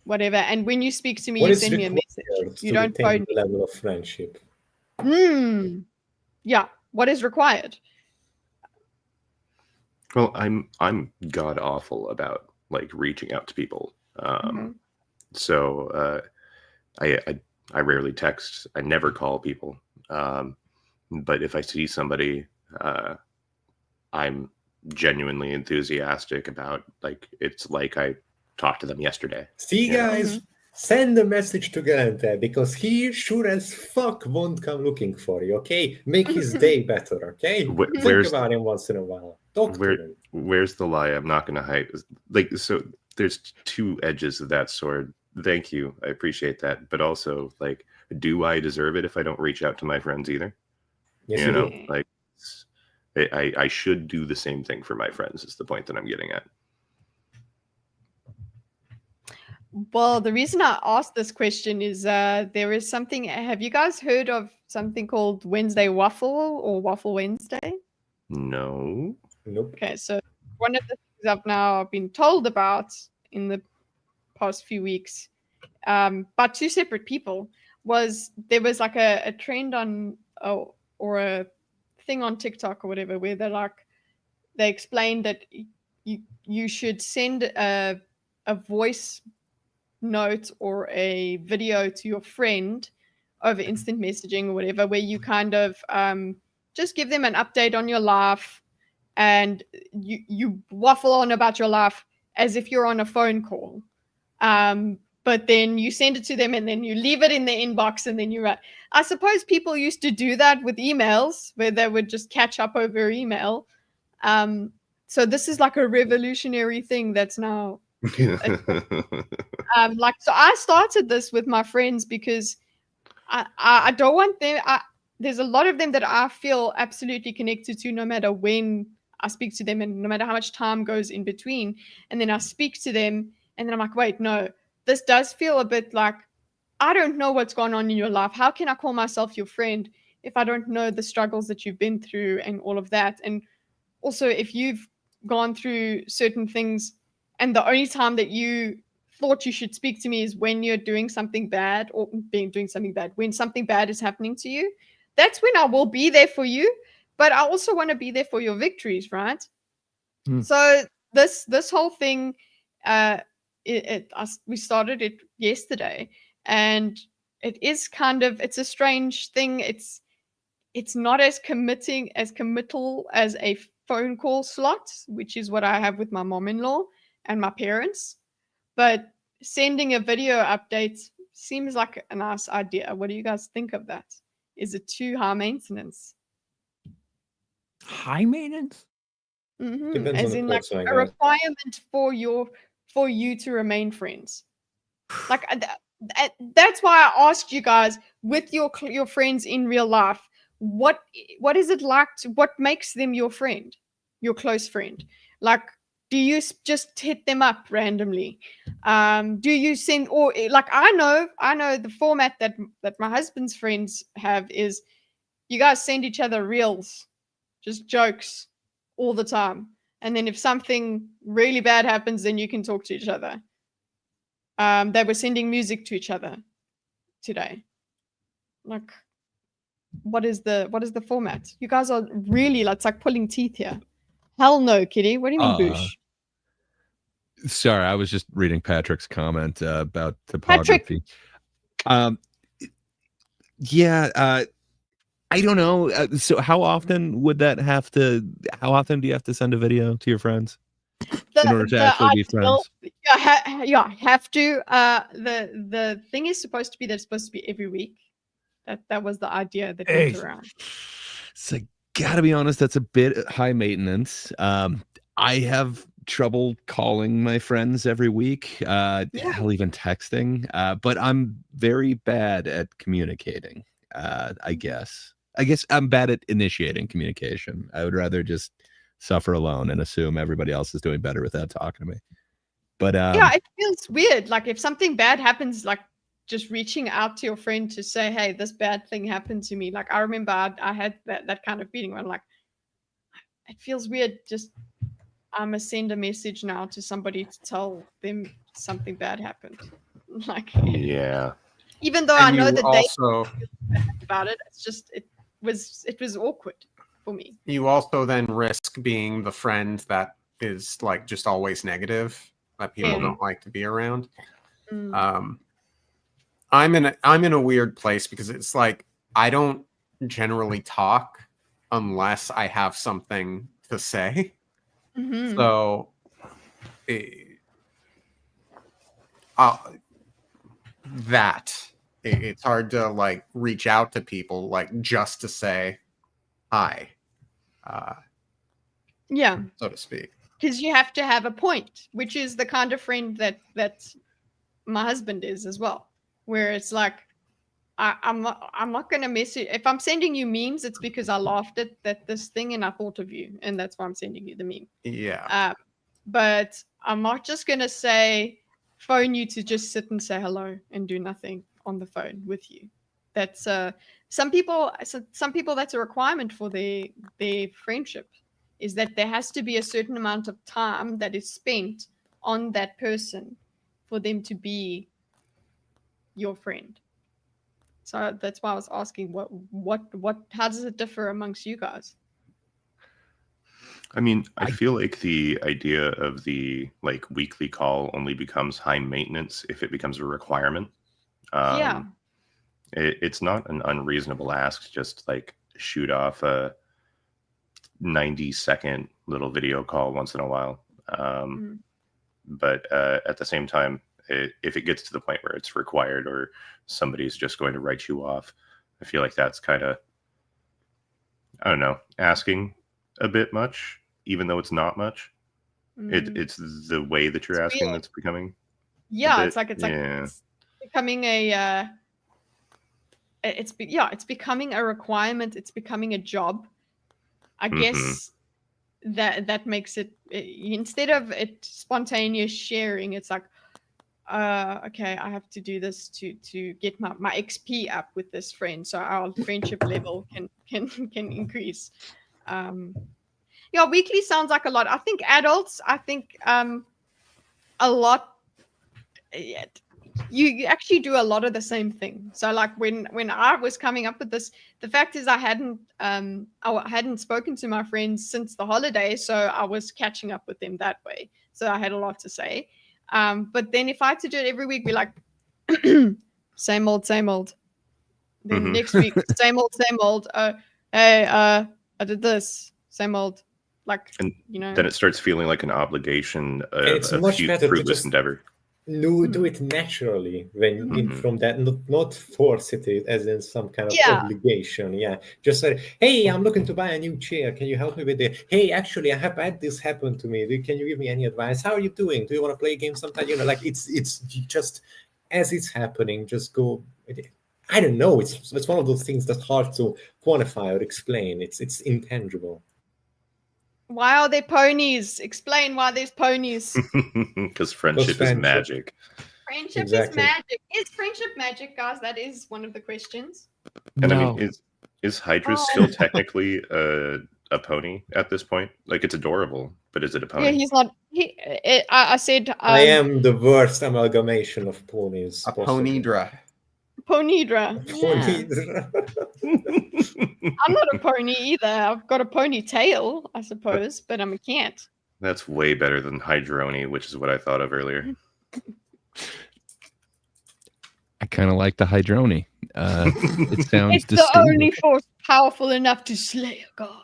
S2: whatever. And when you speak to me, you send me a message. You don't phone me.
S10: Level of friendship.
S2: Yeah. What is required?
S4: Well, I'm god awful about like reaching out to people. So I rarely text. I never call people. But if I see somebody, I'm genuinely enthusiastic about it's like I talked to them yesterday.
S10: See, guys, send a message to Galante because he sure as fuck won't come looking for you. Okay, make his day better. Okay, think about him once in a while. Talk to him.
S4: Where's the lie? I'm not going to hide. So. There's two edges of that sword. Thank you. I appreciate that. But also, do I deserve it if I don't reach out to my friends either?
S10: Yes,
S4: you know, I should do the same thing for my friends is the point that I'm getting at.
S2: Well, the reason I asked this question is there is something. Have you guys heard of something called Wednesday Waffle or Waffle Wednesday?
S4: No.
S10: Nope.
S2: Okay, so one of the things I've now been told about in the past few weeks, by two separate people, was there was like a trend on or a thing on TikTok or whatever where they explained that you should send a voice note or a video to your friend over instant messaging or whatever, where you kind of just give them an update on your life, and you waffle on about your life as if you're on a phone call. But then you send it to them and then you leave it in the inbox and then you write. I suppose people used to do that with emails where they would just catch up over email. So this is like a revolutionary thing that's now so I started this with my friends because I don't want them. There's a lot of them that I feel absolutely connected to, no matter when I speak to them and no matter how much time goes in between. And then I speak to them and then I'm like, wait, no, this does feel a bit like I don't know what's going on in your life. How can I call myself your friend if I don't know the struggles that you've been through and all of that? And also, if you've gone through certain things and the only time that you thought you should speak to me is when you're doing something bad or doing something bad, when something bad is happening to you, that's when I will be there for you. But I also want to be there for your victories, right? So this whole thing, we started it yesterday, and it is it's a strange thing. It's not as committal as a phone call slot, which is what I have with my mom-in-law and my parents. But sending a video update seems like a nice idea. What do you guys think of that? Is it too high maintenance?
S5: High maintenance?
S2: Mm-hmm. As in like a requirement for you to remain friends. Like that's why I asked you guys with your friends in real life, what is it like what makes them your friend, your close friend? Like, do you just hit them up randomly? Do you send, or like I know the format that my husband's friends have is you guys send each other reels, just jokes all the time. And then if something really bad happens, then you can talk to each other. They were sending music to each other today. Like, what is the format? You guys are really, it's like pulling teeth here. Hell no, Kitty. What do you mean, Boosh?
S6: Sorry, I was just reading Patrick's comment about topography. I don't know. So how often would that have to? How often do you have to send a video to your friends in order to actually be friends?
S2: Yeah, have to. The thing is supposed to be that it's supposed to be every week. That was the idea that went around.
S6: So gotta be honest, that's a bit high maintenance. I have trouble calling my friends every week. Hell, even texting. But I'm very bad at communicating. I guess I'm bad at initiating communication. I would rather just suffer alone and assume everybody else is doing better without talking to me. But
S2: yeah, it feels weird. Like if something bad happens, like just reaching out to your friend to say, hey, this bad thing happened to me. Like I remember I had that kind of feeling where I'm like, it feels weird. Just I'm gonna send a message now to somebody to tell them something bad happened. Like,
S4: yeah.
S2: Even though
S3: And
S2: I know that
S3: also,
S2: they about it, it's just it was awkward for me.
S3: You also then risk being the friend that is like just always negative, that people don't like to be around. I'm in a weird place because it's like I don't generally talk unless I have something to say. So it's hard to like reach out to people like just to say hi, so to speak,
S2: because you have to have a point, which is the kind of friend that my husband is as well, where it's like I'm not gonna message if I'm sending you memes. It's because I laughed at this thing and I thought of you, and that's why I'm sending you the meme. But I'm not just gonna phone you to just sit and say hello and do nothing on the phone with you. That's some people that's a requirement for their friendship. is that there has to be a certain amount of time that is spent on that person for them to be your friend. So that's why I was asking how does it differ amongst you guys?
S4: I mean, I feel like the idea of the like weekly call only becomes high maintenance if it becomes a requirement.
S2: Yeah.
S4: It's not an unreasonable ask to just like shoot off a 90-second little video call once in a while. But at the same time, if it gets to the point where it's required or somebody's just going to write you off, I feel like that's kind of, I don't know, asking a bit much, even though it's not much. It's the way that you're asking that's becoming.
S2: Yeah, it's becoming a. It's becoming a requirement. It's becoming a job. I guess that makes it, instead of it spontaneous sharing, it's like, okay, I have to do this to get my XP up with this friend, so our friendship level can increase. Yeah, weekly sounds like a lot. I think adults, a lot. You actually do a lot of the same thing. So like when I was coming up with this, the fact is I hadn't spoken to my friends since the holidays, so I was catching up with them that way. So I had a lot to say. But then if I had to do it every week, be like, same old. Then next week, same old. Hey, I did this. Same old. Like,
S4: and then it starts feeling like an obligation of
S10: it's
S4: a
S10: much better
S4: fruitless
S10: to just
S4: endeavor.
S10: do it naturally when from that, not force it as in some kind of obligation. Yeah, just say, hey, I'm looking to buy a new chair, can you help me with it? Hey, actually, I have had this happen to me, can you give me any advice? How are you doing? Do you want to play a game sometime? Like it's just as it's happening, just go. I don't know, it's one of those things that's hard to quantify or explain. It's intangible.
S2: Why are there ponies? Explain why there's ponies.
S4: Because friendship is magic.
S2: Friendship is magic. Is friendship magic, guys? That is one of the questions.
S4: And I mean, is Hydra still technically a pony at this point? Like, it's adorable, but is it a pony?
S2: Yeah, he's not. I said.
S10: I am the worst amalgamation of ponies.
S3: A ponydra.
S2: Ponydra. Yeah. I'm not a pony either. I've got a ponytail, I suppose, but I'm a cat.
S4: That's way better than Hydroni, which is what I thought of earlier.
S6: I kind of like the Hydroni. It sounds
S2: it's the only force powerful enough to slay a god.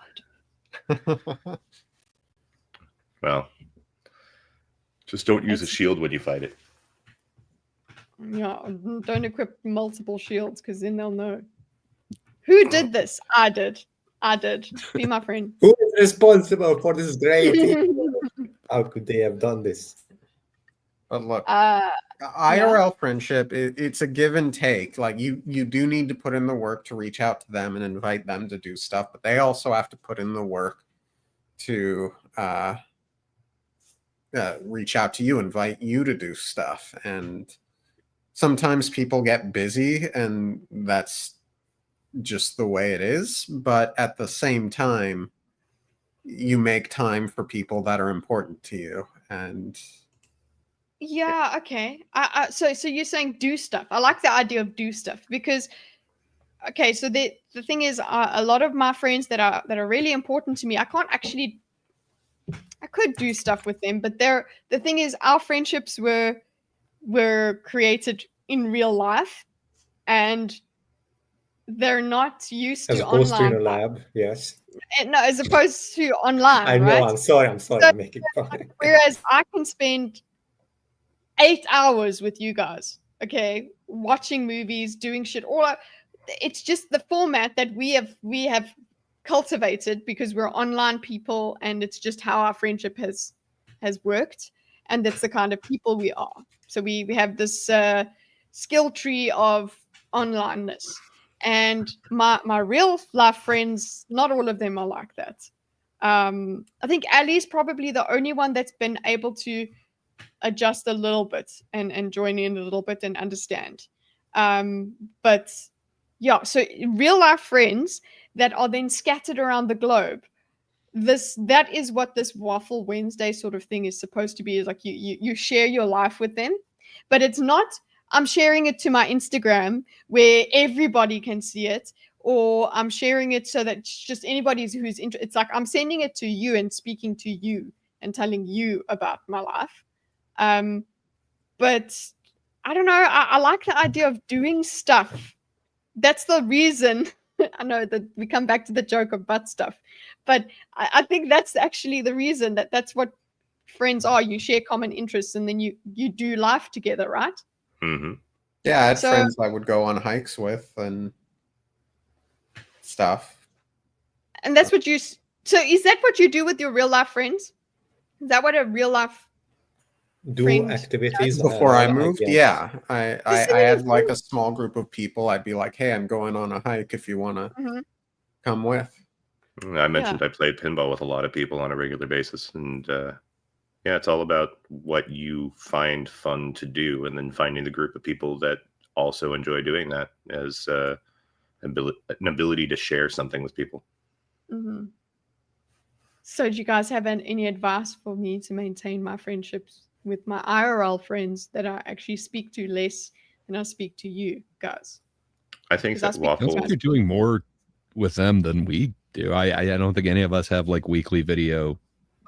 S4: Well, just don't use a shield when you fight it.
S2: Yeah, don't equip multiple shields because then they'll know. Who did this? I did. Be my friend.
S10: Who is responsible for this great thing? How could they have done this?
S3: But look, IRL friendship, it's a give and take. Like you do need to put in the work to reach out to them and invite them to do stuff, but they also have to put in the work to reach out to you, invite you to do stuff. And sometimes people get busy, and that's just the way it is. But at the same time, you make time for people that are important to you. And
S2: yeah, okay. So you're saying do stuff. I like the idea of do stuff because, okay, so the thing is, a lot of my friends that are really important to me, I could do stuff with them, but the thing is, our friendships were created in real life, and they're not used
S10: as
S2: to
S10: opposed
S2: online.
S10: to in a lab. Yes.
S2: No, as opposed to online.
S10: I know.
S2: Right?
S10: I'm sorry.
S2: So,
S10: I'm making fun.
S2: Whereas I can spend 8 hours with you guys, okay, watching movies, doing shit. It's just the format that we have cultivated because we're online people, and it's just how our friendship has worked, and that's the kind of people we are. So we have this skill tree of onlineness, and my real life friends, not all of them are like that. I think Ali's probably the only one that's been able to adjust a little bit and join in a little bit and understand. But yeah, so real life friends that are then scattered around the globe, that is what this Waffle Wednesday sort of thing is supposed to be, is like you share your life with them, but it's not I'm sharing it to my Instagram where everybody can see it, or I'm sharing it so that it's just anybody who's interested. It's like I'm sending it to you and speaking to you and telling you about my life. But I don't know. I like the idea of doing stuff. That's the reason. I know that we come back to the joke of butt stuff, but I think that's actually the reason that's what friends are. You share common interests and then you do life together, right?
S4: Mm-hmm.
S3: Yeah, I had friends I would go on hikes with and stuff.
S2: And that's what so is that what you do with your real life friends? Is that what a real life
S10: do activities
S3: before I moved?
S10: Yeah,
S3: I had like a small group of people. I'd be like, hey, I'm going on a hike if you want to come with.
S4: I mentioned I played pinball with a lot of people on a regular basis, and yeah, it's all about what you find fun to do, and then finding the group of people that also enjoy doing that as an ability to share something with people.
S2: Mm-hmm. So do you guys have any advice for me to maintain my friendships with my IRL friends that I actually speak to less than I speak to you guys?
S4: I think that Waffle...
S6: you're doing more with them than we do. I don't think any of us have like weekly video.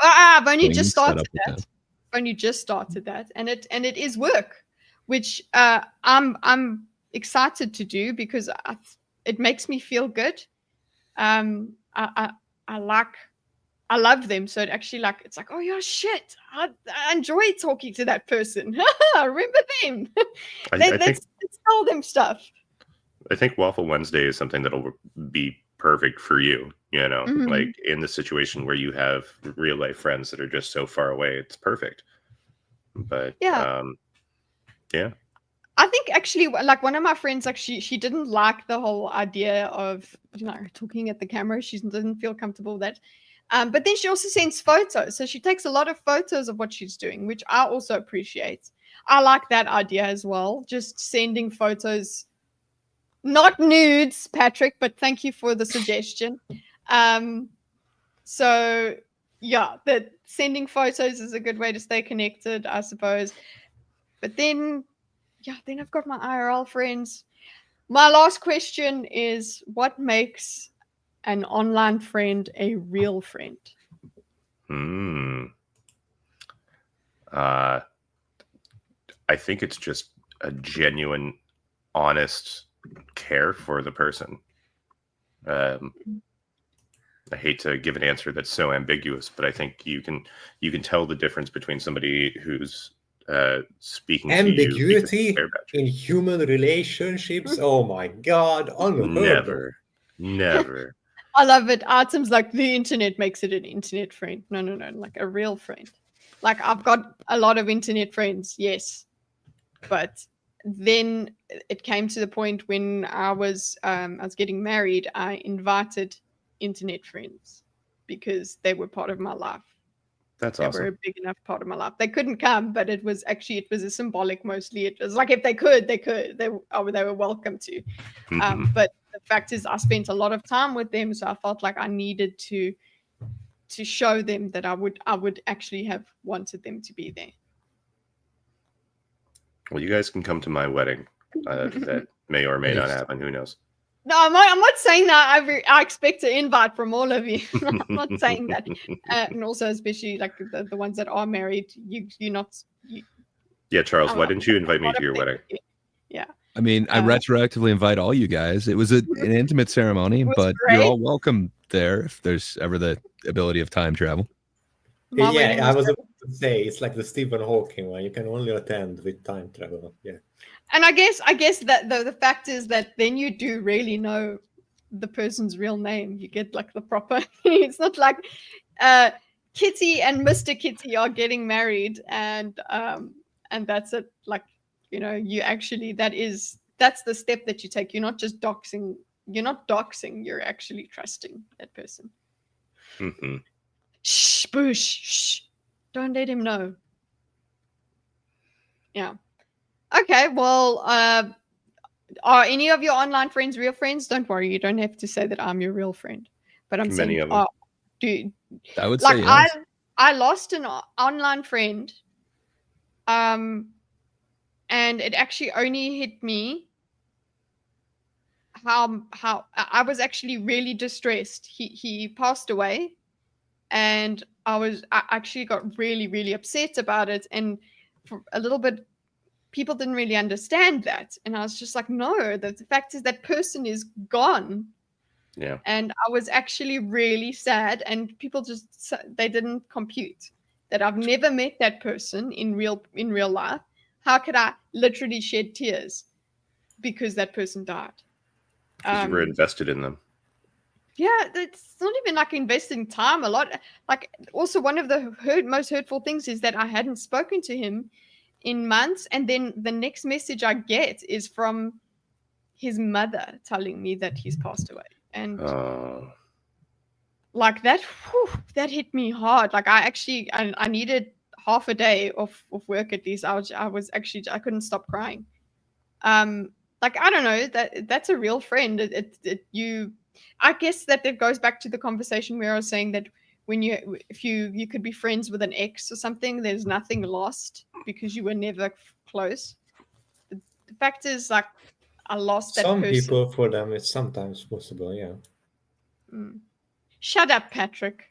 S2: I've only just started that. I've only just started that, and it is work, which I'm excited to do because it makes me feel good. I love them, so it actually it's like, oh yeah, shit, I enjoy talking to that person. Remember them? Let's tell them stuff.
S4: I think Waffle Wednesday is something that'll be perfect for you. You know, like in the situation where you have real life friends that are just so far away, it's perfect. But yeah.
S2: I think actually, like one of my friends, like she didn't like the whole idea of talking at the camera. She didn't feel comfortable with that. But then she also sends photos, so she takes a lot of photos of what she's doing, which I also appreciate. I like that idea as well. Just sending photos, not nudes, Patrick, but thank you for the suggestion. So yeah, that sending photos is a good way to stay connected, I suppose. But then I've got my IRL friends. My last question is, what makes an online friend a real friend?
S4: I think it's just a genuine, honest care for the person. I hate to give an answer that's so ambiguous, but I think you can tell the difference between somebody who's speaking
S10: ambiguity
S4: to you
S10: in human relationships. Oh my god,
S4: never.
S2: I love it. Artem's like, the internet makes it an internet friend. No, like a real friend. Like I've got a lot of internet friends, yes, but then it came to the point when I was getting married. I invited internet friends because they were part of my life.
S4: That's awesome.
S2: They were a big enough part of my life. They couldn't come, but it was a symbolic mostly. It was like if they could. They were welcome to. But the fact is, I spent a lot of time with them, so I felt like I needed to show them that I would actually have wanted them to be there.
S4: Well, you guys can come to my wedding. That may or may not happen. Who knows?
S2: No, I'm not saying that. I expect an invite from all of you. I'm not saying that. And also, especially like the ones that are married, you're not.
S4: Yeah, Charles, why didn't you invite me to your wedding?
S2: Yeah.
S6: I mean, I retroactively invite all you guys. It was an intimate ceremony, but you're all welcome there if there's ever the ability of time travel.
S10: I was about to say, it's like the Stephen Hawking one. You can only attend with time travel. Yeah.
S2: And I guess that the fact is that then you do really know the person's real name. You get like the proper. It's not like Kitty and Mr. Kitty are getting married, and that's it. Like, you actually that's the step that you take. You're not just doxing. You're not doxing. You're actually trusting that person. Shh, Boosh. Shh. Don't let him know. Yeah. Okay, well, are any of your online friends real friends? Don't worry, you don't have to say that I'm your real friend. But I'm
S4: many
S2: saying,
S4: of them.
S6: I would
S2: like
S6: say yes.
S2: I lost an online friend, and it actually only hit me how I was actually really distressed. He passed away, and I actually got really, really upset about it, and for a little bit people didn't really understand that, and I was just like, no, the fact is that person is gone.
S4: Yeah.
S2: And I was actually really sad, and people just, they didn't compute that I've never met that person in real life. How could I literally shed tears because that person died?
S4: Because you were invested in them.
S2: Yeah, it's not even like investing time a lot. Like, also one of the most hurtful things is that I hadn't spoken to him in months, and then the next message I get is from his mother telling me that he's passed away. And like that, that hit me hard. Like I needed half a day of work at least. I couldn't stop crying. Like, I don't know, that's a real friend. I guess that it goes back to the conversation where I was saying that if you could be friends with an ex or something, there's nothing lost because you were never close. The fact is, like, I lost that person.
S10: Some people, for them, it's sometimes possible, yeah.
S2: Shut up, Patrick.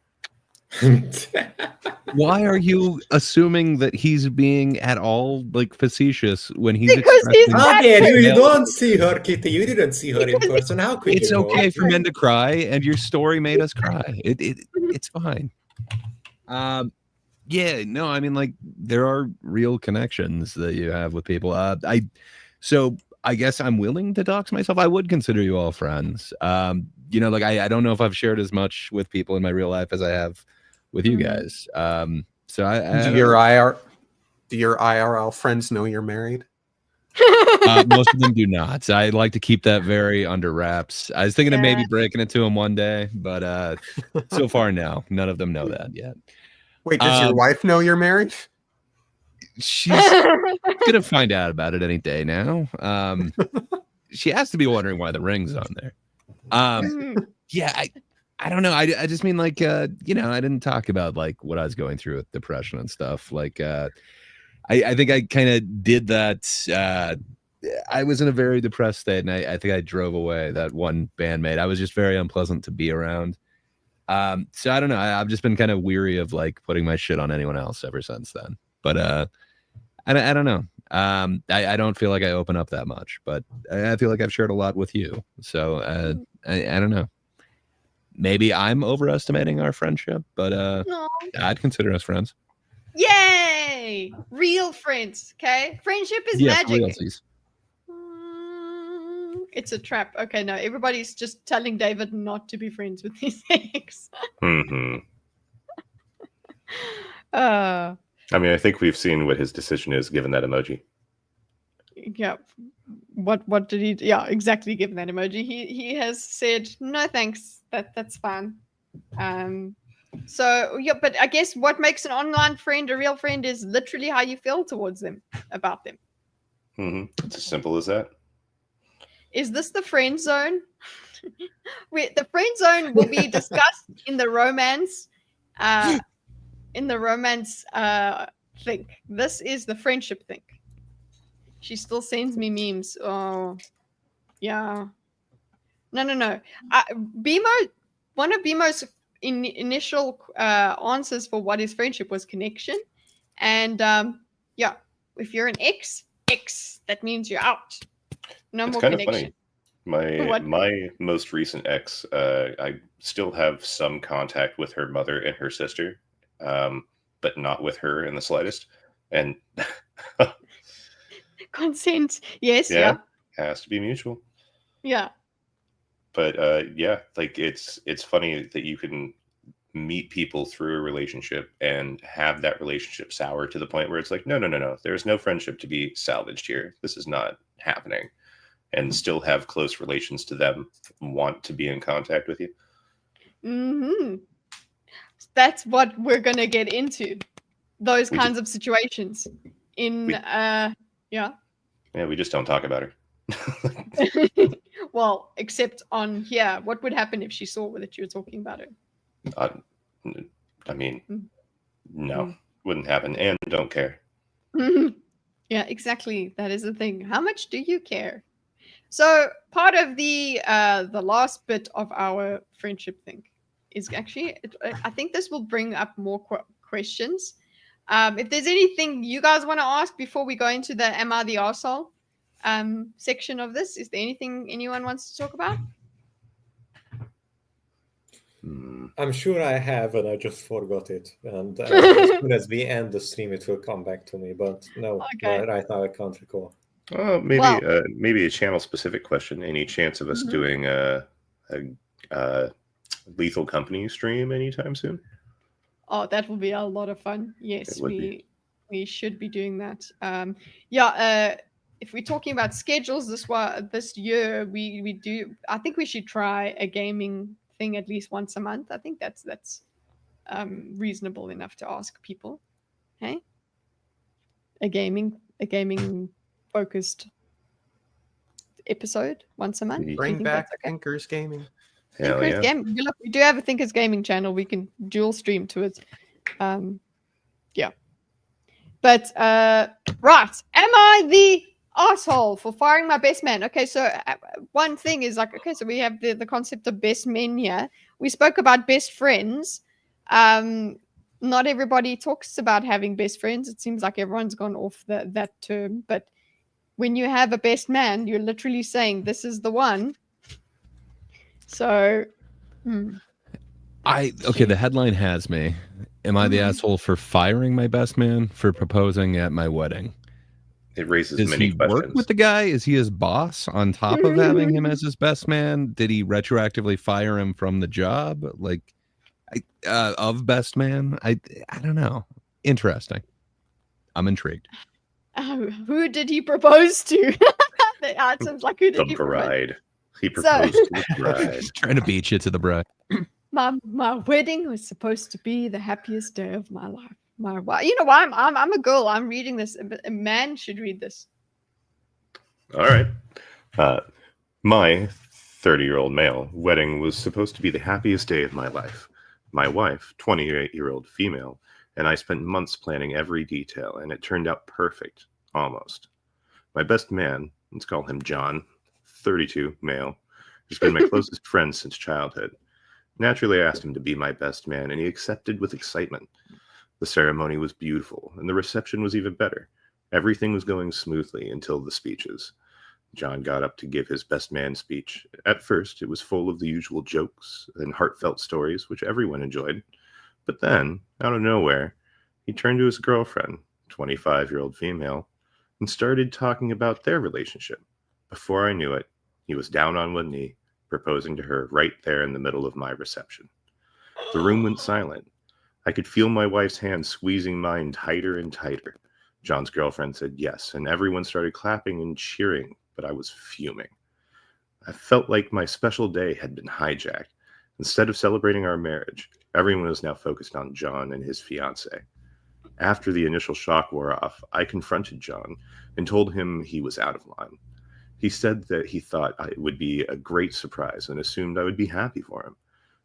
S6: Why are you assuming that he's being at all like facetious when he's
S2: because he's
S10: you don't see her, Kitty. You didn't see her in person. How could
S6: it's
S10: you know?
S6: okay for men to cry, and your story made us cry. It's fine. Yeah, no, I mean, like, there are real connections that you have with people. So I guess I'm willing to dox myself. I would consider you all friends. You know, like I don't know if I've shared as much with people in my real life as I have with you guys. So
S3: do your IRL friends know you're married?
S6: Most of them do not. I like to keep that very under wraps. I was thinking of maybe breaking it to them one day, but so far, no, none of them know that yet.
S3: Wait, does your wife know you're married?
S6: She's gonna find out about it any day now. She has to be wondering why the ring's on there. Yeah, I don't know. I just mean, like, you know, I didn't talk about like what I was going through with depression and stuff. Like, I think I kind of did that. I was in a very depressed state, and I think I drove away that one bandmate. I was just very unpleasant to be around. So I don't know. I've just been kind of weary of like putting my shit on anyone else ever since then. But I don't know. I don't feel like I open up that much, but I feel like I've shared a lot with you. So I don't know. Maybe I'm overestimating our friendship, but I'd consider us friends.
S2: Yay! Real friends, okay? Friendship is magic. It's a trap. Okay, no, everybody's just telling David not to be friends with his ex.
S4: I mean, I think we've seen what his decision is given that emoji.
S2: Yeah. What did he? Yeah, exactly. Given that emoji, he has said no thanks. That's fine. So yeah, but I guess what makes an online friend a real friend is literally how you feel towards them, about them.
S4: It's as simple as that.
S2: Is this the friend zone? The friend zone will be discussed in the romance. Think. This is the friendship thing. She still sends me memes. Oh, yeah. No. One of BMO's initial answers for what is friendship was connection. And yeah, if you're an ex, that means you're out. No more connection.
S4: Funny. My most recent ex, I still have some contact with her mother and her sister, but not with her in the slightest. And
S2: consent, yes,
S4: yeah, has to be mutual.
S2: Yeah.
S4: But yeah, like it's funny that you can meet people through a relationship and have that relationship sour to the point where it's like, no, there's no friendship to be salvaged here. This is not happening. And still have close relations to them, want to be in contact with you.
S2: That's what we're gonna get into. Those kinds of situations. Yeah,
S4: we just don't talk about her.
S2: Well, except on here. What would happen if she saw that you were talking about her?
S4: I mean, no, wouldn't happen, and don't care.
S2: Yeah, exactly. That is the thing. How much do you care? So part of the last bit of our friendship thing is actually, I think this will bring up more questions. If there's anything you guys want to ask before we go into the Am I the Arsehole section of this, is there anything anyone wants to talk about?
S10: I'm sure I have, and I just forgot it. And as soon as we end the stream, it will come back to me. But no, right now I can't recall.
S4: Maybe a channel-specific question. Any chance of us doing a Lethal Company stream anytime soon?
S2: Oh, that will be a lot of fun. Yes, we should be doing that. If we're talking about schedules this year, we do. I think we should try a gaming thing at least once a month. I think that's reasonable enough to ask people. Hey, a gaming focused episode once a month.
S3: Bring back Thinkers Gaming.
S4: Hell yeah.
S2: Gaming. Look, we do have a Thinkers Gaming channel. We can dual stream to it. But right, am I the asshole for firing my best man? Okay, so one thing is like, okay, so we have the concept of best men here. We spoke about best friends. Not everybody talks about having best friends. It seems like everyone's gone off that term. But when you have a best man, you're literally saying this is the one. So,
S6: the headline has me. Am I the asshole for firing my best man for proposing at my wedding?
S4: It raises
S6: Does
S4: many
S6: he
S4: questions.
S6: work with the guy? Is he his boss on top of having him as his best man? Did he retroactively fire him from the job? Of best man? I don't know. Interesting. I'm intrigued.
S2: Who did he propose to? The items like who did he propose?
S4: Bride. He proposed to the bride.
S6: Trying to beat you to the bride.
S2: My wedding was supposed to be the happiest day of my life. You know why? I'm a girl. I'm reading this. A man should read this.
S4: All right. My 30-year-old male wedding was supposed to be the happiest day of my life. My wife, 28-year-old female, and I spent months planning every detail, and it turned out perfect, almost. My best man, let's call him John, 32, male, has been my closest friend since childhood. Naturally, I asked him to be my best man, and he accepted with excitement. The ceremony was beautiful, and the reception was even better. Everything was going smoothly until the speeches. John got up to give his best man speech. At first, it was full of the usual jokes and heartfelt stories, which everyone enjoyed. But then, out of nowhere, he turned to his girlfriend, 25-year-old female, and started talking about their relationship. Before I knew it, he was down on one knee, proposing to her right there in the middle of my reception. The room went silent. I could feel my wife's hand squeezing mine tighter and tighter. John's girlfriend said yes, and everyone started clapping and cheering, but I was fuming. I felt like my special day had been hijacked. Instead of celebrating our marriage, everyone was now focused on John and his fiancée. After the initial shock wore off, I confronted John and told him he was out of line. He said that he thought it would be a great surprise and assumed I would be happy for him.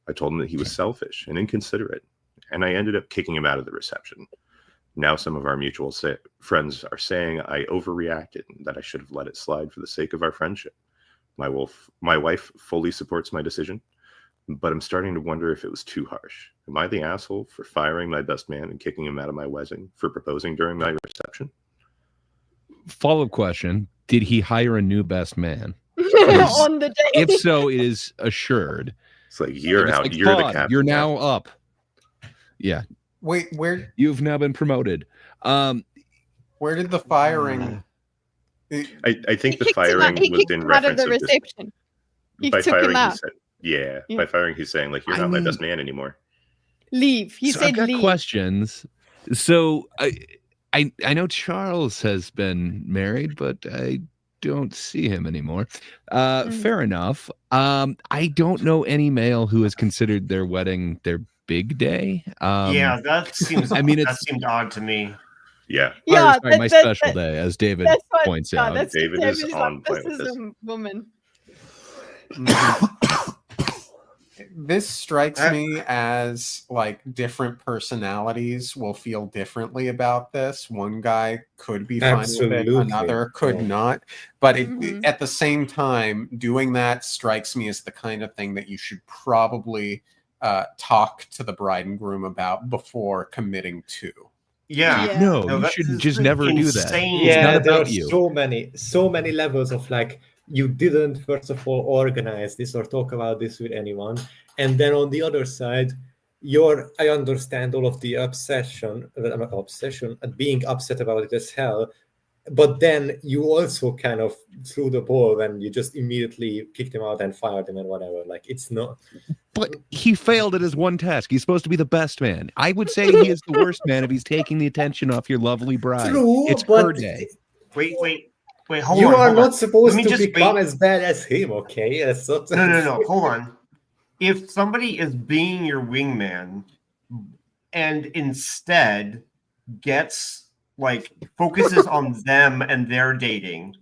S4: I told him that he was selfish and inconsiderate, and I ended up kicking him out of the reception. Now some of our mutual friends are saying I overreacted and that I should have let it slide for the sake of our friendship. My wife fully supports my decision, but I'm starting to wonder if it was too harsh. Am I the asshole for firing my best man and kicking him out of my wedding for proposing during my reception?
S6: Follow-up question. Did he hire a new best man?
S2: On the day.
S6: If so, it is assured.
S4: It's like, you're out.
S6: Like,
S4: you're the captain.
S6: You're now up. Yeah.
S3: Wait, where?
S6: You've now been promoted.
S3: Where did the firing?
S4: I think the firing was in reference
S2: to the reception.
S4: By firing, he said, yeah. By firing, he's saying like, you're not my best man anymore.
S2: Leave. He said
S6: I've got
S2: leave.
S6: Questions. So I know Charles has been married, but I don't see him anymore. Fair enough. I don't know any male who has considered their wedding their big day.
S7: Yeah, that seems.
S6: I mean,
S7: that seemed odd to me.
S4: Yeah.
S2: Yeah,
S6: sorry, my special day, as David points out.
S4: David is on point
S2: this
S4: with
S2: is
S4: this.
S2: a woman.
S3: This strikes me as like different personalities will feel differently about this. One guy could be fine with it, another could not. But at the same time, doing that strikes me as the kind of thing that you should probably talk to the bride and groom about before committing to.
S7: Yeah.
S6: No, you should just never do that.
S10: Yeah, there are so many levels of like, you didn't first of all organize this or talk about this with anyone, and then on the other side, I understand all of the obsession being upset about it as hell, but then you also kind of threw the ball when you just immediately kicked him out and fired him and whatever. Like, it's not.
S6: But he failed at his one task. He's supposed to be the best man. I would say he is the worst man if he's taking the attention off your lovely bride.
S10: True,
S6: it's
S10: but
S6: her day.
S7: Wait, hold on.
S10: You are not supposed to
S7: just
S10: become as bad as him, okay? That's not
S7: No, hold on. If somebody is being your wingman and instead focuses on them and their dating,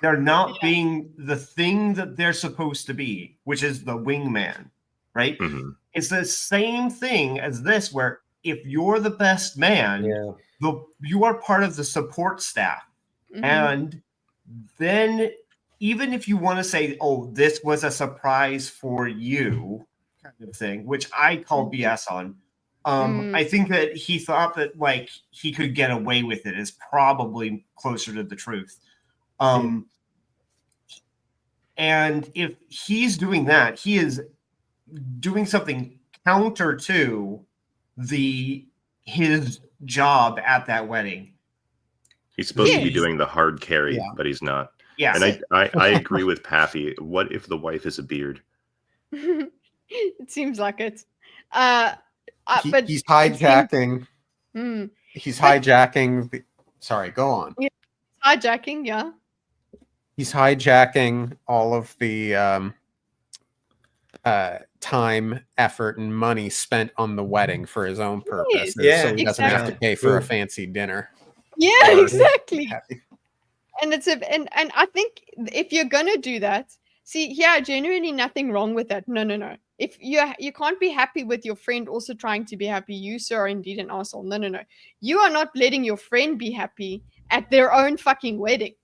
S7: they're not being the thing that they're supposed to be, which is the wingman, right? Mm-hmm. It's the same thing as this, where if you're the best man, you are part of the support staff. Mm-hmm. And then even if you want to say, oh, this was a surprise for you kind of thing, which I call BS on, I think that he thought that like he could get away with it is probably closer to the truth. And if he's doing that, he is doing something counter to his job at that wedding.
S4: He's supposed to be doing the hard carry, but he's not. Yeah. And I agree with Paffy. What if the wife is a beard?
S2: It seems like it.
S3: But he's hijacking. He's hijacking. Sorry, go on.
S2: Yeah, hijacking, yeah.
S3: He's hijacking all of the time, effort, and money spent on the wedding for his own purposes, so he doesn't have to pay for a fancy dinner.
S2: Yeah, exactly. And and I think if you're gonna do that, genuinely nothing wrong with that. No. If you can't be happy with your friend also trying to be happy, you sir are indeed an asshole. No. You are not letting your friend be happy at their own fucking wedding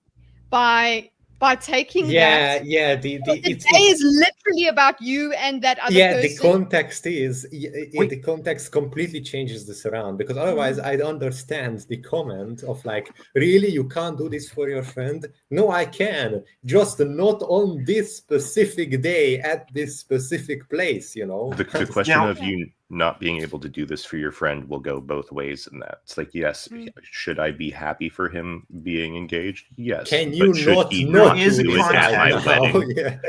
S2: by taking that. The day is literally about you and that other person.
S10: The context the context completely changes this around, because otherwise I'd understand the comment of like, really, you can't do this for your friend? No, I can, just not on this specific day at this specific place, you know.
S4: The question of you not being able to do this for your friend will go both ways in that. It's like, yes, should I be happy for him being engaged? Yes.
S10: Can you not do it at my wedding?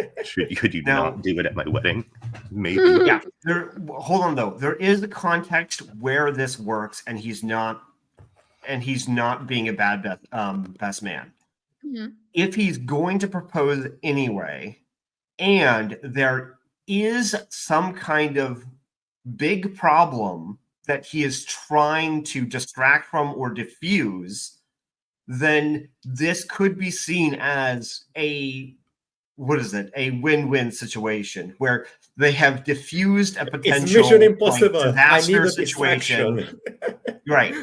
S4: Could you not do it at my wedding? Maybe.
S7: Yeah. Hold on though. There is a context where this works, and he's not being a bad best man. Mm-hmm. If he's going to propose anyway, and there is some kind of big problem that he is trying to distract from or diffuse, then this could be seen as a win-win situation where they have diffused a potential
S10: it's Mission Impossible.
S7: Disaster situation. Right.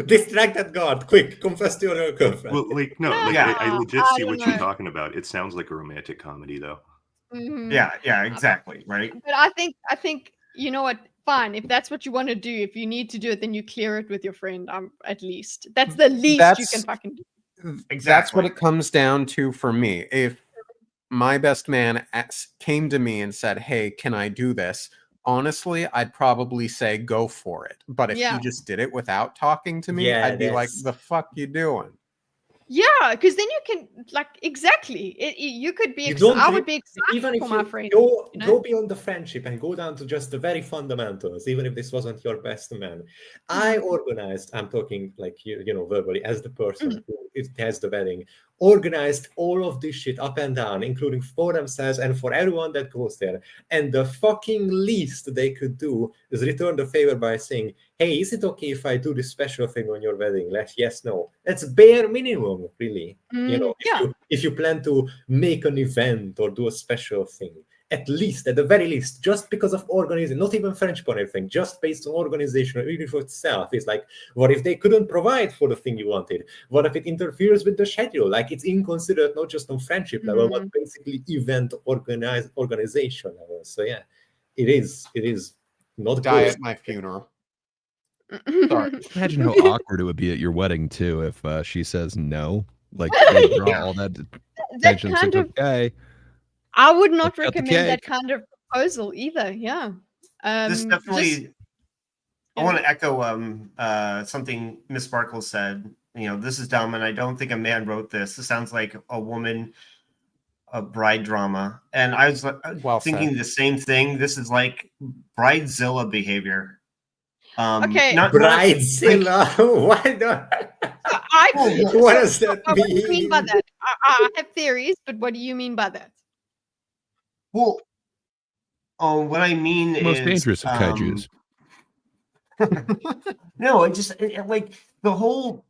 S10: Distract that guard, quick, confess to your girlfriend.
S4: Well, I legit see what you're talking about. It sounds like a romantic comedy though.
S2: Mm-hmm.
S7: Yeah, exactly, right?
S2: But I think you know what? Fine, if that's what you want to do, if you need to do it, then you clear it with your friend. At least that's the least you can fucking do.
S3: Exactly. That's what it comes down to for me. If my best man came to me and said, "Hey, can I do this?" Honestly, I'd probably say go for it. But if he just did it without talking to me, I'd be like, "The fuck you doing?"
S2: Yeah, because then you can you could be. I would be excited
S10: even if
S2: for my friend.
S10: Go beyond the friendship and go down to just the very fundamentals. Even if this wasn't your best man, I organized. I'm talking like verbally as the person who has the wedding. Organized all of this shit up and down, including for themselves and for everyone that goes there. And the fucking least they could do is return the favor by saying, "Hey, is it okay if I do this special thing on your wedding?" Yes, no. That's bare minimum, really. If you plan to make an event or do a special thing. at least, at the very least, just because of organization, not even friendship or anything, just based on organization or even for itself. It's like, what if they couldn't provide for the thing you wanted? What if it interferes with the schedule? Like, it's inconsiderate, not just on friendship level, but basically event organization level. So yeah, it is not
S3: Die
S10: good.
S3: at my funeral.
S6: Sorry. Imagine how awkward it would be at your wedding too if she says no. Like, they draw all that attention.
S2: kind
S6: Like,
S2: of-
S6: okay.
S2: I would not
S6: Cut the
S2: recommend that
S6: cake.
S2: kind of proposal either. Yeah.
S7: This definitely.
S2: just-
S7: I want to echo something Miss Sparkle said. You know, this is dumb, and I don't think a man wrote this. This sounds like a bride drama. And I was thinking the same thing. This is like bridezilla behavior.
S2: Okay.
S10: Bridezilla? Why not? What does that
S2: What do you mean
S10: mean?
S2: by that? I have theories, but what do you mean by that?
S7: Well, what I mean is
S6: Most dangerous of kaijus.
S7: No, like the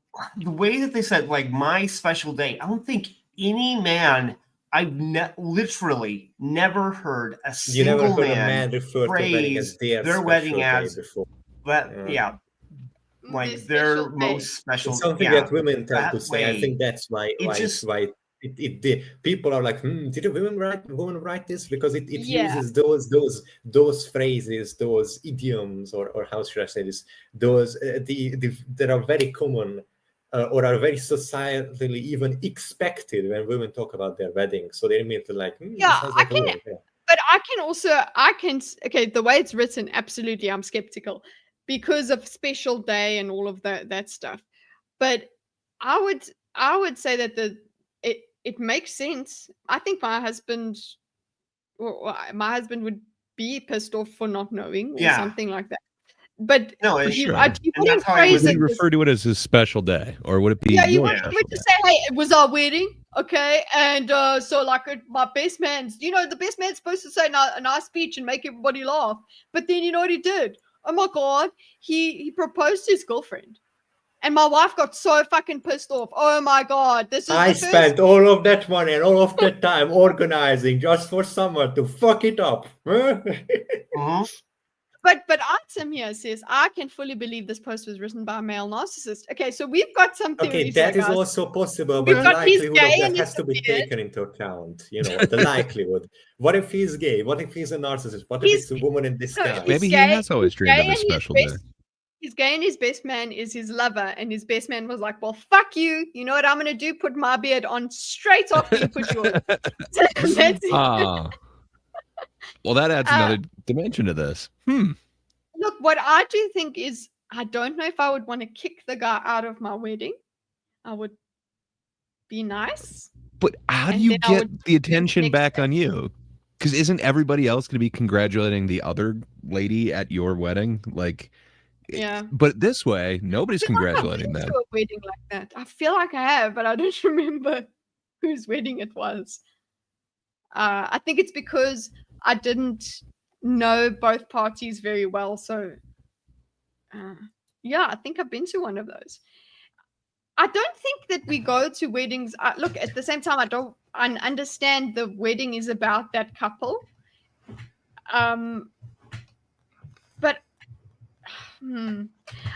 S7: way that they said, like, my special day. I don't think any man, I've literally never heard a
S10: You never
S7: single
S10: heard a man refer to wedding as
S7: praise their wedding as
S10: before.
S7: that. Like their most special.
S10: It's something that women tend to say. I think that's why people are like, did a woman write this? Because it uses those phrases, those idioms, or how should I say this? Those that are very common or are very societally even expected when women talk about their weddings. So they immediately like, sounds like a woman. Yeah.
S2: But okay, the way it's written, absolutely, I'm skeptical because of special day and all of that stuff. But I would say that it makes sense. I think my husband would be pissed off for not knowing or something like that. But
S6: No,
S2: you
S6: would you refer to it as a special day, or would it be?
S2: Yeah, you
S6: your
S2: would
S6: special
S2: just say, "Hey, it was our wedding, okay?" And so, like, my best man's, the best man's supposed to say a nice speech and make everybody laugh. But then, you know what he did? Oh my god, he proposed to his girlfriend, and my wife got so fucking pissed off. Oh my god,
S10: I spent all of that money and all of that time organizing just for someone to fuck it up.
S2: But Artem here says, I can fully believe this post was written by a male narcissist. Okay, so we've got some theories.
S10: Okay, that
S2: here,
S10: is
S2: guys.
S10: also possible,
S2: We've
S10: but the
S2: got he's
S10: likelihood of
S2: gay
S10: that
S2: and
S10: has to be
S2: he's weird.
S10: taken into account. The likelihood. What if he's gay? What if he's a narcissist? What if it's a woman in disguise?
S6: Maybe he has always dreamed of a special day.
S2: He's gay and his best man is his lover, and his best man was like, well, fuck you. You know what I'm going to do? Put my beard on straight after you put yours. That's it.
S6: Well, that adds another dimension to this.
S2: Look, what I do think is, I don't know if I would want to kick the guy out of my wedding. I would be nice.
S6: But how do you get the attention back on you? Because isn't everybody else going to be congratulating the other lady at your wedding? Like,
S2: yeah.
S6: But this way, nobody's congratulating them.
S2: To a wedding like that. I feel like I have, but I don't remember whose wedding it was. I think it's because I didn't know both parties very well. So, yeah, I think I've been to one of those. I don't think that we go to weddings. Look, at the same time, I understand the wedding is about that couple. But I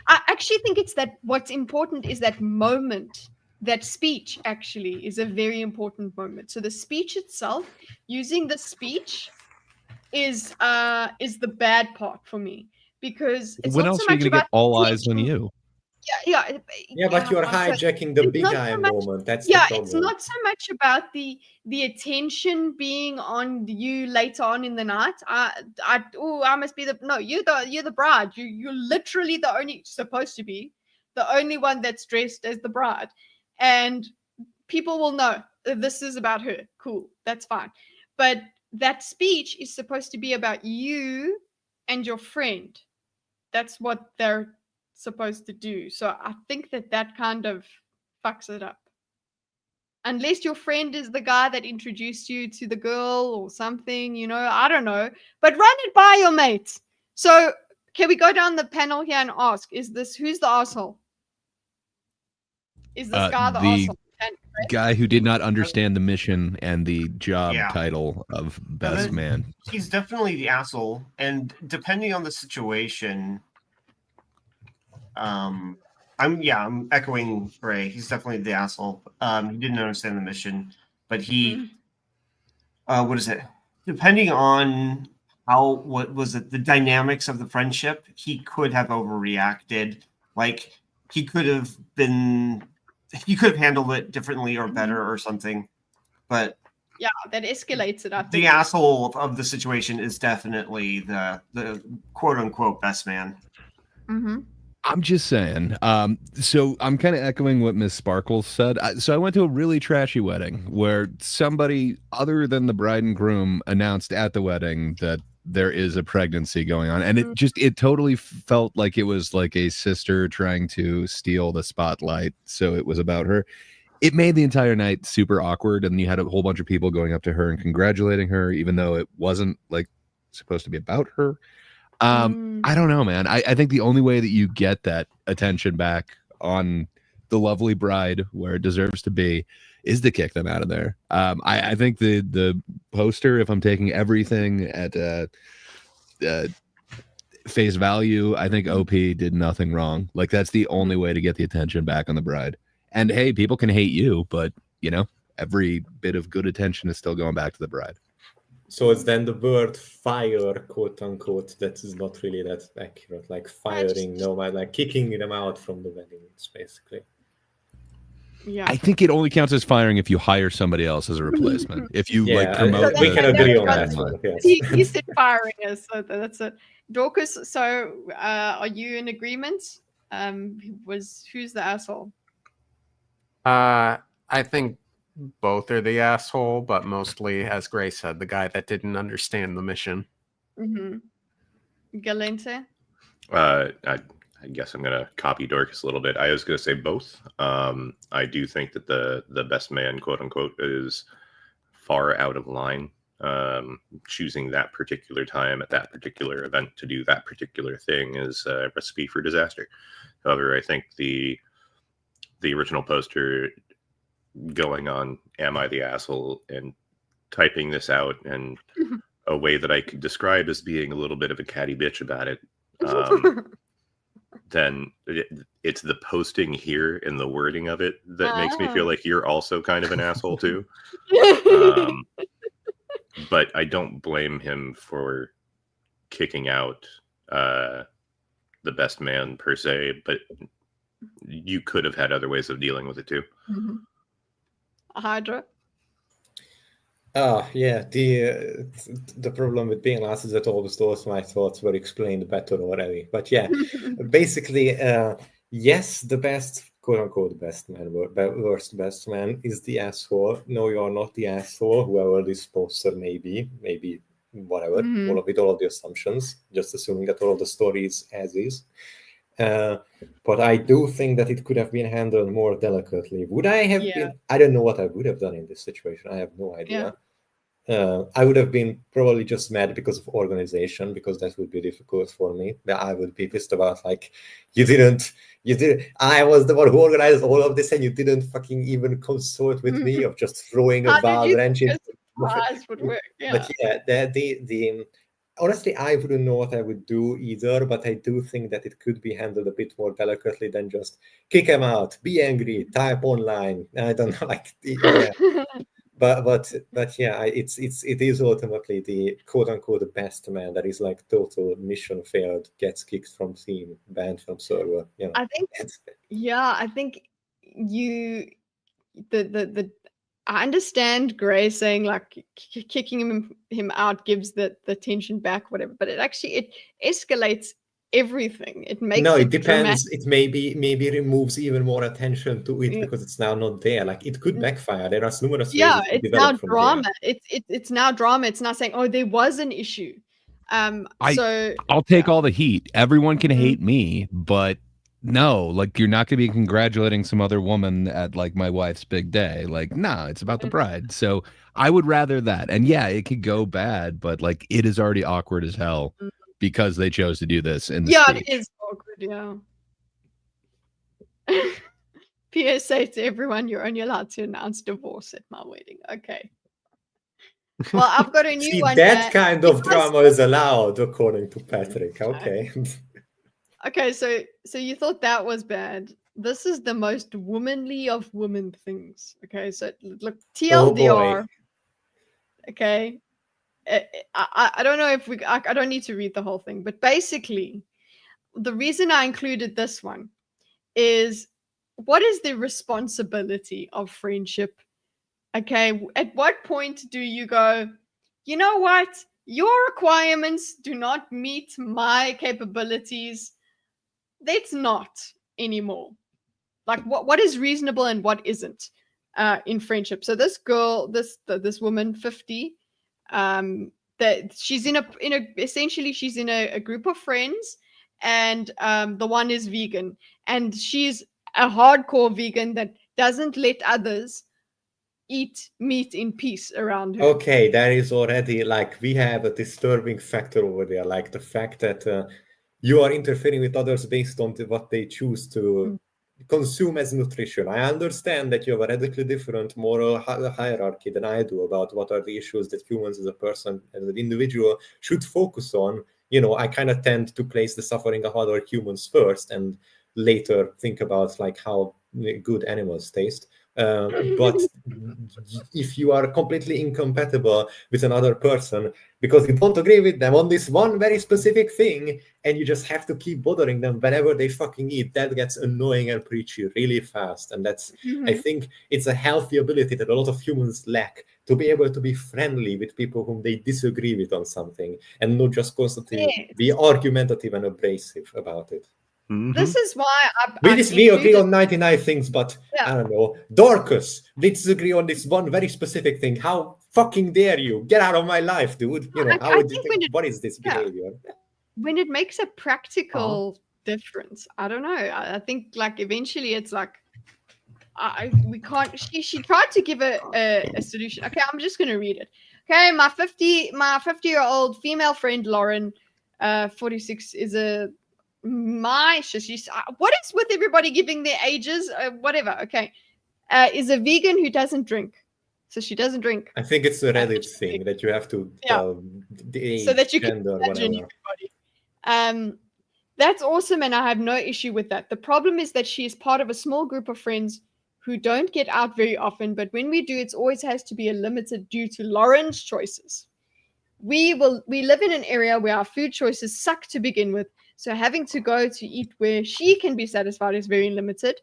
S2: actually think it's that what's important is that moment. That speech actually is a very important moment. So the speech itself, using the speech is the bad part for me, because it's
S6: when
S2: not
S6: else
S2: so
S6: are you
S2: much
S6: going to
S2: about
S6: get all eyes on you?
S10: Yeah, but you're hijacking the big eye moment. That's the problem.
S2: It's not so much about the attention being on you later on in the night. I must be you're the bride. You're literally supposed to be the only one that's dressed as the bride, and people will know this is about her. Cool, that's fine. But that speech is supposed to be about you and your friend. That's what they're supposed to do. So I think that kind of fucks it up. Unless your friend is the guy that introduced you to the girl or something, I don't know. But run it by your mates. So can we go down the panel here and ask, who's the asshole? Is this guy the asshole?
S6: guy who did not understand the mission and the job
S7: Yeah.
S6: title of best man.
S7: He's definitely the asshole, and depending on the situation, I'm echoing Gray. He's definitely the asshole. He didn't understand the mission, but he, what is it? Depending on the dynamics of the friendship, he could have overreacted. Like he could have handled it differently or better or something. But
S2: yeah, that escalates it. I think
S7: the asshole of the situation is definitely the quote unquote best man.
S2: Mm-hmm.
S6: I'm just saying. So I'm kind of echoing what Miss Sparkles said. So I went to a really trashy wedding where somebody other than the bride and groom announced at the wedding that there is a pregnancy going on. And it totally felt like it was like a sister trying to steal the spotlight. So it was about her. It made the entire night super awkward. And you had a whole bunch of people going up to her and congratulating her, even though it wasn't like supposed to be about her. I don't know, man. I think the only way that you get that attention back on the lovely bride where it deserves to be is to kick them out of there. I think the poster, if I'm taking everything at face value, I think OP did nothing wrong. Like that's the only way to get the attention back on the bride. And hey, people can hate you, but you know, every bit of good attention is still going back to the bride.
S10: So it's then the word fire, quote unquote, that is not really that accurate. Like firing, like kicking them out from the wedding, it's basically.
S2: Yeah.
S6: I think it only counts as firing if you hire somebody else as a replacement. If you like promote,
S10: we can agree on that one. Yes.
S2: He said firing us, so that's it. Dorcas, so are you in agreement? Who's the asshole?
S3: I think both are the asshole, but mostly, as Gray said, the guy that didn't understand the mission.
S2: Mm-hmm. Galente?
S4: I guess I'm going to copy Dorcas a little bit. I was going to say both. I do think that the best man, quote unquote, is far out of line. Choosing that particular time at that particular event to do that particular thing is a recipe for disaster. However, I think the original poster going on "Am I the Asshole?" and typing this out in a way that I could describe as being a little bit of a catty bitch about it, then it's the posting here and the wording of it that makes me feel like you're also kind of an asshole too. But I don't blame him for kicking out the best man per se, but you could have had other ways of dealing with it too.
S2: Mm-hmm. Hydra?
S10: Yeah, the problem with being last is that almost all my thoughts were explained better already. But yeah, basically, yes, the best, quote-unquote, best man, worst best man is the asshole. No, you're not the asshole, whoever this poster may be, maybe whatever, with all of the assumptions, just assuming that all of the story is as is. But I do think that it could have been handled more delicately. Would I have been? I don't know what I would have done in this situation. I have no idea. I would have been probably just mad because of organization, because that would be difficult for me. I would be pissed about, like, you didn't. I was the one who organized all of this, and you didn't fucking even consult with me of just throwing a valve wrench in.
S2: Would work. Yeah.
S10: But yeah, the honestly, I wouldn't know what I would do either, but I do think that it could be handled a bit more delicately than just kick him out, be angry, type online. I don't know, like, yeah. but yeah, it is ultimately the quote unquote the best man that is like total mission failed, gets kicked from team, banned from server. You know,
S2: I think I understand Gray saying like kicking him out gives the tension back, whatever, but it escalates everything. It makes
S10: it depends. Dramatic. It maybe removes even more attention to it because it's now not there. Like it could backfire. There are numerous ways
S2: it's now drama. It's now drama. It's not saying, oh, there was an issue.
S6: I'll take all the heat. Everyone can hate me, but no, like you're not going to be congratulating some other woman at like my wife's big day. Like, nah, it's about the bride. So I would rather that. And yeah, it could go bad, but like it is already awkward as hell because they chose to do this in the speech.
S2: It is awkward. Yeah. PSA to everyone, you're only allowed to announce divorce at my wedding. Okay. Well, I've got a new
S10: See,
S2: one.
S10: that kind of drama is allowed, according to Patrick. Okay.
S2: Okay, so you thought that was bad. This is the most womanly of woman things. Okay, so look, TLDR.
S10: boy.
S2: Okay. I don't know if I don't need to read the whole thing, but basically, the reason I included this one is what is the responsibility of friendship? Okay, at what point do you go, you know what? Your requirements do not meet my capabilities. That's not anymore. Like what is reasonable and what isn't in friendship. So this girl, this woman, 50, that she's in a essentially she's in a group of friends, and the one is vegan, and she's a hardcore vegan that doesn't let others eat meat in peace around her.
S10: Okay, there is already like we have a disturbing factor over there, like the fact that you are interfering with others based on what they choose to consume as nutrition. I understand that you have a radically different moral hierarchy than I do about what are the issues that humans as a person, as an individual, should focus on. You know, I kind of tend to place the suffering of other humans first and later think about like how good animals taste. But if you are completely incompatible with another person because you don't agree with them on this one very specific thing, and you just have to keep bothering them whenever they fucking eat, that gets annoying and preachy really fast. And that's, I think it's a healthy ability that a lot of humans lack, to be able to be friendly with people whom they disagree with on something and not just constantly be argumentative and abrasive about it.
S2: This is why
S10: we agree on 99 things, but I don't know, Dorcas, we disagree on this one very specific thing. How fucking dare you? Get out of my life, dude. You know, how would you think, what is this behavior?
S2: When it makes a practical difference, I don't know. I think like eventually it's like we can't. She tried to give a solution. Okay, I'm just gonna read it. Okay, my 50-year-old female friend Lauren, 46, is a she's what is with everybody giving their ages? Whatever. Okay, is a vegan who doesn't drink, so she doesn't drink.
S10: I think it's a Reddit thing that you have to tell the age,
S2: so that you
S10: gender,
S2: can imagine everybody. That's awesome, and I have no issue with that. The problem is that she is part of a small group of friends who don't get out very often, but when we do, it always has to be a limited due to Lauren's choices. We live in an area where our food choices suck to begin with. So having to go to eat where she can be satisfied is very limited.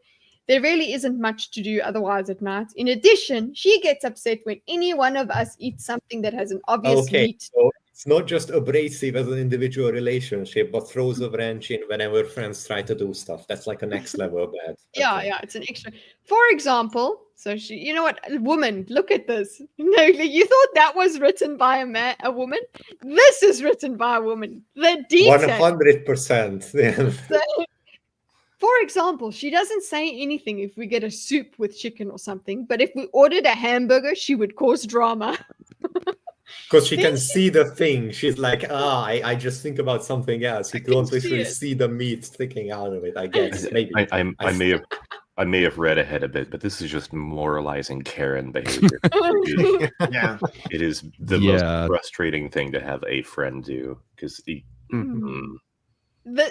S2: There really isn't much to do otherwise at night. In addition, she gets upset when any one of us eats something that has an obvious meat.
S10: So it's not just abrasive as an individual relationship, but throws a wrench in whenever friends try to do stuff. That's like a next level of bad.
S2: Yeah, it's an extra. For example, so she, you know what, woman, look at this. No, you thought that was written by a woman? This is written by a woman. The detail.
S10: 100%.
S2: So, for example, she doesn't say anything if we get a soup with chicken or something, but if we ordered a hamburger, she would cause drama.
S10: Because she can see the thing. She's like, I just think about something else. You don't literally see the meat sticking out of it, I guess. Maybe.
S4: I may have read ahead a bit, but this is just moralizing Karen behavior. It is the most frustrating thing to have a friend do, because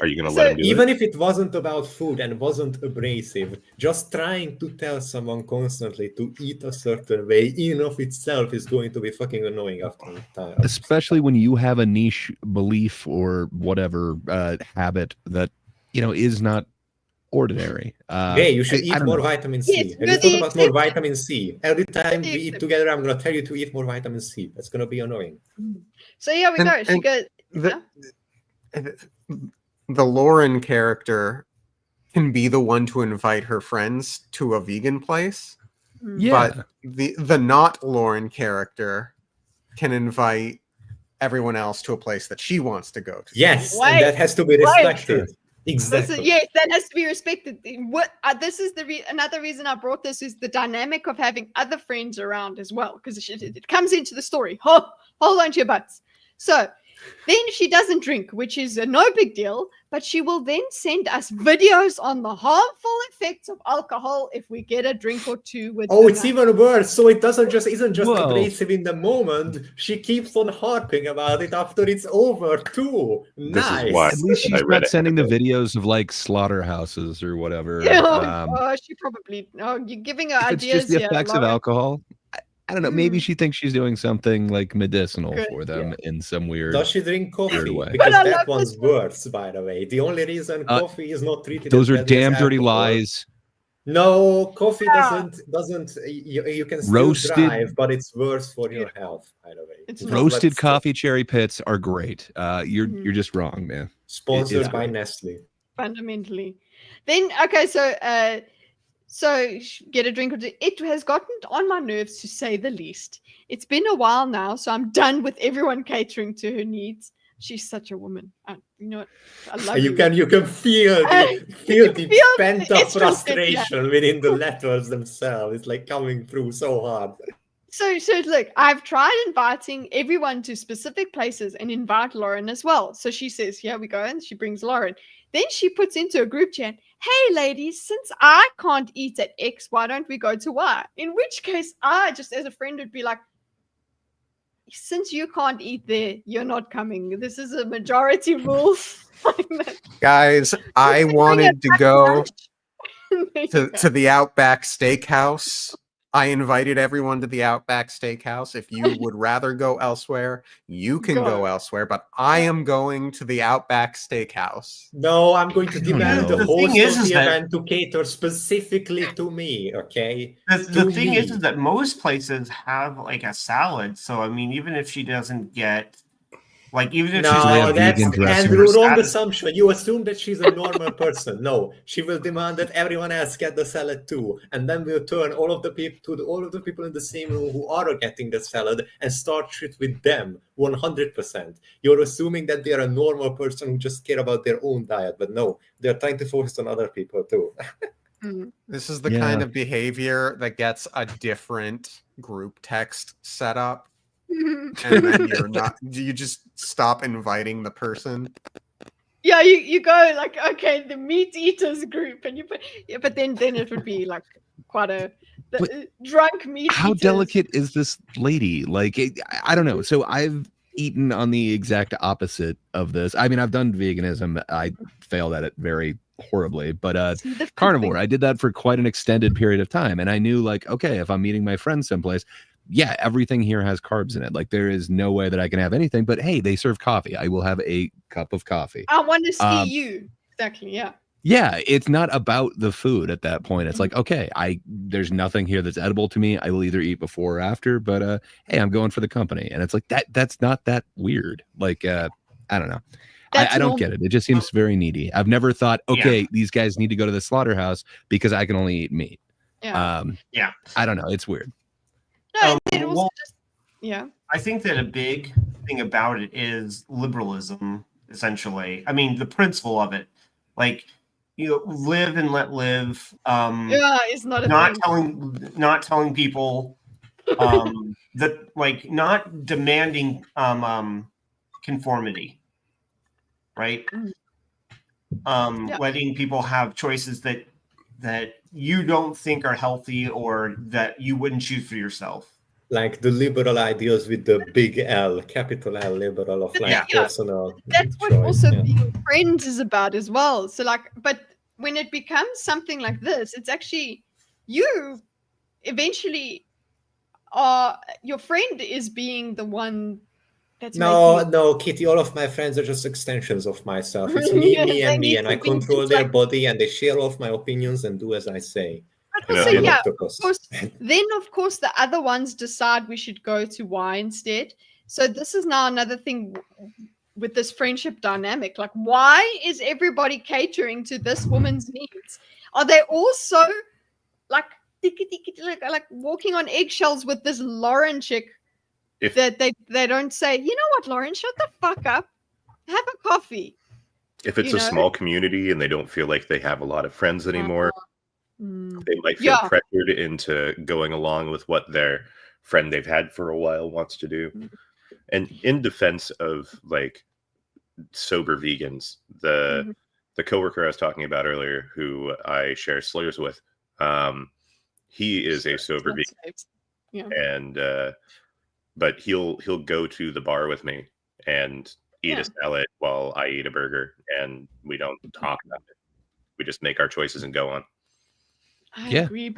S4: are you going to let him do
S10: even
S4: it?
S10: if it wasn't about food and wasn't abrasive, just trying to tell someone constantly to eat a certain way in of itself is going to be fucking annoying after time.
S6: Especially when you have a niche belief or whatever habit that, you know, is not ordinary.
S10: You should eat more vitamin C. And it's not about more vitamin C. Every time we eat together, I'm going to tell you to eat more vitamin C. That's going to be annoying.
S2: So here we go. She goes...
S3: The Lauren character can be the one to invite her friends to a vegan place, but the not Lauren character can invite everyone else to a place that she wants to go to.
S10: Yes, and that has to be respected. Exactly.
S2: Yes, that has to be respected. What this is another reason I brought this is the dynamic of having other friends around as well, because it comes into the story. Hold on to your butts. So Then she doesn't drink, which is no big deal, but she will then send us videos on the harmful effects of alcohol if we get a drink or two with
S10: Oh, it's
S2: dinner.
S10: even worse. So it isn't just
S6: Whoa.
S10: abrasive in the moment. She keeps on harping about it after it's over too.
S4: This
S10: Nice.
S4: is why
S6: At least
S4: I
S6: she's
S4: read
S6: not
S4: it.
S6: sending the videos of like slaughterhouses or whatever.
S2: She probably. Oh, you're giving her
S6: If it's
S2: ideas
S6: just the
S2: here,
S6: effects of
S2: Lauren.
S6: alcohol, I don't know. Maybe she thinks she's doing something like medicinal
S2: Good,
S6: for them in some weird.
S10: Does she drink coffee?
S6: way.
S10: Because
S2: But I
S10: that
S2: love
S10: one's
S2: this one.
S10: worse, by the way. The only reason coffee is not treated
S6: Those
S10: as
S6: are
S10: badly as
S6: damn dirty
S10: alcohol-
S6: lies.
S10: No, coffee
S2: Yeah.
S10: doesn't. You can still
S6: Roasted-
S10: drive, but it's worse for your health. By the way,
S2: It's
S10: Just
S6: Roasted
S10: let's-
S6: coffee cherry pits are great. You're
S2: Mhm.
S6: you're just wrong, man.
S10: Sponsored
S6: It's
S10: by
S6: great.
S10: Nestle.
S2: Fundamentally. Then okay, so get a drink or two. It has gotten on my nerves, to say the least. It's been a while now, so I'm done with everyone catering to her needs. She's such a woman. You know what? I love
S10: You can feel the
S2: feel
S10: pent up
S2: it's just-
S10: frustration within the letters themselves. It's like coming through so hard.
S2: So look, I've tried inviting everyone to specific places and invite Lauren as well. So she says, here we go, and she brings Lauren. Then she puts into a group chat, hey ladies, since I can't eat at X, why don't we go to Y? In which case I, just as a friend, would be like, since you can't eat there, you're not coming. This is a majority rule.
S3: Guys, I wanted to go to
S2: to
S3: the Outback Steakhouse. I invited everyone to the Outback Steakhouse. If you would rather go elsewhere, you can go elsewhere, but I am going to the Outback Steakhouse.
S10: No, I'm going to demand
S6: know.
S10: the
S7: The
S10: host
S7: thing
S10: of
S7: is
S10: the
S7: that-
S10: event to cater specifically to me, okay?
S7: The thing is that most places have like a salad. So I mean, even if she doesn't get, like, even if she's
S10: No,
S7: like
S10: that's
S6: vegan dressing.
S10: Andrew, wrong
S7: salad-
S10: assumption. You assume that she's a normal person. No, she will demand that everyone else get the salad too, and then we'll turn all of the people to all of the people in the same room who are getting the salad and start shit with them 100%. You're assuming that they are a normal person who just care about their own diet, but no, they're trying to focus on other people too.
S3: This is the kind of behavior that gets a different group text set up. And then you just stop inviting the person.
S2: Yeah, you go like, okay, the meat eaters group, and you put, but then it would be like quite drunk meat
S6: How
S2: eaters.
S6: delicate is this lady? Like, I don't know. So I've eaten on the exact opposite of this. I mean, I've done veganism. I failed at it very horribly, but
S2: See, the
S6: carnivore,
S2: thing-
S6: I did that for quite an extended period of time. And I knew, like, okay, if I'm meeting my friends someplace, yeah, everything here has carbs in it. Like, there is no way that I can have anything, but hey, they serve coffee. I will have a cup of coffee.
S2: I want to see you. Exactly, yeah.
S6: Yeah, it's not about the food at that point. It's like, okay, there's nothing here that's edible to me. I will either eat before or after, but hey, I'm going for the company. And it's like that's not that weird. Like, I don't know. I don't get it. It just seems very needy. I've never thought, okay, these guys need to go to the slaughterhouse because I can only eat meat.
S2: Yeah.
S6: I don't know. It's weird.
S2: No, and then also just, yeah.
S7: I think that a big thing about it is liberalism, essentially. I mean, the principle of it, like, you know, live and let live.
S2: Yeah, it's not a thing.
S7: Not telling people that, like, not demanding conformity, right? Letting people have choices that you don't think are healthy or that you wouldn't choose for yourself.
S10: Like the liberal ideas with the big L, capital L, liberal of like personal.
S2: That's what
S10: choice.
S2: also being friends is about as well. So like, but when it becomes something like this, it's actually you eventually are, your friend is being the one that's
S10: No, Kitty, all of my friends are just extensions of myself. It's me, me, and me, and I control their body, and they share all of my opinions and do as I say.
S2: But also, of course, then of course the other ones decide we should go to Y instead. So this is now another thing with this friendship dynamic. Like, why is everybody catering to this woman's needs? Are they also like walking on eggshells with this Lauren chick? That they don't say, you know what, Lauren, shut the fuck up, have a coffee.
S4: If it's a small community and they don't feel like they have a lot of friends anymore, they might feel pressured into going along with what their friend they've had for a while wants to do. And in defense of like sober vegans, the coworker I was talking about earlier, who I share slurs with, he is a sober vegan, and but he'll go to the bar with me and eat a salad while I eat a burger, and we don't talk about it. We just make our choices and go on.
S2: I agree.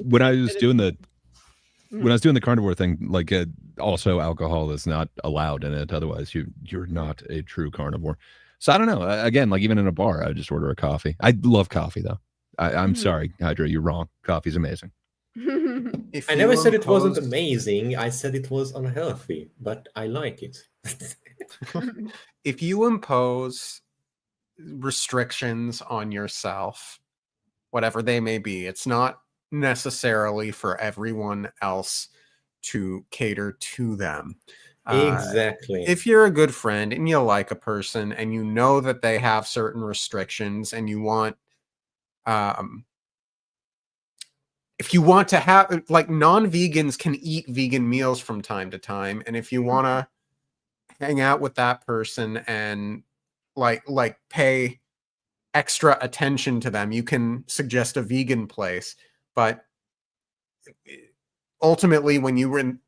S6: When I was doing the carnivore thing, like also alcohol is not allowed in it. Otherwise, you're not a true carnivore. So I don't know. Again, like even in a bar, I just order a coffee. I love coffee though. I'm sorry, Hydra, you're wrong. Coffee's amazing.
S10: I never said it wasn't amazing. I said it was unhealthy, but I like it.
S3: If you impose restrictions on yourself, whatever they may be, it's not necessarily for everyone else to cater to them.
S10: Exactly.
S3: If you're a good friend and you like a person and you know that they have certain restrictions and you want if you want to have, like, non-vegans can eat vegan meals from time to time, and if you want to hang out with that person and like pay extra attention to them, you can suggest a vegan place. But ultimately, when you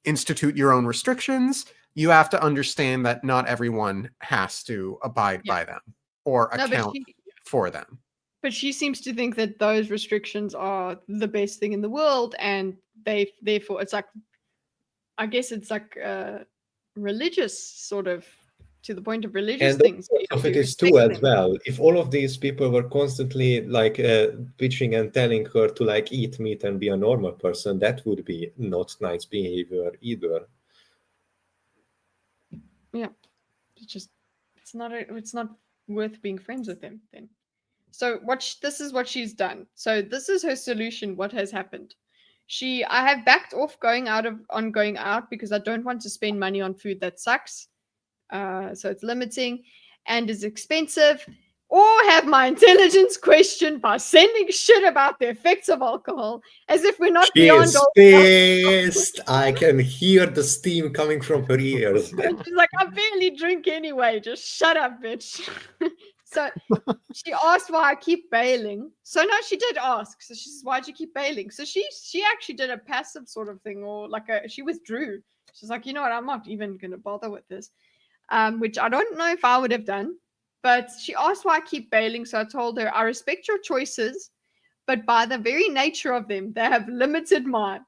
S3: institute your own restrictions, you have to understand that not everyone has to abide by them or account for them.
S2: But she seems to think that those restrictions are the best thing in the world, and therefore it's like, I guess it's like religious, sort of, to the point of religious things.
S10: And it is too as well. If all of these people were constantly like bitching and telling her to like eat meat and be a normal person, that would be not nice behavior either.
S2: Yeah, it's not worth being friends with them then. So this is what she's done. So this is her solution. What has happened? I have backed off going out because I don't want to spend money on food that sucks. So it's limiting and is expensive, or have my intelligence questioned by sending shit about the effects of alcohol, as if we're not beyond all.
S10: Pissed. I can hear the steam coming from her ears.
S2: She's like, I barely drink anyway. Just shut up, bitch. So she asked why I keep bailing. So no, she did ask. So she says, why'd you keep bailing? So she actually did a passive sort of thing, or like she withdrew. She's like, you know what, I'm not even going to bother with this. Which I don't know if I would have done. But she asked why I keep bailing. So I told her, I respect your choices, but by the very nature of them, they have limited mine.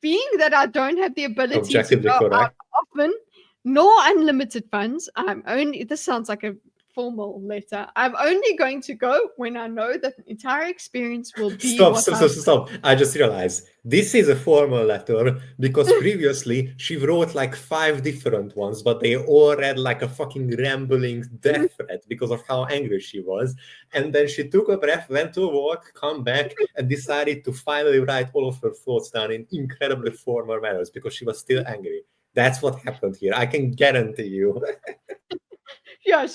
S2: Being that I don't have the ability to go out often, nor unlimited funds, this sounds like a formal letter. I'm only going to go when I know that the entire experience will be.
S10: Stop. I just realized this is a formal letter because previously she wrote like 5 different ones, but they all read like a fucking rambling death threat because of how angry she was. And then she took a breath, went to a walk, come back, and decided to finally write all of her thoughts down in incredibly formal manners because she was still angry. That's what happened here. I can guarantee you.
S2: Yeah,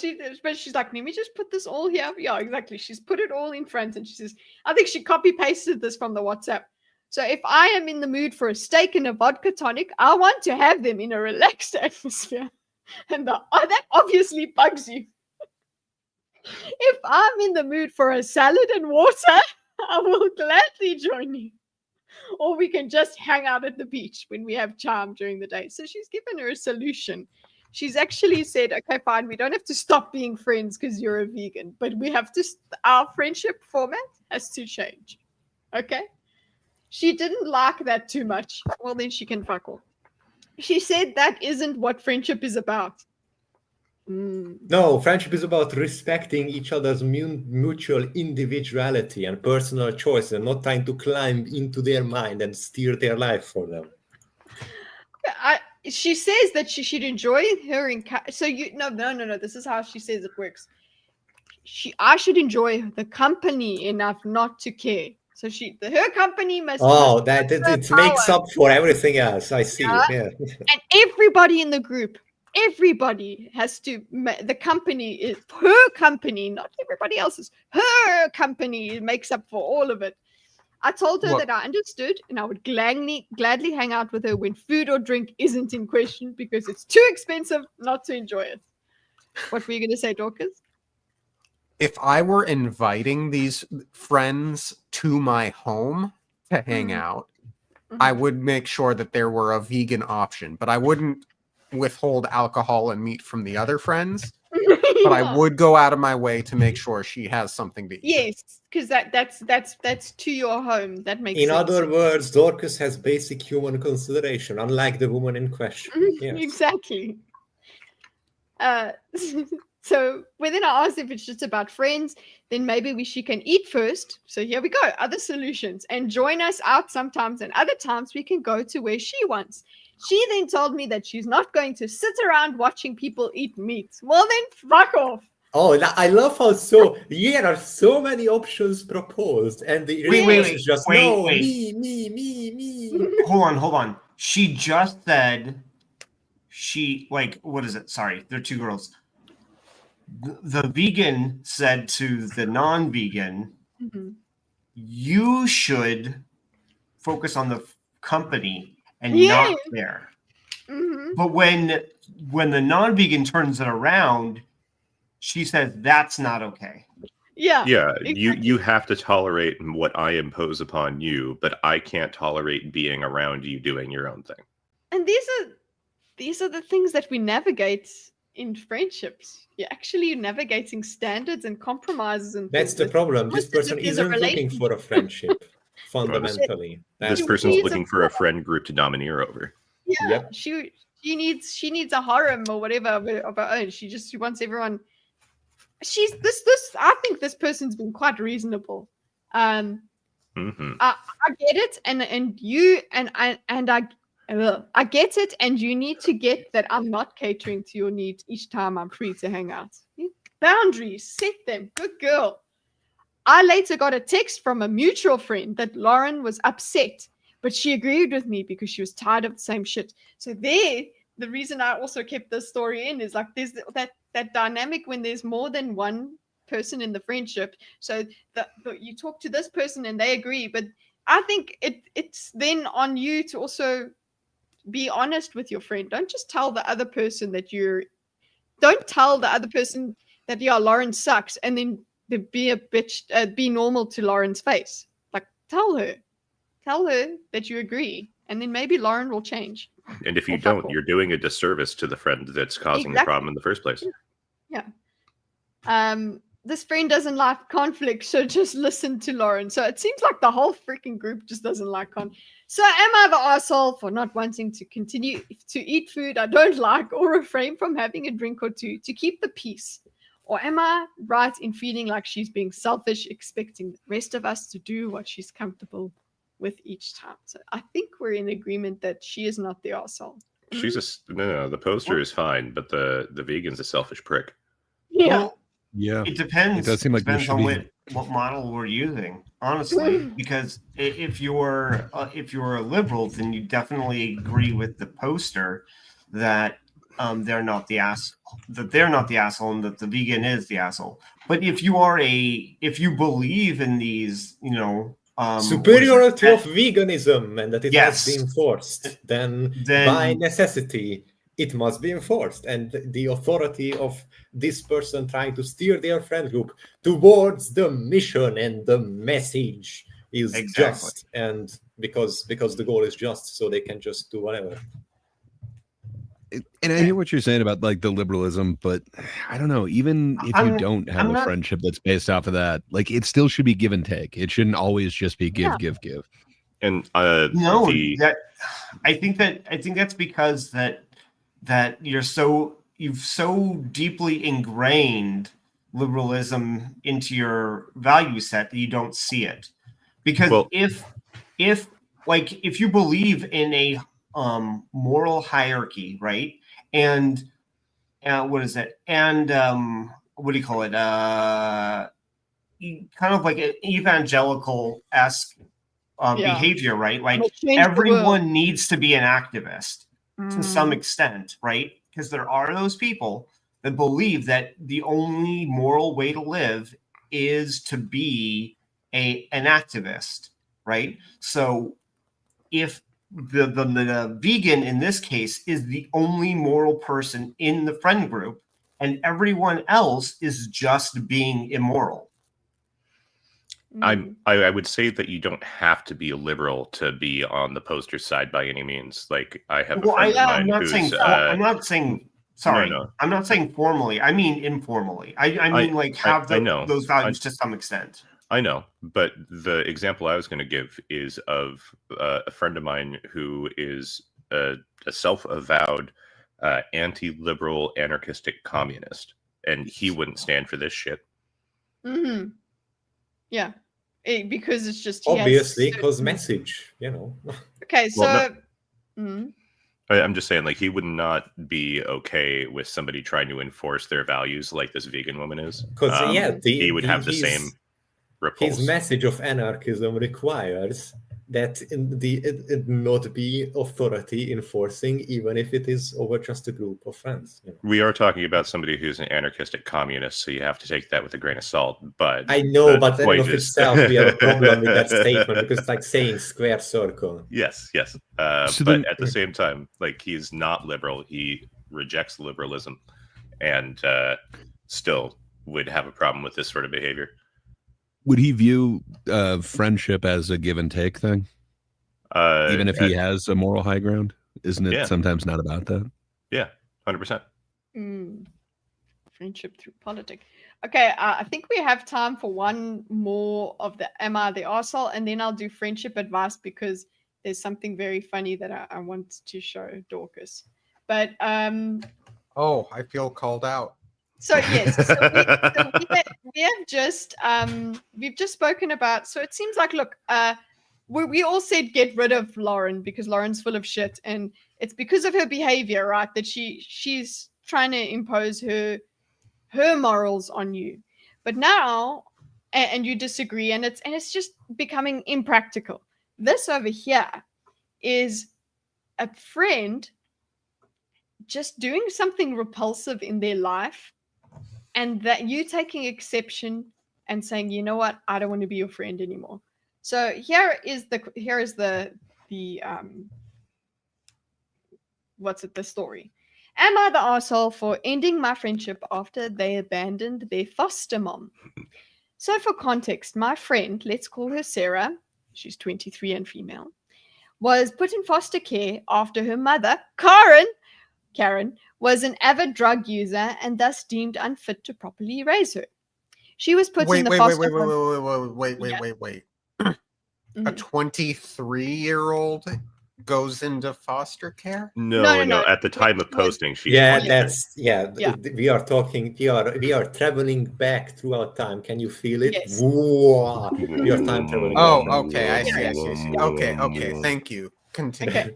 S2: but she's like, let me just put this all here. Yeah, exactly. She's put it all in front, and she says, I think she copy pasted this from the WhatsApp. So if I am in the mood for a steak and a vodka tonic, I want to have them in a relaxed atmosphere. And that obviously bugs you. If I'm in the mood for a salad and water, I will gladly join you. Or we can just hang out at the beach when we have charm during the day. So she's given her a solution. She's actually said, okay, fine, we don't have to stop being friends because you're a vegan, but we have to, our friendship format has to change. Okay? She didn't like that too much. Well, then she can fuck off. She said that isn't what friendship is about.
S10: No, friendship is about respecting each other's mutual individuality and personal choice, and not trying to climb into their mind and steer their life for them.
S2: She says that she should enjoy her no. This is how she says it works. I should enjoy the company enough not to care. So her company must.
S10: It makes up for everything else. I see. Yeah.
S2: And everybody in the group, everybody has to. The company is her company, not everybody else's. Her company makes up for all of it. I told her
S3: What?
S2: that I understood and I would gladly hang out with her when food or drink isn't in question because it's too expensive not to enjoy it. What were you going to say, Dorcas?
S3: If I were inviting these friends to my home to hang out, I would make sure that there were a vegan option, but I wouldn't withhold alcohol and meat from the other friends. But I would go out of my way to make sure she has something to eat.
S2: Yes, because that's to your home. That makes
S10: In
S2: sense.
S10: other words, Dorcas has basic human consideration, unlike the woman in question. Yes.
S2: Exactly. So then I asked if it's just about friends, then maybe she can eat first. So here we go, other solutions, and join us out sometimes, and other times we can go to where she wants. She then told me that she's not going to sit around watching people eat meat. Well then, fuck off.
S10: Oh, I love how there are so many options proposed, and the response is just me.
S7: Hold on. She just said what is it? Sorry, they're two girls. The vegan said to the non-vegan, you should focus on the company and not there. But when the non-vegan turns it around, she says that's not okay.
S4: Yeah, exactly. You have to tolerate what I impose upon you, but I can't tolerate being around you doing your own thing.
S2: And these are the things that we navigate in friendships. You're actually navigating standards and compromises, and
S10: that's the problem. This person isn't looking for a friendship. Fundamentally,
S4: this person's looking for a friend group to domineer over.
S2: Yeah, yep. She needs a harem or whatever of her own. She wants everyone. She's this. I think this person's been quite reasonable. I get it, and you and I get it, and you need to get that I'm not catering to your needs each time I'm free to hang out. Boundaries, set them. Good girl. I later got a text from a mutual friend that Lauren was upset, but she agreed with me because she was tired of the same shit. So the reason I also kept this story in is like there's that dynamic when there's more than one person in the friendship. So you talk to this person and they agree, but I think it's then on you to also be honest with your friend. Don't just tell the other person that Lauren sucks and then be a bitch, be normal to Lauren's face. Like tell her that you agree, and then maybe Lauren will change.
S4: And if you don't, you're doing a disservice to the friend that's causing the problem in the first place.
S2: Yeah. This friend doesn't like conflict, so just listen to Lauren. So it seems like the whole freaking group just doesn't like conflict. So am I the asshole for not wanting to continue to eat food I don't like or refrain from having a drink or two to keep the peace? Or am I right in feeling like she's being selfish, expecting the rest of us to do what she's comfortable with each time? So I think we're in agreement that she is not the asshole.
S4: She's no, the poster is fine, but the vegan's a selfish prick.
S2: Yeah.
S7: Well,
S6: yeah.
S7: It depends.
S6: It does seem like
S7: depends on what model we're using, honestly. Because if you're a liberal, then you definitely agree with the poster that they're not the asshole, and that the vegan is the asshole. But if you believe in these,
S10: superiority of veganism and that it has been enforced, then by necessity it must be enforced, and the authority of this person trying to steer their friend group towards the mission and the message is just, and because the goal is just, so they can just do whatever.
S6: And I hear what you're saying about like the liberalism, but I don't know, even if you don't have a friendship that's based off of that, like it still should be give and take. It shouldn't always just be give.
S4: And
S7: I think that's because that you've so deeply ingrained liberalism into your value set that you don't see it. Because if you believe in a moral hierarchy, right? And what is it? And what do you call it? Kind of like an evangelical-esque behavior, right? Like everyone needs to be an activist to some extent, right? Because there are those people that believe that the only moral way to live is to be an activist. right? So if the vegan in this case is the only moral person in the friend group, and everyone else is just being immoral.
S4: I would say that you don't have to be a liberal to be on the poster side by any means. Like I have a friend of mine who's
S7: I'm not saying sorry.
S4: No.
S7: I'm not saying formally. I mean informally. I mean like have those values to some extent.
S4: I know, but the example I was going to give is of a friend of mine who is a self-avowed anti-liberal, anarchistic communist, and he wouldn't stand for this shit.
S2: Mm-hmm. Yeah, because it's just
S10: obviously because message, you know.
S2: Okay, so
S4: well, no. I'm just saying, like, he would not be okay with somebody trying to enforce their values like this vegan woman is.
S10: Because
S4: he would have the same ripples.
S10: His message of anarchism requires that it not be authority enforcing, even if it is over just a group of friends. You know?
S4: We are talking about somebody who's an anarchistic communist, so you have to take that with a grain of salt. But
S10: I know, but in of itself, we have a problem with that statement because it's like saying square circle.
S4: Yes. But at the same time, like, he's not liberal. He rejects liberalism, and still would have a problem with this sort of behavior.
S6: Would he view friendship as a give and take thing? Even if he has a moral high ground? Isn't it sometimes not about that?
S4: Yeah, 100%.
S2: Friendship through politics. Okay, I think we have time for one more of the Am I the Arsehole? And then I'll do friendship advice because there's something very funny that I want to show Dorcas. But
S3: oh, I feel called out.
S2: So yes, we have just we've just spoken about. So it seems like, look, we all said get rid of Lauren because Lauren's full of shit, and it's because of her behavior, right? That she's trying to impose her morals on you. But now, and you disagree, and it's just becoming impractical. This over here is a friend just doing something repulsive in their life. And that you taking exception and saying, you know what, I don't want to be your friend anymore. So here is the the story. Am I the arsehole for ending my friendship after they abandoned their foster mom? So for context, my friend, let's call her Sarah, she's 23 and female, was put in foster care after her mother, Karen, was an avid drug user and thus deemed unfit to properly raise her. She was put in the foster
S3: wait. A 23-year-old goes into foster care?
S4: No. At the time of posting, she's
S10: we are talking. We are traveling back throughout time. Can you feel it?
S2: Yes.
S10: Whoa. We are time traveling.
S3: Oh, okay. I see. Okay. Thank you. Continue.
S2: Okay.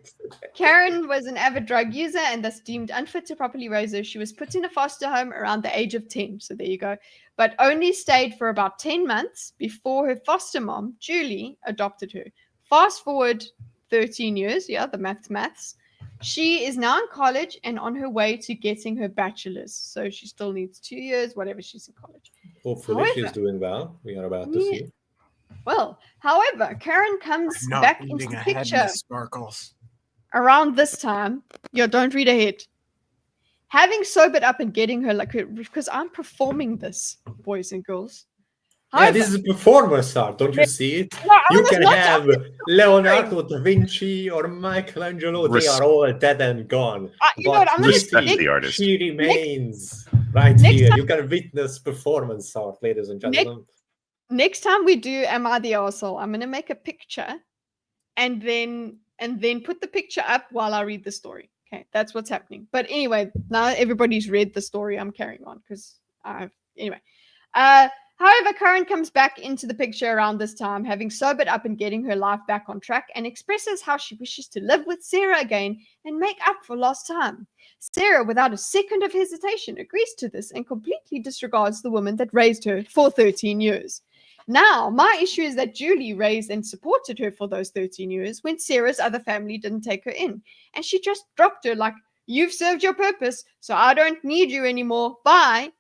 S2: Karen was an avid drug user and thus deemed unfit to properly raise her. She was put in a foster home around the age of 10. So there you go. But only stayed for about 10 months before her foster mom, Julie, adopted her. Fast forward 13 years. Yeah, the maths. She is now in college and on her way to getting her bachelor's. So she still needs 2 years, whatever, she's in college.
S10: Hopefully she's doing well. We are about to see.
S2: Well, however, Karen comes back into the picture
S3: sparkles
S2: around this time. Don't read ahead. Having sobered up and getting her because I'm performing this, boys and girls.
S10: However, this is a performance art, don't you see it?
S2: No,
S10: you can have Leonardo da Vinci or Michelangelo. They are all dead and gone.
S4: Respect the artist.
S10: She remains right here. You can witness performance art, ladies and gentlemen.
S2: Next time we do Am I the Arsehole, I'm going to make a picture and then put the picture up while I read the story. Okay, that's what's happening. But anyway, now everybody's read the story, I'm carrying on because however, Karen comes back into the picture around this time, having sobered up and getting her life back on track, and expresses how she wishes to live with Sarah again and make up for lost time. Sarah, without a second of hesitation, agrees to this and completely disregards the woman that raised her for 13 years. Now, my issue is that Julie raised and supported her for those 13 years when Sarah's other family didn't take her in. And she just dropped her like, you've served your purpose, so I don't need you anymore. Bye.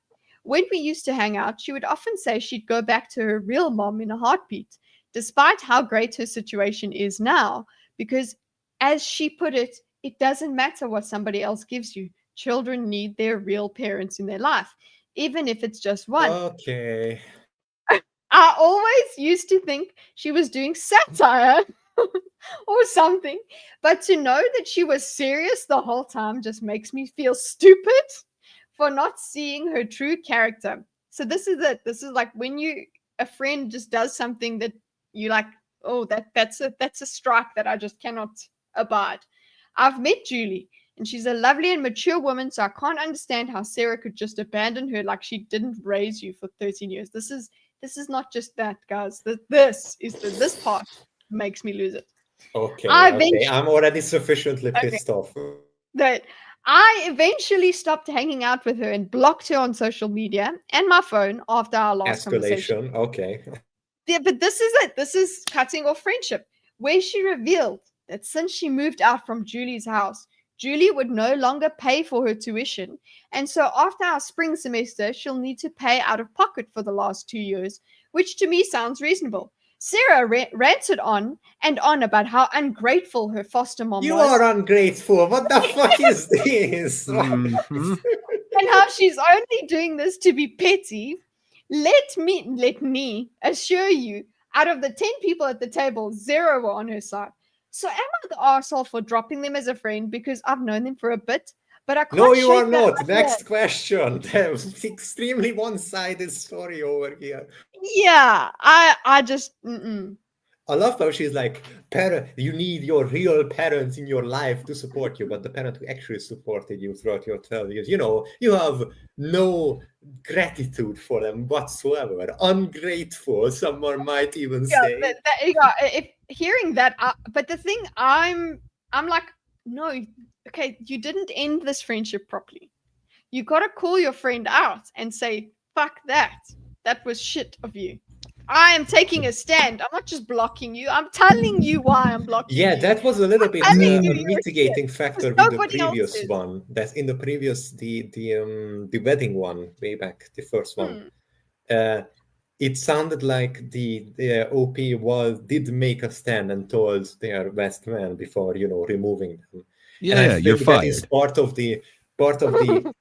S2: When we used to hang out, she would often say she'd go back to her real mom in a heartbeat, despite how great her situation is now, because as she put it, it doesn't matter what somebody else gives you. Children need their real parents in their life, even if it's just one.
S10: Okay.
S2: I always used to think she was doing satire or something, but to know that she was serious the whole time just makes me feel stupid for not seeing her true character. So this is it. This is like when a friend just does something that you like, oh, that's a strike that I just cannot abide. I've met Julie, and she's a lovely and mature woman, so I can't understand how Sarah could just abandon her like she didn't raise you for 13 years. This is not just that, guys. This part makes me lose it.
S10: Okay, I'm already sufficiently pissed off.
S2: That I eventually stopped hanging out with her and blocked her on social media and my phone after our last conversation.
S10: Okay.
S2: Yeah, but this is it. This is cutting off friendship, where she revealed that since she moved out from Julie's house, Julie would no longer pay for her tuition. And so after our spring semester, she'll need to pay out of pocket for the last 2 years, which to me sounds reasonable. Sarah ranted on and on about how ungrateful her foster mom was.
S10: You are ungrateful. What the fuck is this?
S2: And how she's only doing this to be petty. Let me assure you, out of the 10 people at the table, 0 were on her side. So am I the arsehole for dropping them as a friend because I've known them for a bit? But I can't.
S10: No, you are not. Next question. Extremely one-sided story over here.
S2: Yeah, I just.
S10: I love how she's like, you need your real parents in your life to support you, but the parent who actually supported you throughout your 12 years, you have no gratitude for them whatsoever. Ungrateful, someone might even say.
S2: If hearing that, but the thing I'm like, no, okay, you didn't end this friendship properly. You got to call your friend out and say, fuck that. That was shit of you. I am taking a stand. I'm not just blocking you. I'm telling you why I'm blocking you.
S10: Yeah, that was a little bit a mitigating factor with the previous one. That's in the previous, the wedding one, way back, the first one. It sounded like the OP did make a stand and told their best man before, removing them.
S6: Yeah, you're fired.
S10: That is part of the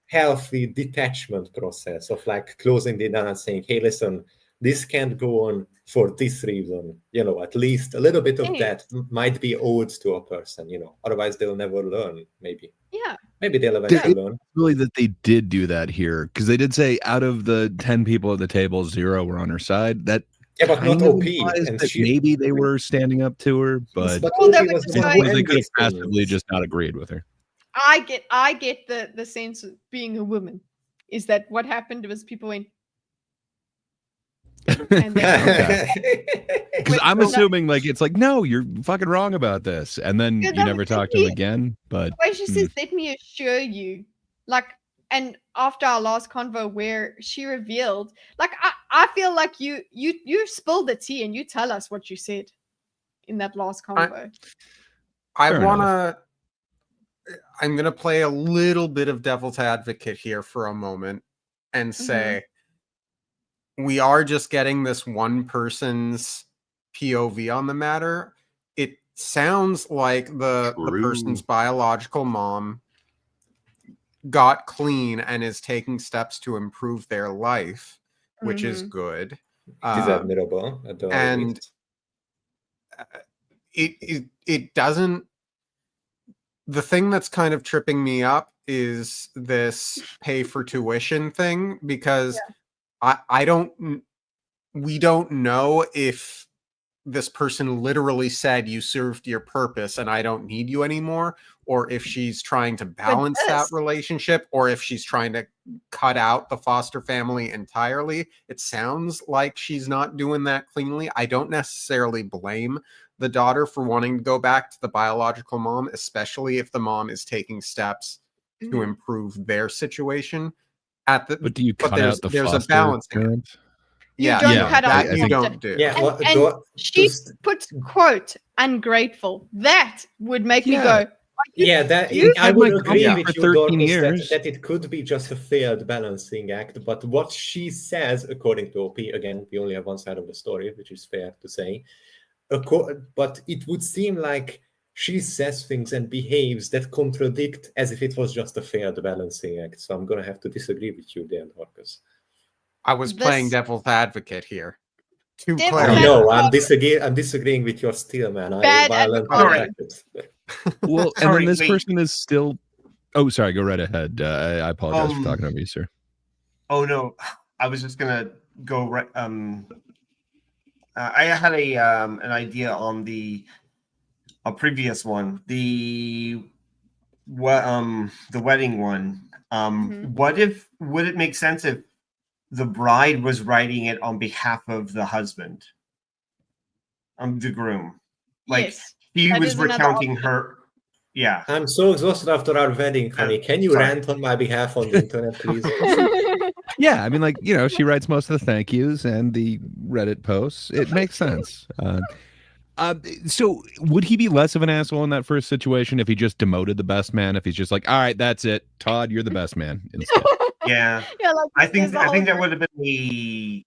S10: healthy detachment process of like closing the door and saying, hey, listen, this can't go on for this reason. At least a little bit of that might be owed to a person, otherwise they'll never learn, maybe.
S2: Yeah.
S10: Maybe they'll eventually learn.
S6: Really that they did do that here, because they did say out of the 10 people at the table, 0 were on her side. That
S10: but not OP.
S6: And maybe they were standing up to her, but they could have passively just not agreed with her.
S2: I get the sense of being a woman is that what happened was people went.
S6: Because I'm assuming it's like, no, you're fucking wrong about this, and then you never talk to him again. But
S2: the way she says, let me assure you, and after our last convo where she revealed, I feel like you spilled the tea and you tell us what you said in that last convo.
S3: I'm gonna play a little bit of devil's advocate here for a moment and say. We are just getting this one person's POV on the matter. It sounds like the person's biological mom got clean and is taking steps to improve their life, which is good.
S10: Is admirable.
S3: And it doesn't. The thing that's kind of tripping me up is this pay for tuition thing, because we don't know if this person literally said you served your purpose and I don't need you anymore, or if she's trying to balance that relationship, or if she's trying to cut out the foster family entirely. It sounds like she's not doing that cleanly. I don't necessarily blame the daughter for wanting to go back to the biological mom, especially if the mom is taking steps to improve their situation.
S6: But do you cut out the
S3: there's a balance
S6: parent?
S3: Yeah, you don't do.
S2: Yeah, and she puts quote ungrateful. That would make me go,
S10: Yeah, that
S2: you
S10: I
S6: had
S10: would
S6: my
S10: agree
S6: coffee
S10: with
S6: for
S10: you,
S6: 13
S10: Dorcas,
S6: years.
S10: that it could be just a failed balancing act. But what she says, according to OP, again, we only have one side of the story, which is fair to say. But it would seem like she says things and behaves that contradict as if it was just a failed balancing act. So I'm going to have to disagree with you there, Dorcas.
S3: I was playing devil's advocate here. To
S2: Devil's
S3: clarify.
S10: No, I'm disagreeing with your steel, man.
S2: Bad
S10: I violently
S2: advocate.
S10: reject it.
S6: Well, and
S7: Sorry,
S6: then this
S7: wait.
S6: person is still. Oh, sorry. Go right ahead. I apologize for talking over you, sir.
S7: Oh no, I was just gonna go right. I had an idea on a previous one, the wedding one. Would it make sense if the bride was writing it on behalf of the husband, the groom? Like
S2: Yes,
S7: he
S2: that
S7: was
S2: is another
S7: recounting
S2: option.
S7: her. Yeah.
S10: I'm so exhausted after our wedding, honey. Can you
S7: Sorry.
S10: rant on my behalf on the internet, please?
S6: Yeah, I mean, like, she writes most of the thank yous and the Reddit posts. It makes sense. So would he be less of an asshole in that first situation if he just demoted the best man? If he's just like, all right, that's it, Todd, you're the best man instead.
S7: Yeah.
S2: Yeah, like
S7: I think
S2: there's a whole
S7: that would have been the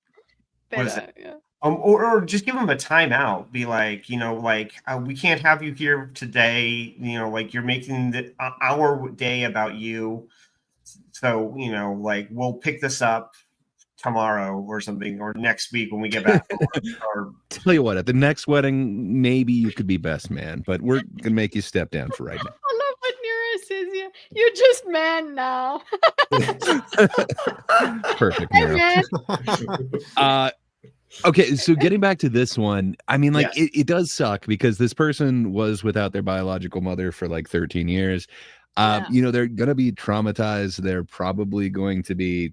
S7: what is it?
S2: yeah.
S7: Or just give him a timeout. Be like, we can't have you here today. Like you're making our day about you. So, we'll pick this up tomorrow or something, or next week when we get back. or
S6: Tell you what, at the next wedding, maybe you could be best man, but we're gonna make you step down for right now.
S2: I love what Nero says here. You're just man now.
S6: Perfect,
S2: Hey,
S6: Nero.
S2: man.
S6: Okay, so getting back to this one, I mean, like,
S7: Yes.
S6: it does suck because this person was without their biological mother for like 13 years. They're going to be traumatized. They're probably going to be,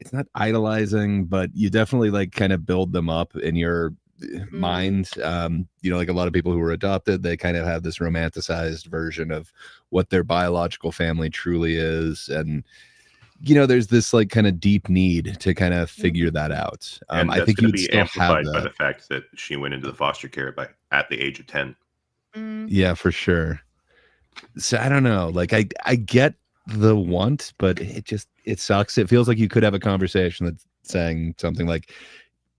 S6: it's not idolizing, but you definitely like kind of build them up in your mind. Like a lot of people who were adopted, they kind of have this romanticized version of what their biological family truly is. And there's this like kind of deep need to kind of figure that out.
S4: And
S6: I think
S4: going to
S6: you'd
S4: be
S6: still
S4: amplified
S6: have
S4: by
S6: that.
S4: the fact that she went into the foster care at the age of 10.
S6: Yeah, for sure. So I don't know. Like I get the want, but it sucks. It feels like you could have a conversation that's saying something like,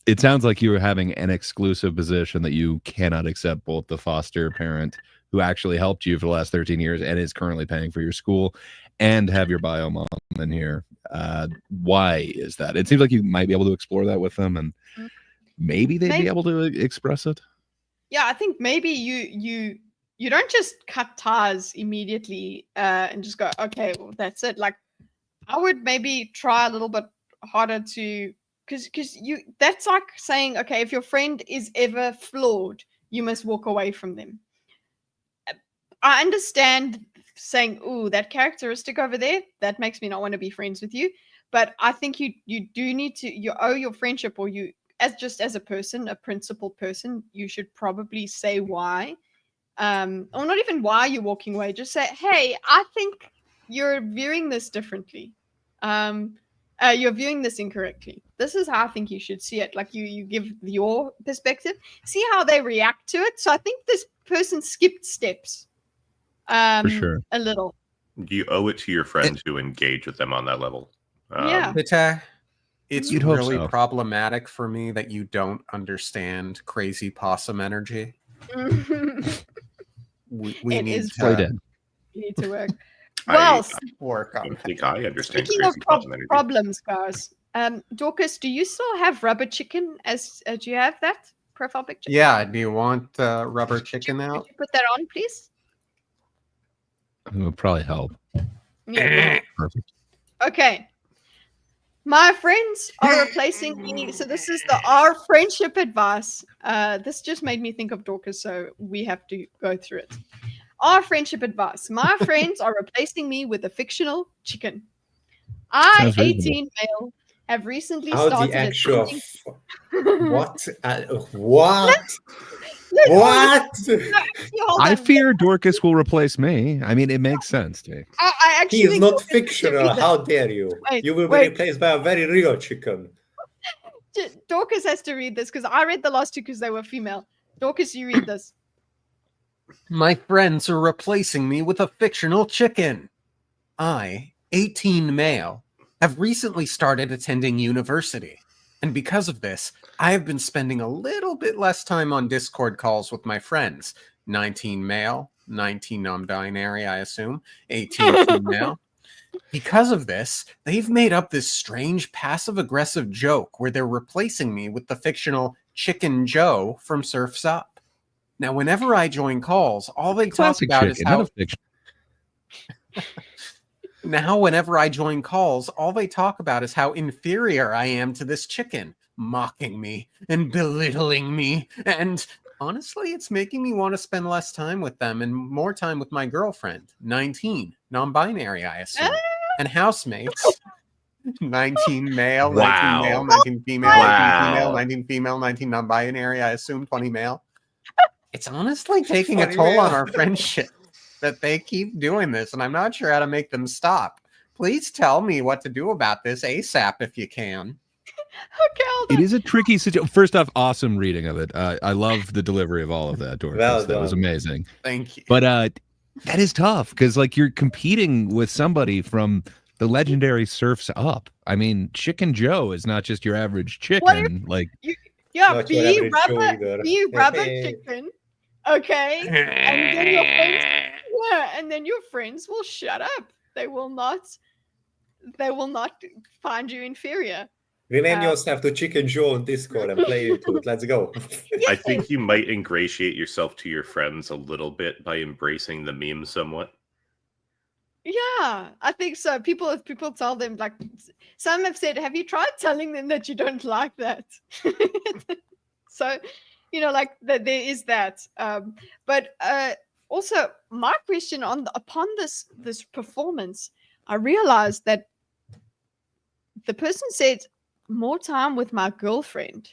S6: it sounds like you were having an exclusive position that you cannot accept both the foster parent who actually helped you for the last 13 years and is currently paying for your school and have your bio mom in here. Why is that? It seems like you might be able to explore that with them and maybe they'd be able to express it.
S2: Yeah, I think maybe you don't just cut ties immediately and just go, okay, well, that's it. Like, I would maybe try a little bit harder to, because that's like saying, okay, if your friend is ever flawed, you must walk away from them. I understand saying, "Ooh, that characteristic over there, that makes me not want to be friends with you." But I think you do need to, you owe your friendship, or you as a person, a principled person, you should probably say why. Or not even why you're walking away. Just say, "Hey, I think you're viewing this differently. You're viewing this incorrectly. This is how I think you should see it." Like you give your perspective, see how they react to it. So I think this person skipped steps.
S6: For sure.
S2: A little.
S4: You owe it to your friend to engage with them on that level.
S2: Yeah.
S3: It's
S6: You'd hope
S3: really
S6: so.
S3: problematic for me that you don't understand crazy possum energy. We
S2: It
S3: need
S2: is
S3: to
S6: dead.
S2: You need to work. Well,
S3: work
S4: I
S3: on
S4: don't think I understand
S2: speaking of
S4: crazy possum energy.
S2: problems, guys. Dorcas, do you still have rubber chicken? Do you have that profile picture?
S3: Yeah, do you want rubber chicken
S2: Could
S3: out?
S2: you put that on, please?
S6: It would probably help.
S2: Yeah.
S6: Perfect.
S2: Okay. My friends are replacing me. So this is our friendship advice. This just made me think of Dorcas, so we have to go through it. Our friendship advice. My friends are replacing me with a fictional chicken. I,
S6: Sounds reasonable.
S2: 18 male, have recently
S10: How
S2: started
S10: the actual
S2: attending-
S10: what? What?
S2: Look,
S10: What?
S2: hold
S6: I
S2: on.
S6: fear Dorcas will replace me. I mean, it makes sense, Jake.
S2: I actually
S10: He is
S2: think
S10: not
S2: Dorcas has to
S10: fictional.
S2: read
S10: How dare you?
S2: Wait,
S10: You will be
S2: wait.
S10: replaced by a very real chicken.
S2: Dorcas has to read this because I read the last two because they were female. Dorcas, you read this.
S3: My friends are replacing me with a fictional chicken. I, 18 male, have recently started attending university. And because of this, I have been spending a little bit less time on Discord calls with my friends. 19 male, 19 non-binary, I assume, 18 female. Because of this, they've made up this strange passive-aggressive joke where they're replacing me with the fictional Chicken Joe from Surf's Up. Now, whenever I join calls, all they talk about is how... Now, whenever I join calls, all they talk about is how inferior I am to this chicken, mocking me and belittling me. And honestly, it's making me want to spend less time with them and more time with my girlfriend, 19, non-binary, I assume, and housemates, 19 male, 19 male, 19 female, 19 female, 19 female, 19 non-binary, I assume, 20 male. It's honestly taking a toll on our friendship that they keep doing this, and I'm not sure how to make them stop. Please tell me what to do about this ASAP if you can.
S2: Okay,
S6: it is a tricky situation. First off, awesome reading of it. I love the delivery of all of that, Dorcas.
S10: Well
S6: that was amazing.
S3: Thank you.
S6: But that is tough because, like, you're competing with somebody from the legendary Surf's Up. I mean, Chicken Joe is not just your average chicken.
S2: Be rubber chicken. Okay, and then your friends will shut up. They will not find you inferior.
S10: Rename yourself to Chicken Joe on Discord and play into it. Let's go.
S4: I think you might ingratiate yourself to your friends a little bit by embracing the meme somewhat.
S2: Yeah, I think so. People tell them, like, some have said, have you tried telling them that you don't like that? So, you know, like that there is that. But also my question upon this performance, I realized that the person said more time with my girlfriend.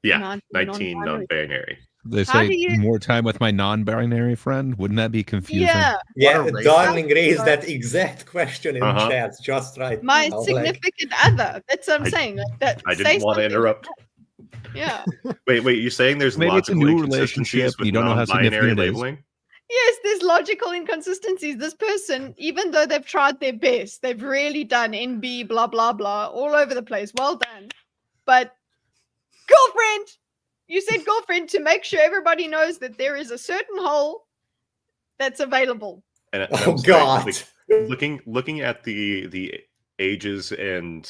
S4: Yeah, 19 non-binary.
S6: They say more time with my non-binary friend. Wouldn't that be confusing?
S10: Yeah, Darling raised that exact question in chat just right
S2: my
S10: now.
S2: Significant other. That's what I'm saying. Like that.
S4: I didn't want to interrupt.
S2: Yeah.
S4: Wait, you're saying there's
S6: maybe it's a
S4: logical
S6: new relationship
S4: with
S6: you don't know how
S4: non-binary
S6: significant it is.
S4: labeling?
S2: Yes, there's logical inconsistencies. This person, even though they've tried their best, they've really done NB, blah, blah, blah, all over the place. Well done. But girlfriend, you said girlfriend to make sure everybody knows that there is a certain hole that's available.
S4: And
S10: God.
S4: Looking at the ages and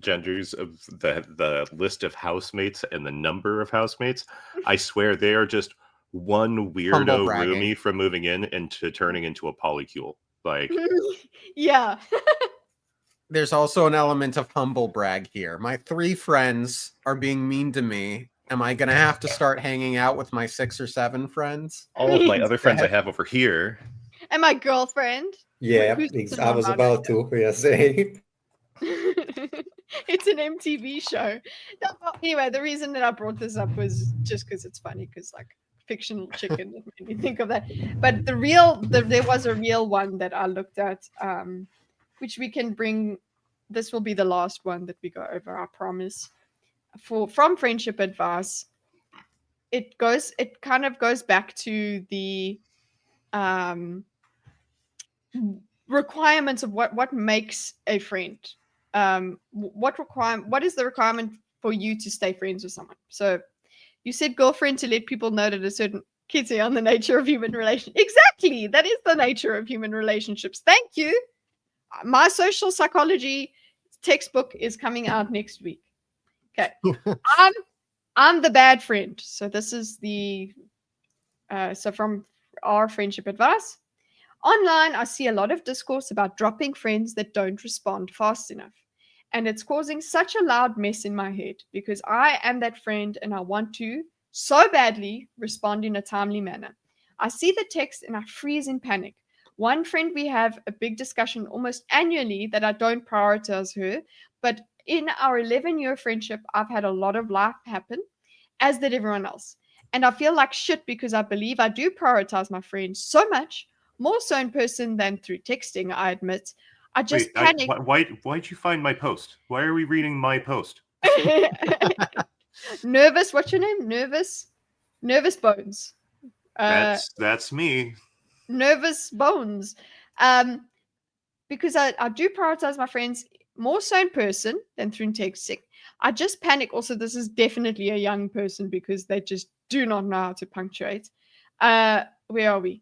S4: genders of the list of housemates and the number of housemates, I swear they are just one weirdo roomie from moving in into turning into a polycule. Like,
S2: yeah.
S3: There's also an element of humble brag here. My 3 friends are being mean to me. Am I gonna have to start hanging out with my 6 or 7 friends?
S4: All of my other friends I have over here.
S2: And my girlfriend.
S10: Yeah, I was about to say.
S2: It's an MTV show. Anyway, the reason that I brought this up was just because it's funny, because like fictional chicken made me think of that. But there was a real one that I looked at, which we can bring. This will be the last one that we go over, I promise. From Friendship Advice, it kind of goes back to the requirements of what makes a friend. What is the requirement for you to stay friends with someone? So you said girlfriend to let people know that a certain Kitteh on the nature of human relations. Exactly, that is the nature of human relationships. Thank you. My social psychology textbook is coming out next week. Okay. I'm the bad friend. So this is the so from our Friendship Advice. Online, I see a lot of discourse about dropping friends that don't respond fast enough. And it's causing such a loud mess in my head because I am that friend and I want to so badly respond in a timely manner. I see the text and I freeze in panic. One friend, we have a big discussion almost annually that I don't prioritize her, but in our 11-year friendship, I've had a lot of life happen, as did everyone else. And I feel like shit because I believe I do prioritize my friends so much, more so in person than through texting, I admit. I just panic.
S4: Why'd you find my post? Why are we reading my post?
S2: Nervous, what's your name? Nervous Bones.
S4: That's me.
S2: Nervous bones. Because I do prioritize my friends more so in person than through texting. I just panic. Also, this is definitely a young person because they just do not know how to punctuate. Where are we?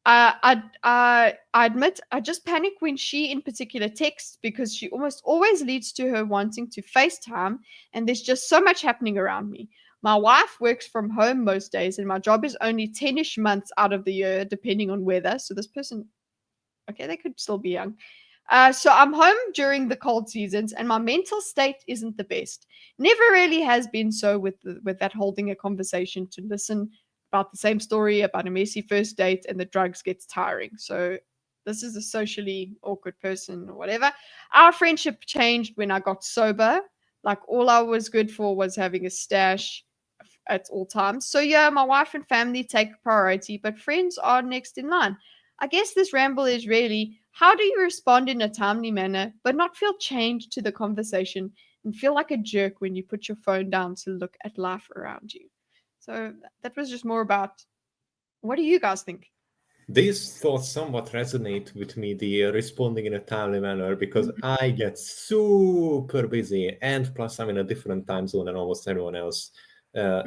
S2: I admit I just panic when she in particular texts because she almost always leads to her wanting to FaceTime, and there's just so much happening around me. My wife works from home most days, and my job is only 10-ish months out of the year, depending on weather. So this person, okay, they could still be young. So I'm home during the cold seasons, and my mental state isn't the best. Never really has been so with that holding a conversation to listen about the same story about a messy first date and the drugs gets tiring. So this is a socially awkward person or whatever. Our friendship changed when I got sober. Like all I was good for was having a stash at all times. So yeah, my wife and family take priority, but friends are next in line. I guess this ramble is really, how do you respond in a timely manner, but not feel chained to the conversation and feel like a jerk when you put your phone down to look at life around you? So that was just more about, what do you guys think?
S10: These thoughts somewhat resonate with me, the responding in a timely manner, because I get super busy, and plus I'm in a different time zone than almost everyone else. Like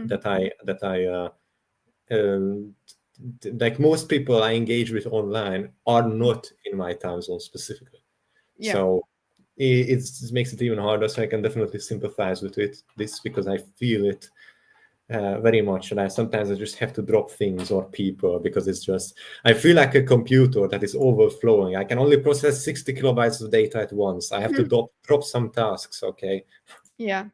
S10: most people I engage with online are not in my time zone specifically. Yeah. So it makes it even harder. So I can definitely sympathize with this because I feel it very much, and sometimes I just have to drop things or people because it's just, I feel like a computer that is overflowing. I can only process 60 kilobytes of data at once. I have to drop some tasks. Okay.
S2: Yeah.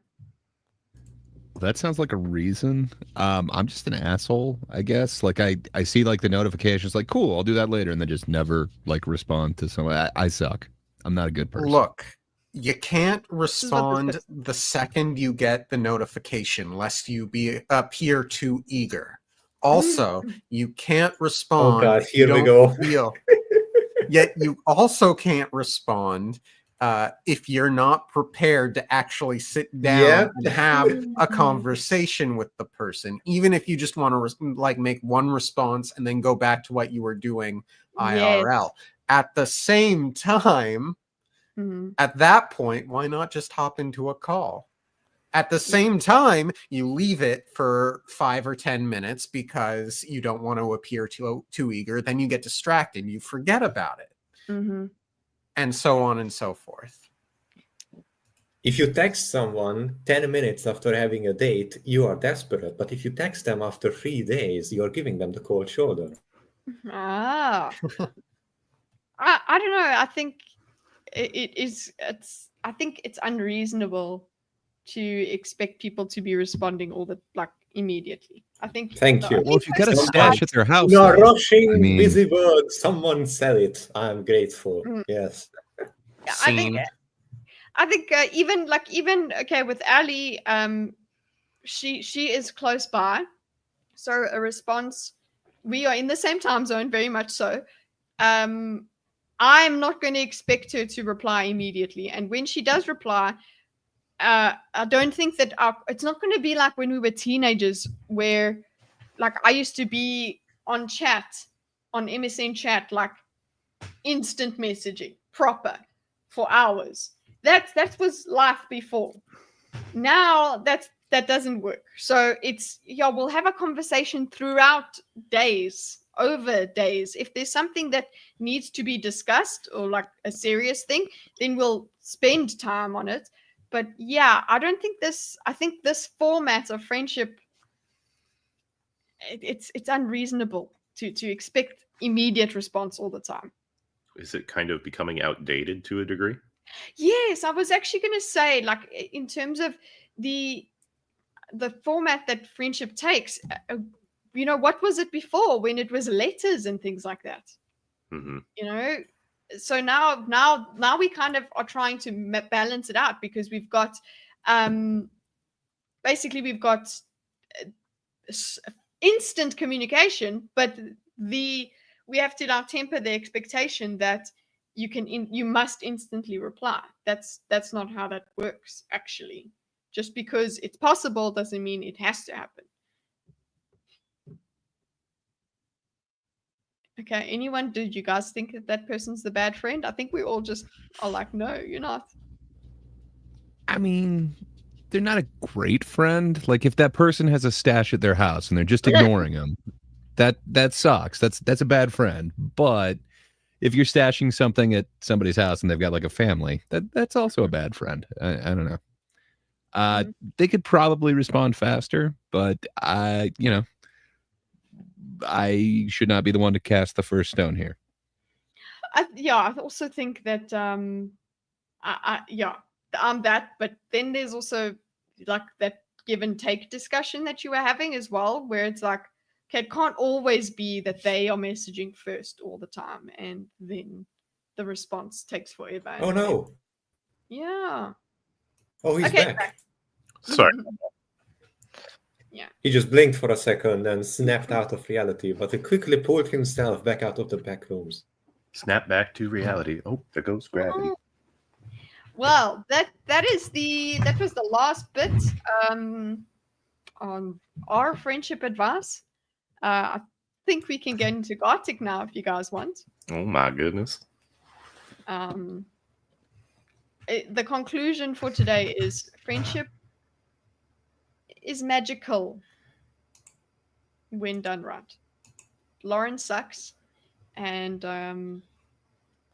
S6: That sounds like a reason. I'm just an asshole, I guess. Like I see like the notifications, like cool, I'll do that later, and then just never like respond to someone. I suck. I'm not a good person.
S3: Look, you can't respond the second you get the notification, lest you appear too eager. Also, you can't respond.
S10: Oh God, here we go.
S3: Yet you also can't respond if you're not prepared to actually sit down and have a conversation with the person, even if you just want to like make one response and then go back to what you were doing IRL. At the same time, at that point, why not just hop into a call? At the same time, you leave it for 5 or 10 minutes because you don't want to appear too eager. Then you get distracted. You forget about it. And so on and so forth.
S10: If you text someone 10 minutes after having a date, you are desperate. But if you text them after 3 days, you're giving them the cold shoulder.
S2: I don't know. I think I think it's unreasonable to expect people to be responding immediately. I think.
S10: Thank you.
S6: Well, if you got a stash at their house,
S10: no rushing, busy words. Someone sell it. I'm grateful. Yes.
S2: Yeah, I think even okay with Ali, she is close by, so a response. We are in the same time zone, very much so. I'm not going to expect her to reply immediately, and when she does reply, I don't think that it's not going to be like when we were teenagers, where like I used to be on MSN chat, like instant messaging, proper for hours. That was life before. Now that doesn't work. So it's we'll have a conversation throughout days, over days. If there's something that needs to be discussed or like a serious thing, then we'll spend time on it. But yeah, I think this format of friendship, it's unreasonable to expect immediate response all the time.
S4: Is it kind of becoming outdated to a degree?
S2: Yes, I was actually going to say, like, in terms of the format that friendship takes, what was it before when it was letters and things like that? So now we kind of are trying to balance it out because we've got basically we've got instant communication, but we have to now temper the expectation that you must instantly reply. That's not how that works, actually. Just because it's possible doesn't mean it has to happen. Okay, anyone, did you guys think that that person's the bad friend? I think we all just are like, no, you're not.
S6: I mean, they're not a great friend. Like if that person has a stash at their house and they're just ignoring them, that sucks. That's a bad friend. But if you're stashing something at somebody's house and they've got like a family, that's also a bad friend. I don't know. They could probably respond faster, but I should not be the one to cast the first stone here.
S2: I also think that I'm that, but then there's also like that give and take discussion that you were having as well, where it's like, okay, it can't always be that they are messaging first all the time, and then the response takes forever.
S10: Oh no!
S2: Yeah.
S10: Oh, he's back.
S4: Sorry.
S2: Yeah.
S10: He just blinked for a second and snapped out of reality, but he quickly pulled himself back out of the back rooms.
S4: Snap back to reality. Oh, there goes gravity.
S2: Well, that was the last bit on our friendship advice. I think we can get into Gartic now if you guys want.
S4: Oh my goodness.
S2: The conclusion for today is friendship is magical when done right. Lauren sucks, and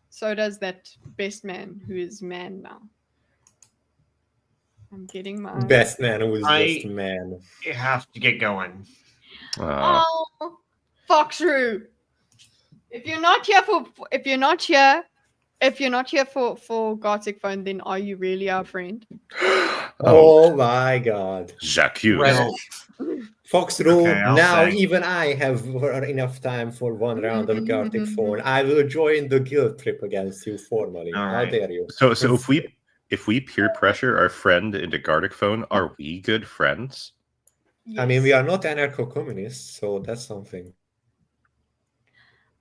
S2: so does that best man who is man now. I'm getting my
S10: best man who is just man.
S7: You have to get going.
S2: Oh, Foxroo! If you're not here for Gartic Phone, then are you really our friend?
S10: Oh my God,
S4: Jacques.
S10: Foxroo,
S7: Okay,
S10: now even I have enough time for one round of Gartic Phone. I will join the guild trip against you formally. How dare you?
S4: So if we peer pressure our friend into Gartic Phone, are we good friends?
S2: Yes.
S10: I mean, we are not anarcho-communists, so that's something.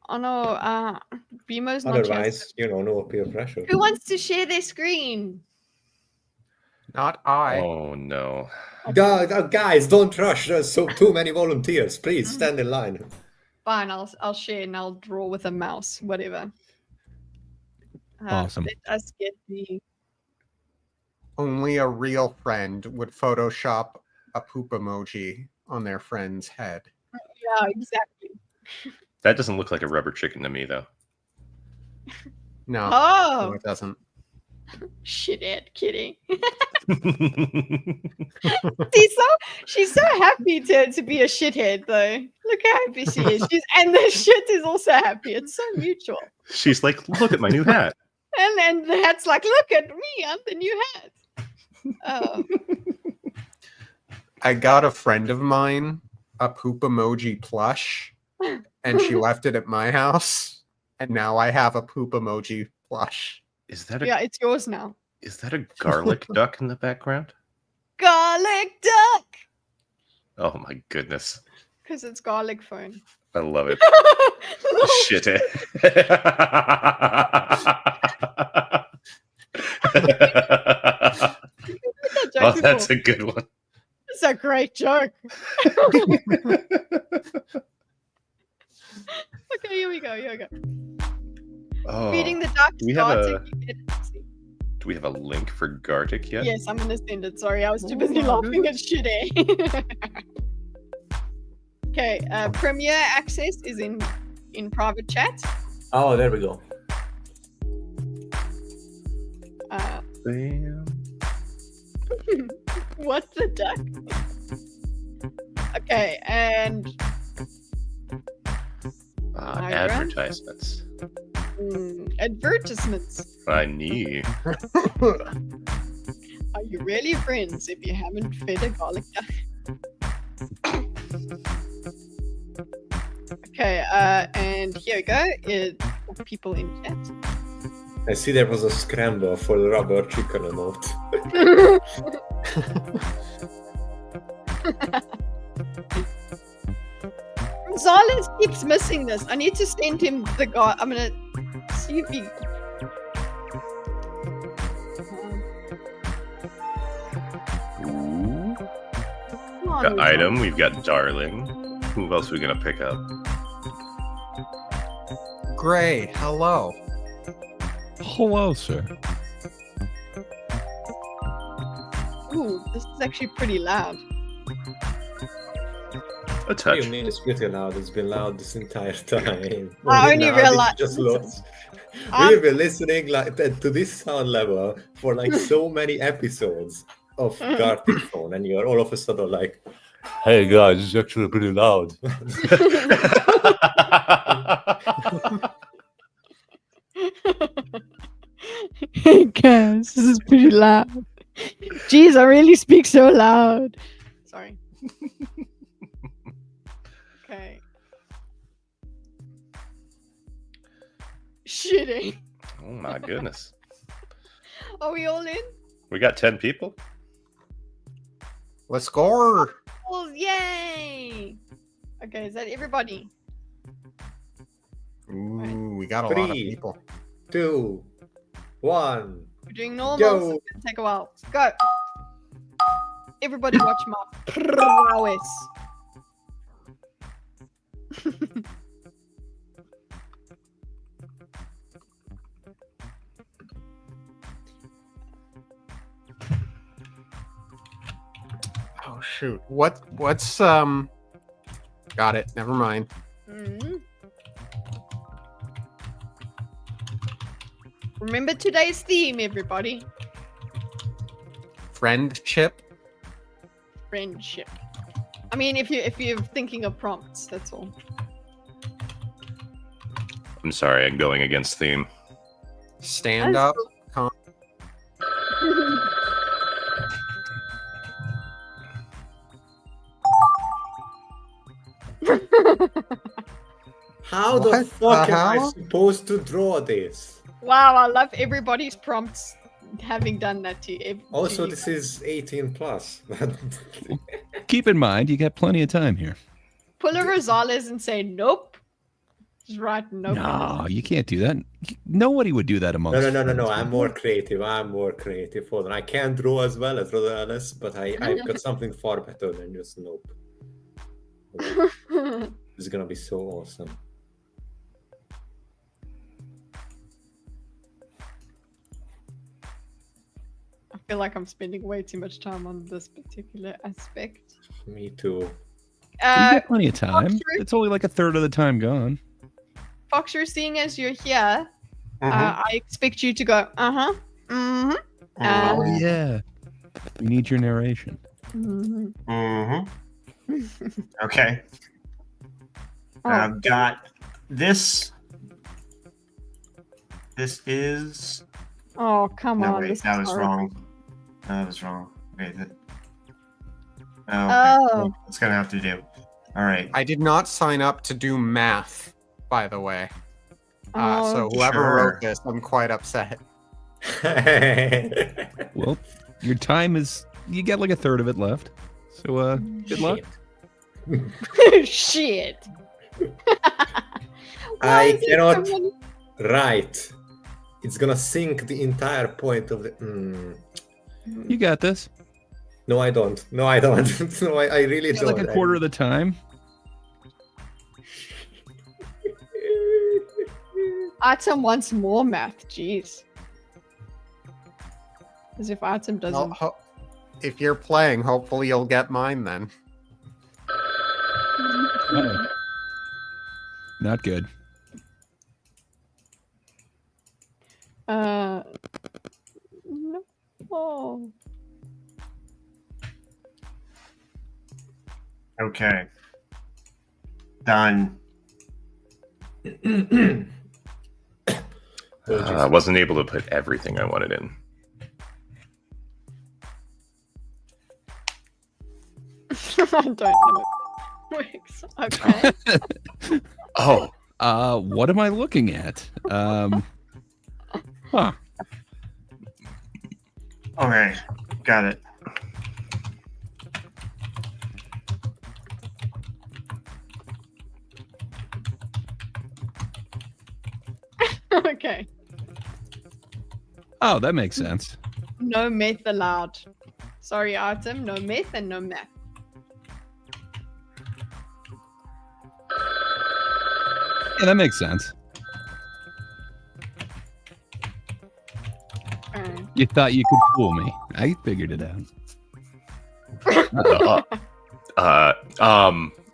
S2: Oh no, Bemo's not.
S10: Otherwise, no peer pressure.
S2: Who wants to share their screen?
S3: Not I.
S4: Oh no.
S10: Guys, don't rush. There's too many volunteers. Please stand in line.
S2: Fine, I'll share and I'll draw with a mouse, whatever.
S6: Awesome.
S2: Let us get the.
S3: Only a real friend would Photoshop a poop emoji on their friend's head.
S2: Yeah, exactly.
S4: That doesn't look like a rubber chicken to me, though.
S3: No,
S2: Oh,
S3: no, it doesn't.
S2: shithead kitty. She's so happy to be a shithead though. Look how happy she is. And the shit is also happy. It's so mutual.
S4: She's like, look at my new hat.
S2: And then the hat's like, look at me, I'm the new hat. Oh.
S3: I got a friend of mine a poop emoji plush, and she left it at my house, and now I have a poop emoji plush.
S4: Is that
S2: Yeah, it's yours now.
S4: Is that a garlic duck in the background?
S2: Garlic duck!
S4: Oh my goodness.
S2: Because it's Garlic Phone.
S4: I love it. Shit it. Oh, that's a good one.
S2: It's a great joke. Okay, here we go.
S4: Oh,
S2: Feeding the duck.
S4: do we have a link for Gartic yet?
S2: Yes, I'm gonna send it. Sorry, I was too busy laughing at shit. Okay, Premiere access is in private chat.
S10: Oh, there we go.
S4: Bam.
S2: What's the duck? Okay, and
S4: advertisements.
S2: Advertisements.
S4: I need.
S2: Are you really friends if you haven't fed a garlic duck? Okay, and here we go. People in chat.
S10: I see there was a scramble for the rubber chicken emote.
S2: Gonzalez keeps missing this. I need to send him the guy. I'm gonna see if he.
S4: The item, we've got Darling. Who else are we gonna pick up?
S3: Gray, hello.
S6: Hello, sir.
S2: Ooh, this is actually pretty loud.
S4: A
S10: What
S4: touch.
S10: do you mean it's pretty loud? It's been loud this entire time.
S2: I only
S10: Now it's
S2: realized-
S10: just
S2: listen,
S10: lost.
S2: I'm-
S10: We've been listening like to this sound level for like so many episodes of Gartic Phone, and you're all of a sudden like, "Hey guys, it's actually pretty loud."
S2: Hey guys, this is pretty loud. Jeez, I really speak so loud. Sorry. Okay. Shitting.
S4: Oh my goodness.
S2: Are we all in?
S4: We got 10 people?
S3: Let's go.
S2: Oh, yay! Okay, is that everybody?
S3: Ooh, we got a lot of
S10: 3,
S3: people.
S10: 2, 1.
S2: We're doing normal,
S10: Go.
S2: so it's gonna take a while. Go! Everybody watch my prowess.
S3: Oh shoot. What's got it. Never mind.
S2: Mhm. Remember today's theme, everybody.
S3: Friendship.
S2: Friendship. I mean, if you're thinking of prompts, that's all.
S4: I'm sorry, I'm going against theme.
S3: Stand
S2: That's
S3: up.
S10: How the
S3: What
S10: fuck
S3: the
S10: am I
S3: hell?
S10: supposed to draw this?
S2: Wow, I love everybody's prompts having done that to you.
S10: Also, this is 18 plus.
S6: Keep in mind, you got plenty of time here.
S2: Pull a Rosales and say nope. Just write nope.
S6: No, you can't do that. Nobody would do that amongst
S10: No. I'm more creative. Hold on. I can draw as well as Rosales, but I've got something far better than just nope. It's gonna be so awesome.
S2: I feel like I'm spending way too much time on this particular aspect.
S10: Me too.
S6: You got plenty of time.
S2: Foxtrot?
S6: It's only like a third of the time gone.
S2: Foxer, seeing as you're here, I expect you to go, uh-huh, mm-hmm,
S6: Oh yeah. We need your narration.
S2: mm-hmm.
S7: Mm-hmm. Okay.
S2: Oh,
S7: I've got this. This is.
S2: oh, come
S7: No,
S2: on.
S7: wait,
S2: this
S7: that
S2: is
S7: was
S2: horrible.
S7: wrong. That was wrong. Wait. Oh, okay.
S2: Oh.
S7: Well, it's gonna have to do. All right.
S3: I did not sign up to do math, by the way. So
S2: Oh,
S3: whoever
S7: Sure.
S3: wrote this, I'm quite upset.
S6: Well, your time is you got like a third of it left. So good luck.
S2: Shit. Why
S10: I
S2: is there so
S10: cannot
S2: many-
S10: write. It's gonna sink the entire point of the.
S6: You got this.
S10: No, I don't. No, I really
S6: It's
S10: don't.
S6: like a quarter of the time.
S2: Atom wants more math. Jeez. As if Atom doesn't.
S3: Well, if you're playing, hopefully you'll get mine then.
S6: Uh-oh. Not good.
S2: No. Oh.
S7: Okay. Done.
S4: I wasn't able to put everything I wanted in.
S2: I don't know. Works. Okay.
S4: Oh,
S6: What am I looking at? Huh.
S7: Okay. Got it.
S2: Okay.
S6: Oh, that makes sense.
S2: No meth allowed. Sorry, Atom. No meth and no math.
S6: Yeah, that makes sense. You thought you could fool me. I figured it out.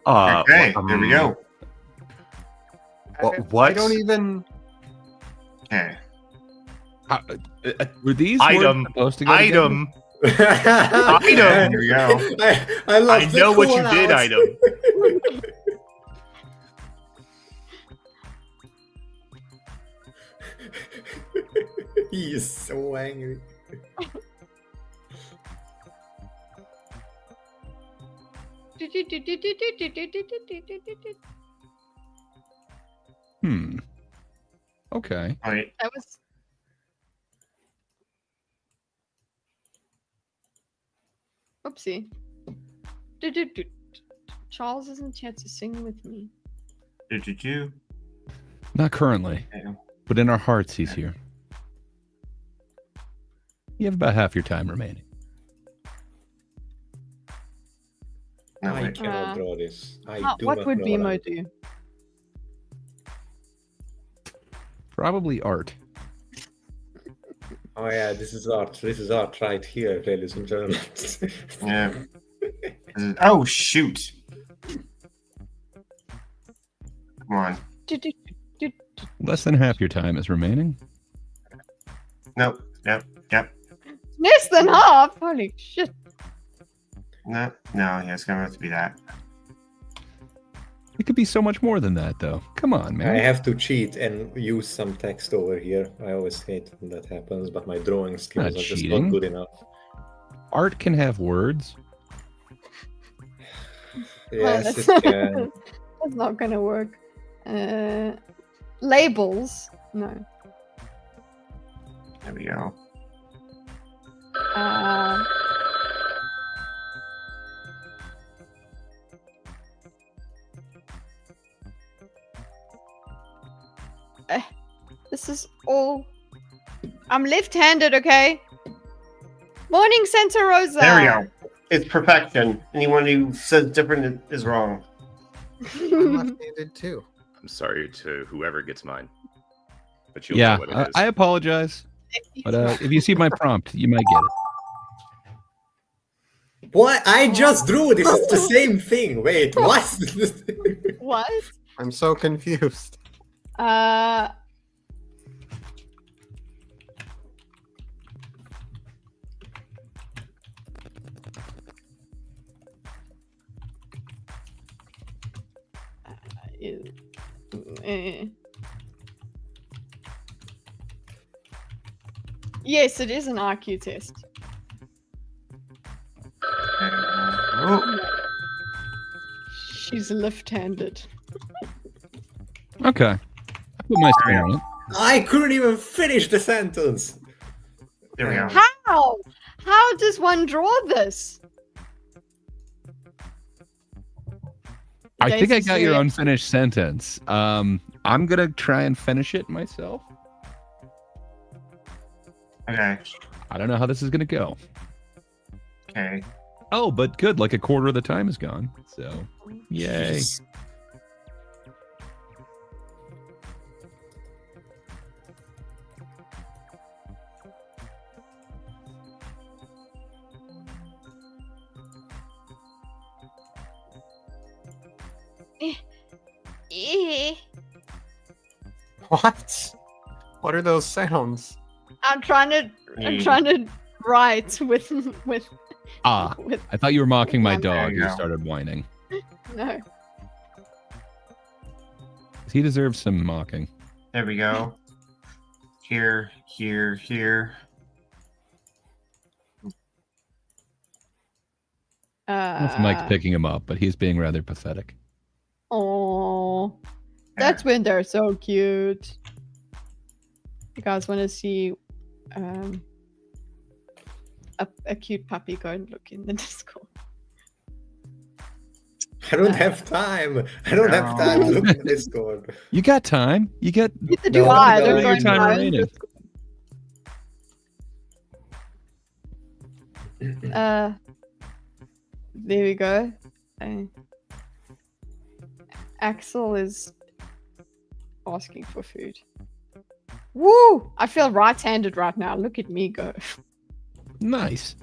S7: Okay, there we go.
S4: What?
S3: I don't even.
S7: Okay.
S6: Were these
S4: Item.
S6: words supposed to go
S4: Item.
S7: There we go.
S10: I love
S4: I
S10: the
S4: know what you
S10: call
S4: did,
S10: outs.
S4: Item.
S10: He is so angry.
S6: Okay.
S7: All right.
S2: That was. Oopsie. Charles isn't here to sing with me.
S7: Do.
S6: Not currently,
S7: Okay.
S6: but in our hearts, he's here. You have about half your time remaining.
S7: No,
S10: I
S7: wait.
S10: cannot draw this.
S2: What would
S10: know
S2: BMO
S10: I-
S2: do?
S6: Probably art.
S10: Oh yeah, this is art. This is art right here, ladies and gentlemen.
S7: Yeah. Oh shoot! Come on.
S6: Less than half your time is remaining.
S7: Nope. Yep.
S2: Less than half. Holy shit!
S7: No. Yeah, it's gonna have to be that.
S6: It could be so much more than that, though. Come on, man.
S10: I have to cheat and use some text over here. I always hate when that happens, but my drawing skills
S6: Not
S10: are just
S6: cheating.
S10: not good enough.
S6: Art can have words.
S10: Yes,
S2: that's,
S10: it can.
S2: that's not gonna work. Labels? No.
S7: There we go.
S2: This is all. I'm left-handed, okay? Morning, Santa Rosa.
S7: There we go. It's perfection. Anyone who says different is wrong.
S3: I'm left-handed too.
S4: I'm sorry to whoever gets mine. But you'll
S6: Yeah,
S4: know what it is.
S6: I apologize. But if you see my prompt, you might get it.
S10: What? I just drew this. It's the same thing. Wait, what?
S2: What?
S3: I'm so confused.
S2: Yes, it is an IQ test.
S7: Oh,
S2: She's left-handed.
S6: Okay. I put my spin on it.
S10: I couldn't even finish the sentence.
S7: there we go.
S2: How? How does one draw this?
S6: I think I
S2: Daisy's
S6: got your
S2: doing it.
S6: unfinished sentence. I'm gonna try and finish it myself.
S7: Okay.
S6: I don't know how this is gonna go.
S7: Okay.
S6: Oh, but good. Like a quarter of the time is gone. So, yay.
S3: What? What are those sounds?
S2: I'm trying to write with
S6: Ah,
S2: with
S6: I thought you were mocking my
S2: There
S6: dog
S7: you
S6: who
S7: go.
S6: started whining.
S2: no.
S6: He deserves some mocking.
S7: There we go. Here.
S6: I don't know if Mike's picking him up, but he's being rather pathetic.
S2: Oh, that's when they're so cute. You guys want to see a cute puppy? Go and look in the Discord.
S10: I don't have time. I don't have time to look at Discord.
S6: You got time. You got
S2: Neither do
S10: No,
S2: I.
S10: no,
S2: They're
S10: your
S2: going
S6: time
S2: by
S6: remaining.
S2: Discord. There we go. Axel is asking for food. Woo! I feel right-handed right now. Look at me go.
S6: Nice.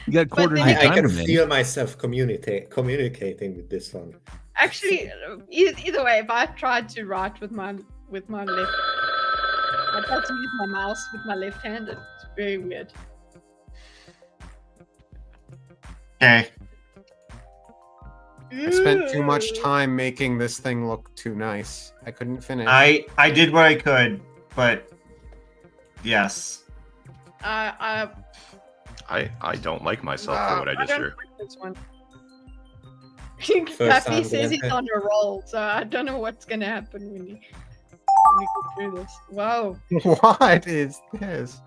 S6: You got
S2: But
S6: quarters
S2: then
S6: of
S10: I
S6: time
S10: can
S6: remaining.
S10: feel myself communicating with this one.
S2: Actually, either way, if I tried to write with my left, I tried to use my mouse with my left hand. It's very weird.
S7: Okay.
S3: I spent too much time making this thing look too nice. I couldn't finish.
S7: I did what I could, but yes.
S4: I don't like myself for what I just
S2: don't
S4: heard.
S2: like this one.
S10: First
S2: Pappy
S10: time
S2: says he's
S10: gonna-
S2: on a roll, so I don't know what's gonna happen when we go through this. Whoa.
S3: What is this?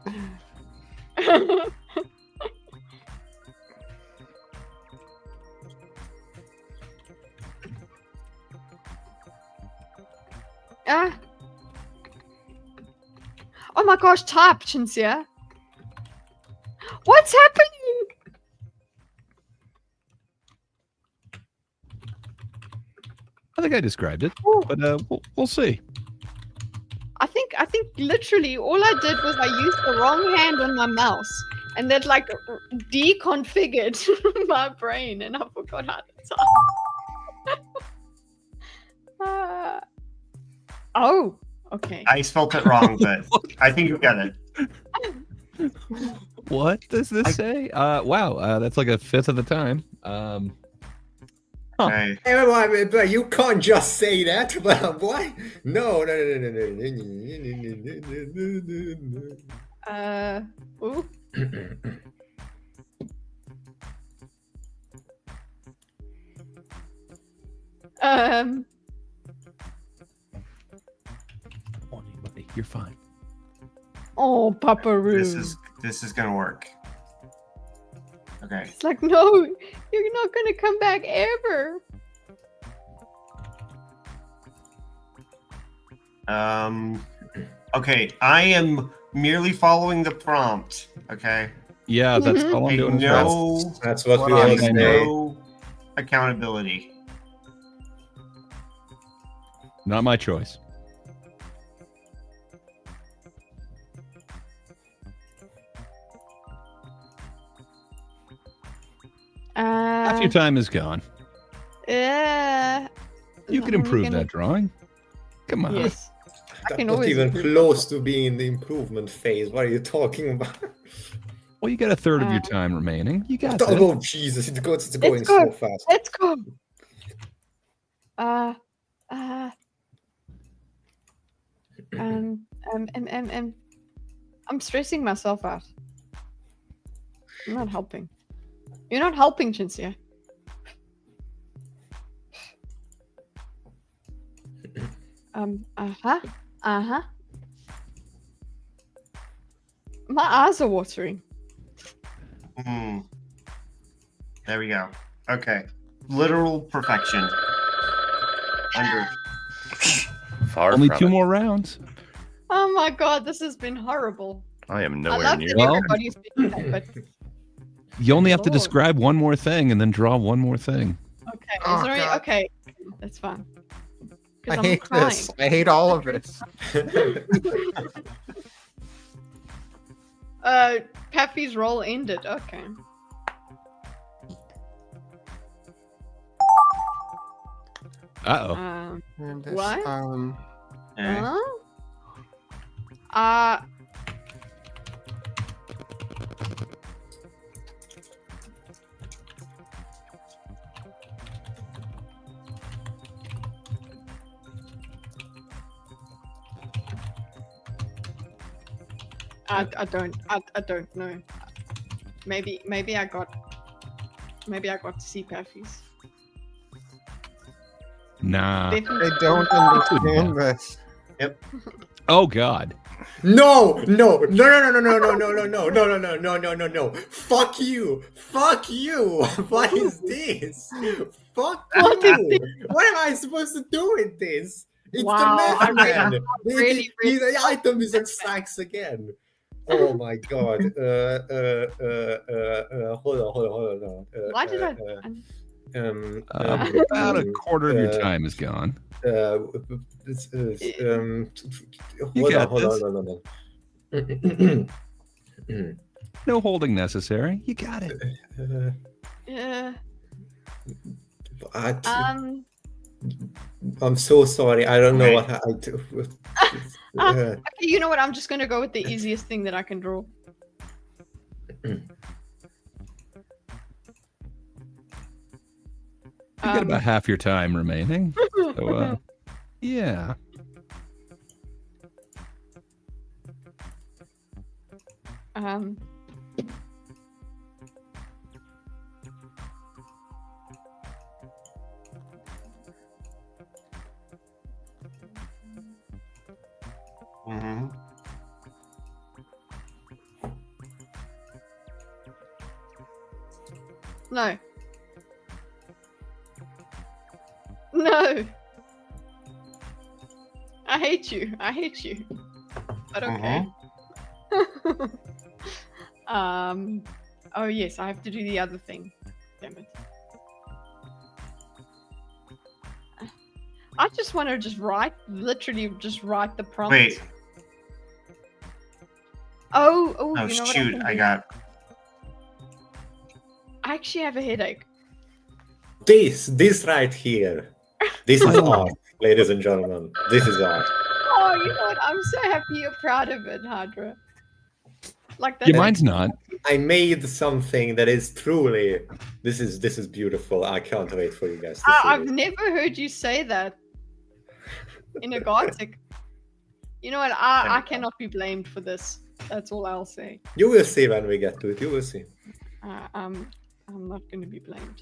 S2: Ah. Oh my gosh, type, Chinsia. What's happening?
S6: I think I described it,
S2: Ooh.
S6: but we'll see.
S2: I think literally all I did was I used the wrong hand on my mouse, and that like deconfigured my brain, and I forgot how to type. Oh, okay.
S7: I spelled it wrong, but I think you got it.
S6: What does this say? Wow, that's like a fifth of the time.
S7: Okay.
S10: Hey, but you can't just say that. But what? No.
S2: Ooh.
S6: You're fine.
S2: Oh, Paparoo.
S7: This is gonna work. Okay.
S2: It's like, no, you're not gonna come back ever.
S7: Okay, I am merely following the prompt. Okay.
S6: Yeah, that's all I'm doing.
S7: No,
S10: That's what we
S3: What
S10: all
S3: I
S10: say.
S7: no accountability.
S6: Not my choice. Half your time is gone.
S2: Yeah.
S6: You can improve that drawing. Come on.
S2: Yes. I
S10: That's
S2: can
S10: not
S2: always
S10: even
S2: improve
S10: close to being in the improvement phase. What are you talking about?
S6: Well, you got a third of your time remaining. You got
S10: Oh,
S6: this.
S10: Jesus, it's going
S2: Let's go.
S10: so fast.
S2: Let's go. I'm stressing myself out. I'm not helping. You're not helping, Chinsia. My eyes are watering.
S7: There we go. Okay. Literal perfection.
S4: Far
S6: Only
S4: from
S6: 2
S4: it.
S6: more rounds.
S2: Oh my god, this has been horrible.
S4: I am
S2: I
S4: nowhere
S2: love
S4: near.
S2: that
S6: Well-
S2: everybody's doing that, but
S6: You only have to
S2: Lord.
S6: describe one more thing and then draw one more thing.
S2: okay.
S3: Oh,
S2: Is there any,
S3: God.
S2: okay, that's fine.
S3: I
S2: 'Cause I'm
S3: hate
S2: crying.
S3: this. I hate all of this.
S2: Pappy's roll ended. Okay.
S6: Uh-oh.
S3: And this,
S2: What?
S7: Okay.
S2: Huh? I don't know. Maybe I got to see Pappy's.
S6: Nah.
S3: I
S2: Definitely.
S3: don't understand this.
S6: Oh, God.
S10: No. Fuck you. Fuck you. What is this? Fuck
S2: What
S10: you.
S2: is
S10: What am I supposed to do with this? It's
S2: Wow,
S10: the
S2: I
S10: meth man.
S2: really
S10: The item is exact again. Oh my god. Hold on.
S2: Why did I?
S6: About a quarter of your time is gone.
S10: Hold on.
S6: No holding necessary. You got it.
S10: I'm so sorry. I don't know what I do.
S2: Okay, you know what? I'm just gonna go with the easiest thing that I can draw.
S6: You got about half your time remaining. So, yeah.
S2: No. No. I hate you. I hate you. But okay. Oh yes, I have to do the other thing. Damn it. I just want to literally just write the prompt.
S7: Wait.
S2: Oh,
S7: Oh
S2: you know
S7: shoot!
S2: what
S7: I got.
S2: I actually have a headache.
S10: This right here. This is art, ladies and gentlemen. This is art.
S2: Oh, you know what? I'm so happy you're proud of it, Hydra. Like that.
S6: Yeah, mine's not.
S10: I made something that is truly. This is beautiful. I can't wait for you guys to see
S2: I've
S10: it.
S2: never heard you say that in a Gothic. You know what? I cannot be blamed for this. That's all I'll say.
S10: You will see when we get to it. You will see.
S2: I'm not going to be blamed.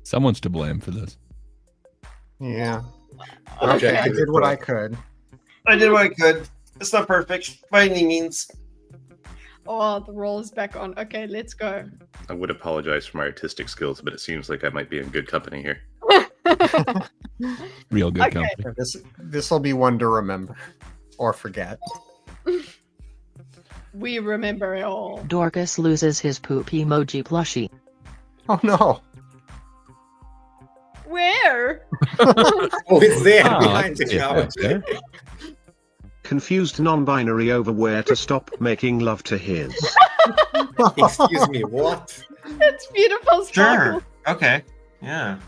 S6: Someone's to blame for this.
S3: Yeah.
S2: Okay.
S3: I did what I could.
S7: I did what I could. It's not perfect by any means.
S2: Oh, the roll is back on. Okay, let's go.
S4: I would apologize for my artistic skills, but it seems like I might be in good company here.
S6: Real good
S2: Okay.
S6: company.
S3: This will be one to remember or forget.
S2: We remember it all.
S11: Dorcas loses his poop emoji plushie.
S3: Oh no.
S2: Where?
S10: Oh, it's there
S6: Ah,
S10: behind the
S6: yeah,
S10: couch.
S6: there.
S12: Confused non-binary over where to stop making love to his.
S10: Excuse me, what?
S2: That's beautiful, Sparkle.
S7: Sure. Okay. Yeah.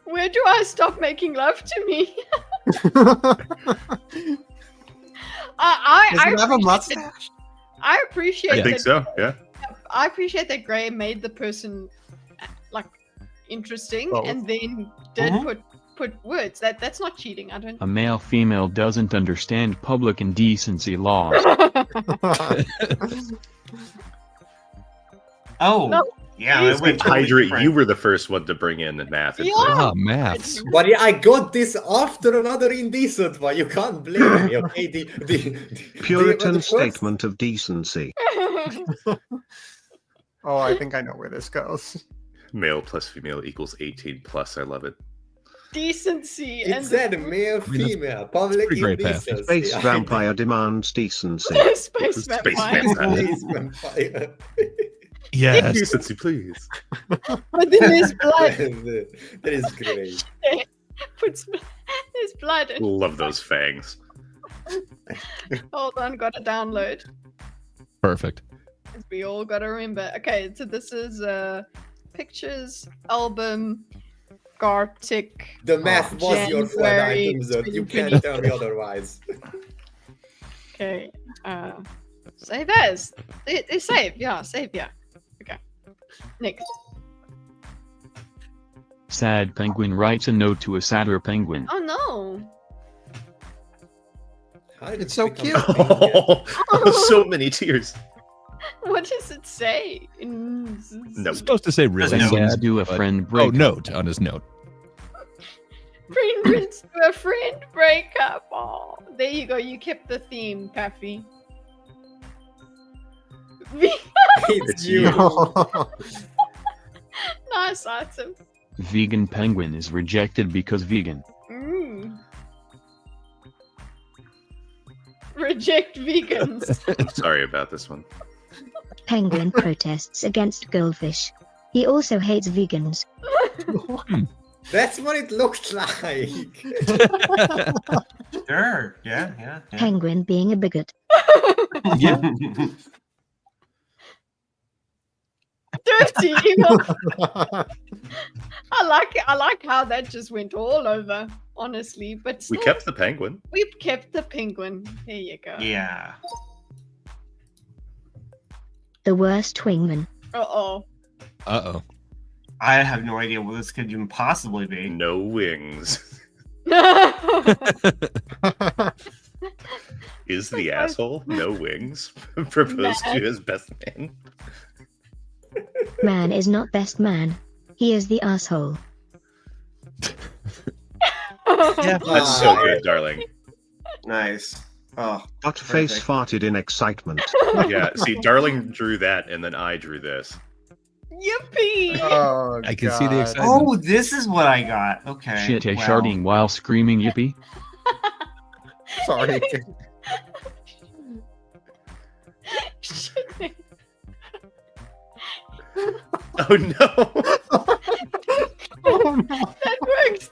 S2: Where do I stop making love to me?
S3: Does it have a
S2: appreciate
S3: mustache?
S2: I appreciate
S4: I think
S2: that.
S4: so, yeah.
S2: I appreciate that Gray made the person like interesting
S3: Oh.
S2: and then did put words. That's not cheating. I don't.
S13: A male female doesn't understand public indecency laws.
S7: Oh.
S2: No,
S7: Yeah.
S2: please
S7: I went totally
S4: Hydra,
S7: different.
S4: you were the first one to bring in the math.
S2: Yeah.
S6: Ah, maths.
S10: But yeah, I got this after another indecent one. You can't blame me, okay?
S12: Puritan
S10: the first-
S12: statement of decency.
S3: Oh, I think I know where this goes.
S4: Male plus female equals 18 plus. I love it.
S2: Decency.
S10: It said male, female, public
S6: pretty great path.
S10: indecency.
S12: Space vampire demands decency.
S2: Space
S4: Space
S2: vampire.
S4: vampire.
S10: Space vampire.
S6: Yes.
S4: Decency, please.
S2: Within his blood.
S10: That is great.
S2: Puts his blood in.
S4: Love those fangs.
S2: Hold on, gotta download.
S6: Perfect.
S2: As we all gotta remember. Okay, so this is pictures, album, Gartic.
S10: The math was your flag
S2: January
S10: item, so you can't tell me otherwise.
S2: Okay. Save as. They save, yeah, save, yeah. Okay. Next.
S13: Sad penguin writes a note to a sadder penguin.
S2: Oh no.
S10: How did
S3: It's
S10: it
S3: so
S10: become
S3: cute.
S10: a thing?
S4: So many tears.
S2: What does it say?
S4: No.
S6: It's supposed to say really
S13: Penguins
S6: sad.
S13: do a
S6: but-
S13: friend
S6: Oh,
S13: break.
S6: note on his note.
S2: Penguins to a friend breakup. Oh, there you go. You kept the theme, Paffy.
S10: It's you.
S2: Nice item.
S13: Vegan penguin is rejected because vegan.
S2: Mm. Reject vegans.
S4: I'm sorry about this one.
S14: Penguin protests against goldfish. He also hates vegans.
S10: That's what it looked like.
S7: Sure. Yeah.
S14: Penguin being a bigot.
S6: Yeah.
S2: Dirty evil. I like how that just went all over, honestly. But
S4: We
S2: still,
S4: kept the penguin.
S2: we've kept the penguin. There you go.
S7: Yeah.
S14: The worst wingman.
S2: Uh-oh.
S6: Uh-oh.
S7: I have no idea what this could even possibly be.
S4: No wings. Is the asshole no wings proposed to as best man?
S14: Man is not best man. He is the asshole.
S4: That's so good, darling.
S7: Nice. Oh,
S12: Butt face farted in excitement.
S4: Yeah, see, darling drew that, and then I drew this.
S2: Yippee!
S3: Oh,
S6: I can see the excitement.
S7: Oh, this is what I got. Okay.
S13: Shit,
S7: well.
S13: sharding while screaming yippee.
S3: Sorry.
S4: Oh no!
S2: That works.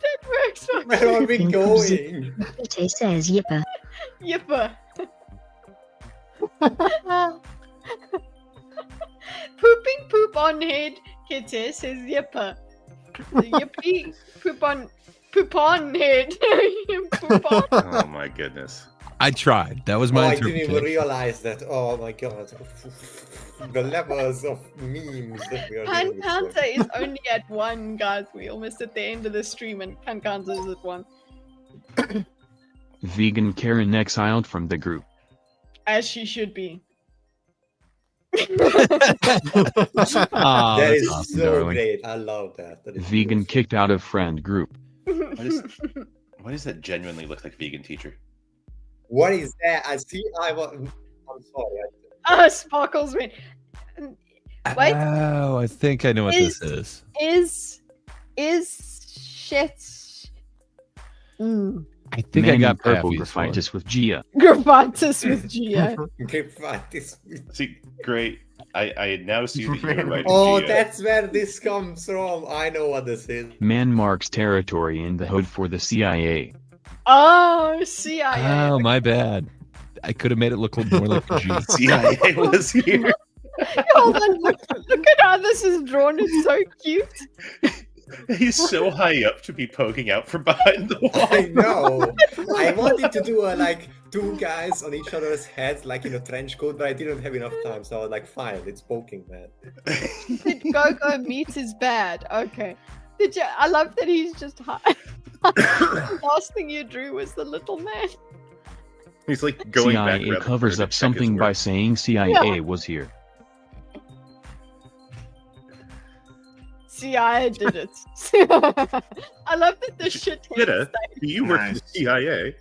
S10: Where are we going?
S14: Kitte says yipper.
S2: Yipper. Pooping poop on head. Kitte says yipper. Yippee. Poop on head. Poop on.
S4: Oh my goodness.
S6: I tried. That was my
S10: I didn't even
S6: interpretation.
S10: realize that. Oh my god. The levels of memes that we are
S2: Pan
S10: doing.
S2: Counter is only at 1, guys. We almost at the end of the stream and Pan Counter is at 1.
S13: Vegan Karen exiled from the group.
S2: As she should be.
S6: Aw,
S10: That
S6: that's
S10: is
S6: awesome,
S10: so
S6: darling.
S10: great. I love that. That is
S13: Vegan kicked out of friend group.
S4: Why does that genuinely look like vegan teacher?
S10: What is that? I see. I'm sorry.
S2: Oh, Sparkles went. Wait,
S6: Oh, I think I know what this is.
S2: is shit.
S6: I think I
S13: Man
S6: got
S13: in purple
S6: Pappy's one.
S13: graphitis with Gia.
S2: Graphitis with Gia.
S4: See, great. I now see that you're right.
S10: Oh, that's where this comes from. I know what this is.
S13: Man marks territory in the hood for the CIA.
S2: Oh, CIA.
S6: Oh, my bad. I could have made it look more like a G.
S4: CIA was here.
S2: Hold on, look at how this is drawn. It's so cute.
S4: He's so high up to be poking out from behind the wall.
S10: I know. I wanted to do like 2 guys on each other's heads, like in a trench coat, but I didn't have enough time, so I was like, fine, it's poking, man.
S2: Go meat is bad. Okay. Did you? I love that he's just high. The last thing you drew was the little man.
S4: He's like going back.
S13: CIA
S4: around the
S13: covers
S4: corner
S13: up
S4: to check his
S13: something by
S4: work.
S13: saying CIA was here.
S2: CIA did it. I love that the shit hit
S4: Kitteh, do you work for the CIA?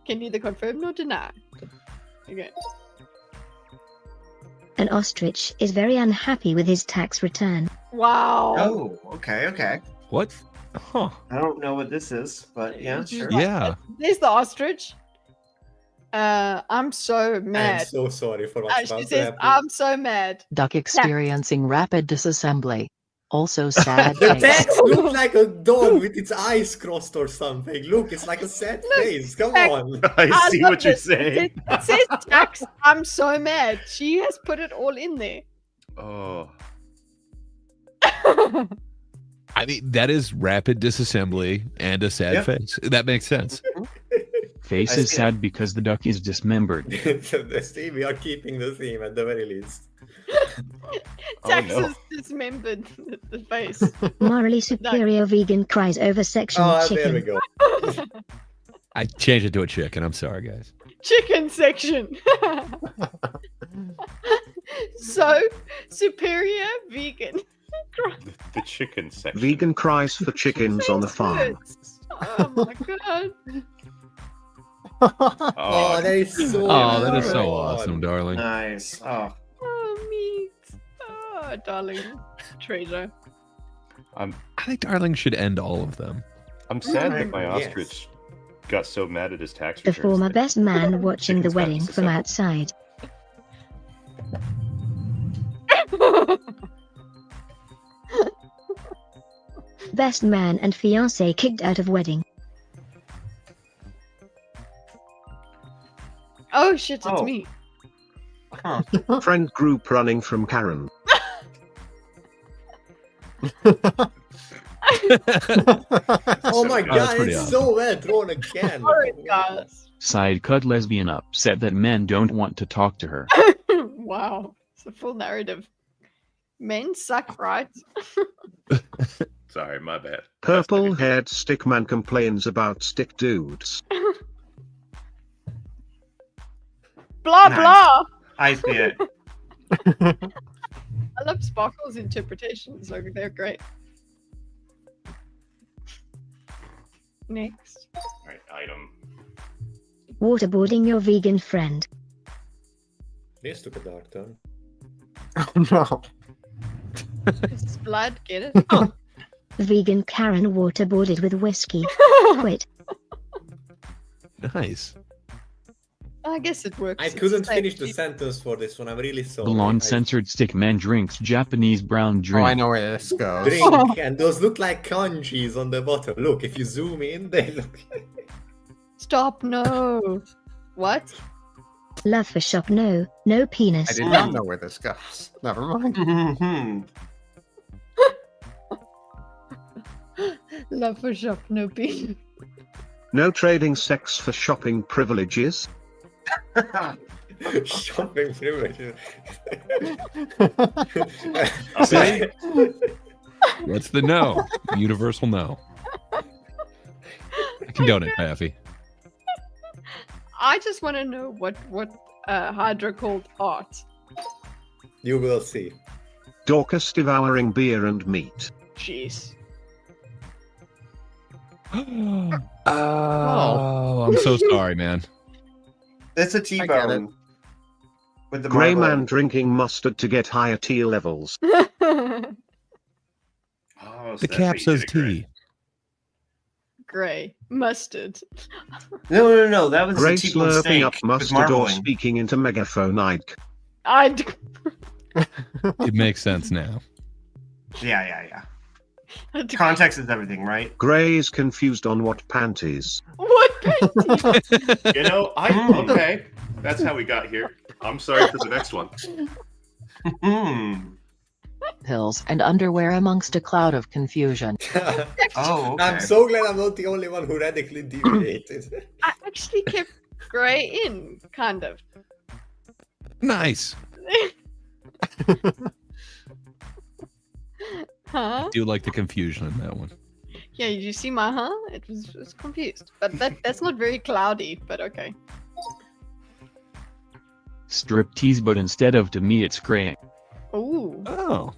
S2: Can neither confirm nor deny. Okay.
S14: An ostrich is very unhappy with his tax return.
S2: Wow.
S7: Oh, okay.
S6: What? Huh.
S7: I don't know what this is, but yeah, sure.
S6: Yeah.
S2: There's the ostrich. I'm so mad.
S10: I'm so sorry for what's
S2: She
S10: about to
S2: says,
S10: happen.
S2: I'm so mad.
S11: Duck experiencing rapid disassembly. Also sad
S10: The
S11: face.
S10: text looks like a dog with its eyes crossed or something. Look, it's like a sad face. Come on.
S4: I see
S2: love
S4: what you're
S2: it.
S4: saying.
S2: It says tax. I'm so mad. She has put it all in there.
S4: Oh.
S6: I mean, that is rapid disassembly and a sad face. That makes sense.
S13: Face is sad because the duck is dismembered.
S10: Steve, we are keeping the theme at the very least.
S2: Taxes dismembered the face.
S14: Morally superior vegan cries over section chicken.
S10: There we go.
S6: I changed it to a chicken. I'm sorry, guys.
S2: Chicken section. So superior vegan.
S4: The chicken section.
S12: Vegan cries for chickens on the farm.
S2: Oh my god.
S10: Oh, that is so
S6: that is so
S10: good.
S6: awesome, darling.
S7: Nice. Oh.
S2: Oh, meat. Oh, darling treasure.
S6: I think darling should end all of them.
S4: I'm sad that my
S10: Yes.
S4: ostrich got so mad at his tax
S14: The
S4: returns.
S14: former
S4: that
S14: best man watching the
S4: chickens got
S14: wedding from
S4: disassembled.
S14: outside. Best man and fiancé kicked out of wedding.
S2: Oh shit, it's me.
S12: Friend group running from Karen.
S10: Oh my god,
S6: pretty
S10: it's
S6: awesome.
S10: so well drawn again.
S2: Sorry, guys.
S13: Side cut lesbian upset that men don't want to talk to her.
S2: Wow, it's a full narrative. Men suck, right?
S4: Sorry, my bad.
S12: Purple haired stick man complains about stick dudes.
S2: Blah
S7: Nice.
S2: blah.
S7: I see it.
S2: I love Sparkle's interpretations. So they're great. Next.
S4: Alright, item.
S14: Waterboarding your vegan friend.
S10: This took a dark turn.
S3: Oh no.
S2: This is blood. Get it?
S14: Vegan Karen waterboarded with whiskey. Quit.
S6: Nice.
S2: I guess it works.
S10: I
S2: It's
S10: couldn't
S2: safe.
S10: finish the sentence for this one. I'm really sorry.
S13: Blonde censored stick man drinks Japanese brown
S3: Oh,
S13: drink.
S3: I know where this goes.
S10: Drink, and those look like kanjis on the bottom. Look, if you zoom in, they look.
S2: Stop! No. What?
S14: Love for shop no. No penis.
S3: I did not know where this goes. Never mind.
S7: Mhm.
S2: Love for shop, no penis.
S12: No trading sex for shopping privileges.
S10: Shopping privileges.
S6: See? What's the no? Universal no. I condone it, Paffy.
S2: I just want to know what Hydra called art.
S10: You will see.
S12: Dorcas devouring beer and meat.
S2: Jeez.
S6: Oh, I'm so sorry, man.
S7: It's a
S3: I get it.
S7: T-bone. With the
S12: Grey
S7: marble.
S12: man drinking mustard to get higher T levels.
S4: Oh, so
S6: The
S4: that's
S6: cap
S4: how you
S6: says
S4: did it, Greg.
S6: T.
S2: Gray. Mustard.
S7: No. That was
S12: Grey
S7: a T-bone
S12: slurping
S7: steak
S12: up
S7: with
S12: mustard or
S7: marbling.
S12: speaking into megaphone.
S6: It makes sense now.
S7: Yeah. Context is everything, right?
S12: Grey is confused on what panties.
S2: What panties?
S4: You know, okay. That's how we got here. I'm sorry for the next one.
S11: Pills and underwear amongst a cloud of confusion.
S7: Oh, okay.
S10: I'm so glad I'm not the only one who radically deviated.
S2: I actually kept Gray in, kind of.
S6: Nice.
S2: Huh?
S6: I do like the confusion in that one.
S2: Yeah, did you see my huh? It was confused. But that's not very cloudy, but okay.
S13: Strip tease, but instead of to me, it's graying.
S2: Ooh.
S6: Oh.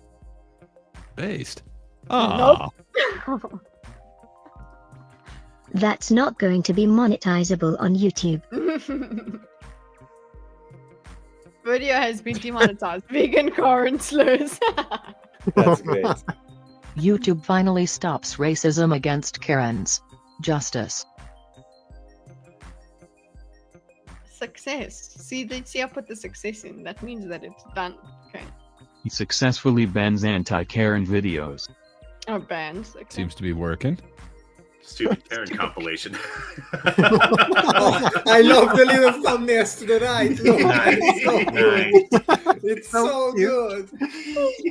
S6: Based. Oh.
S2: Nope.
S14: That's not going to be monetizable on YouTube.
S2: Video has been demonetized. Vegan Karen slurs.
S10: That's great.
S11: YouTube finally stops racism against Karens. Justice.
S2: Success. See, I put the success in. That means that it's done. Okay.
S13: He successfully bans anti-Karen videos.
S2: Oh, bands. Okay.
S6: Seems to be working.
S4: Stupid Karen compilation.
S10: Oh, I love the little thumbnails to the right. Look, it's so good. It's so good.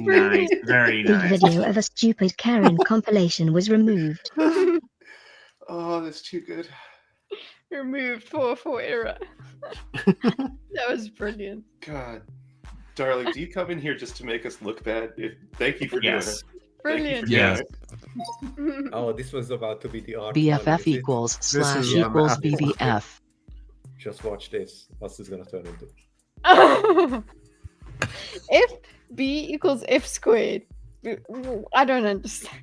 S7: Nice, very
S14: The
S7: nice.
S14: video of a stupid Karen compilation was removed.
S4: Oh, that's too good.
S2: Removed for error. That was brilliant.
S4: God, darling, do you come in here just to make us look bad? Thank you for doing it.
S2: Brilliant.
S6: Yeah.
S10: Oh, this was about to be the art.
S11: BFF equals slash equals BBF.
S10: Just watch this. What's this gonna turn into?
S2: F B equals F squared. I don't understand.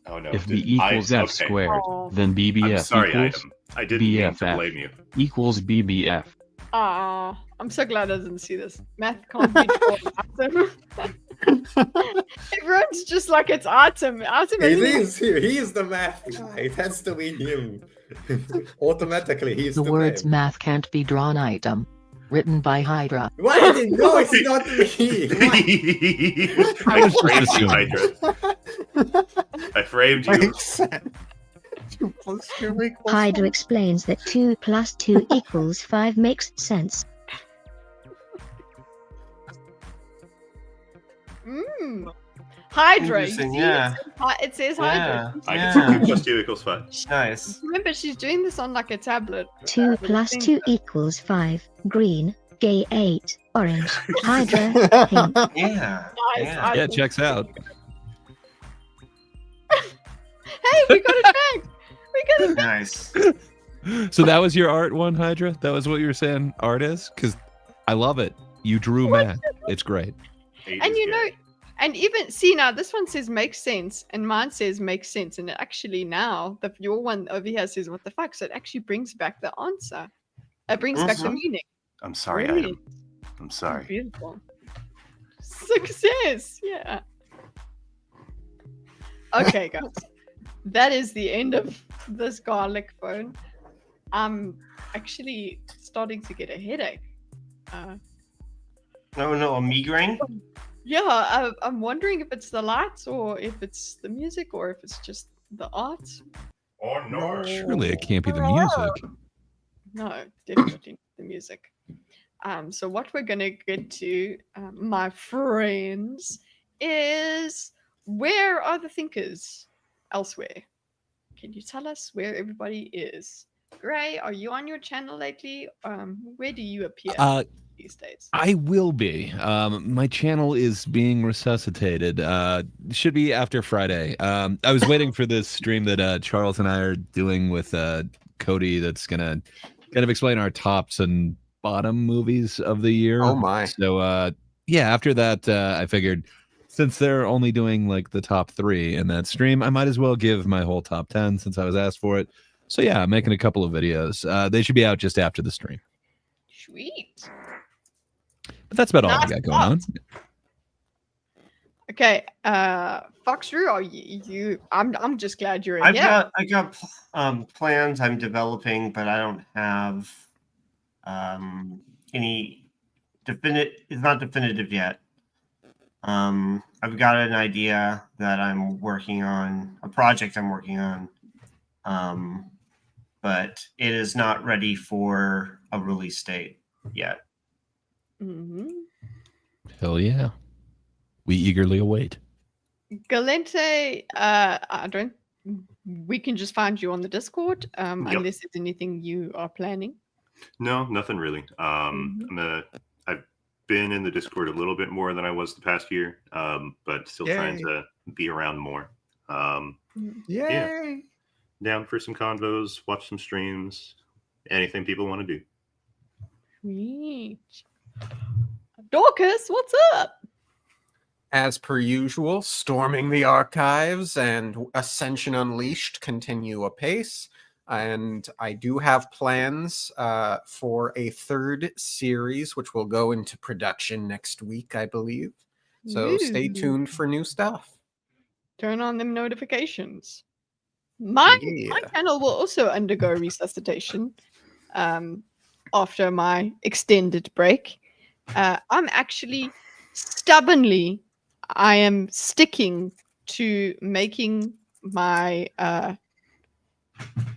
S4: Oh no.
S13: If B equals F squared, then BBF
S4: I'm sorry,
S13: equals
S4: Item. I didn't mean to blame you.
S13: equals BBF.
S2: Ah, I'm so glad I didn't see this. Math can't be taught item. Everyone's just like it's item. Item
S10: It
S2: isn't-
S10: is. He is the math guy. It has to be him. Automatically, he's
S11: The
S10: the
S11: words
S10: man.
S11: math can't be drawn item. Written by Hydra.
S10: Why? No, it's not me.
S4: I framed you, Hydra. I framed you.
S14: Hydra explains that 2 + 2 = 5 makes sense.
S2: Hydra.
S7: Interesting,
S2: you see,
S7: yeah.
S2: It says Hydra.
S4: I can see 2 + 2 = 5.
S7: Nice.
S2: Remember, she's doing this on like a tablet.
S14: 2 + 2 = 5. Green, gay 8, orange, Hydra, pink.
S7: Yeah.
S2: Nice.
S7: Yeah.
S6: Yeah, it checks out.
S2: Hey, we got it back. We got it back.
S7: Nice.
S6: So that was your art one, Hydra? That was what you were saying art is? Because I love it. You drew math. It's great.
S2: And you know, and even see now, this one says makes sense, and mine says makes sense, and it actually now your one over here says what the fuck, so it actually brings back the answer. It brings back the meaning.
S4: I'm sorry,
S2: Brilliant.
S4: Adam. I'm sorry.
S2: Beautiful. Success. Yeah. Okay, guys. That is the end of this garlic phone. I'm actually starting to get a headache.
S7: No, a migraine?
S2: Yeah, I'm wondering if it's the lights or if it's the music or if it's just the art.
S4: Oh, no.
S6: Surely it can't be the music.
S2: No, definitely the music. So what we're gonna get to, my friends, is where are the thinkers elsewhere? Can you tell us where everybody is? Gray, are you on your channel lately? Where do you appear these days?
S6: I will be. My channel is being resuscitated. Should be after Friday. I was waiting for this stream that Charles and I are doing with Cody that's gonna kind of explain our tops and bottom movies of the year.
S3: Oh my.
S6: So yeah, after that I figured since they're only doing like the top 3 in that stream, I might as well give my whole top 10 since I was asked for it. So yeah, I'm making a couple of videos. They should be out just after the stream.
S2: Sweet.
S6: But that's about all I got going on.
S2: Okay, Foxroo, are you? I'm just glad you're in.
S7: I got plans I'm developing, but I don't have any definite. It's not definitive yet. I've got an idea that I'm working on, a project I'm working on, but it is not ready for a release date yet.
S2: Mm-hmm.
S6: Hell yeah. We eagerly await.
S2: Galente, we can just find you on the Discord, unless there's anything you are planning.
S4: No, nothing really. I've been in the Discord a little bit more than I was the past year, but still trying to be around more. Yeah. Down for some convos, watch some streams, anything people want to do.
S2: Sweet. Dorcas, what's up?
S3: As per usual, storming the archives and Ascension Unleashed continue apace. And I do have plans for a 3rd series, which will go into production next week, I believe. So stay tuned for new stuff.
S2: Turn on them notifications. My channel will also undergo resuscitation after my extended break. I'm actually stubbornly, I am sticking to making my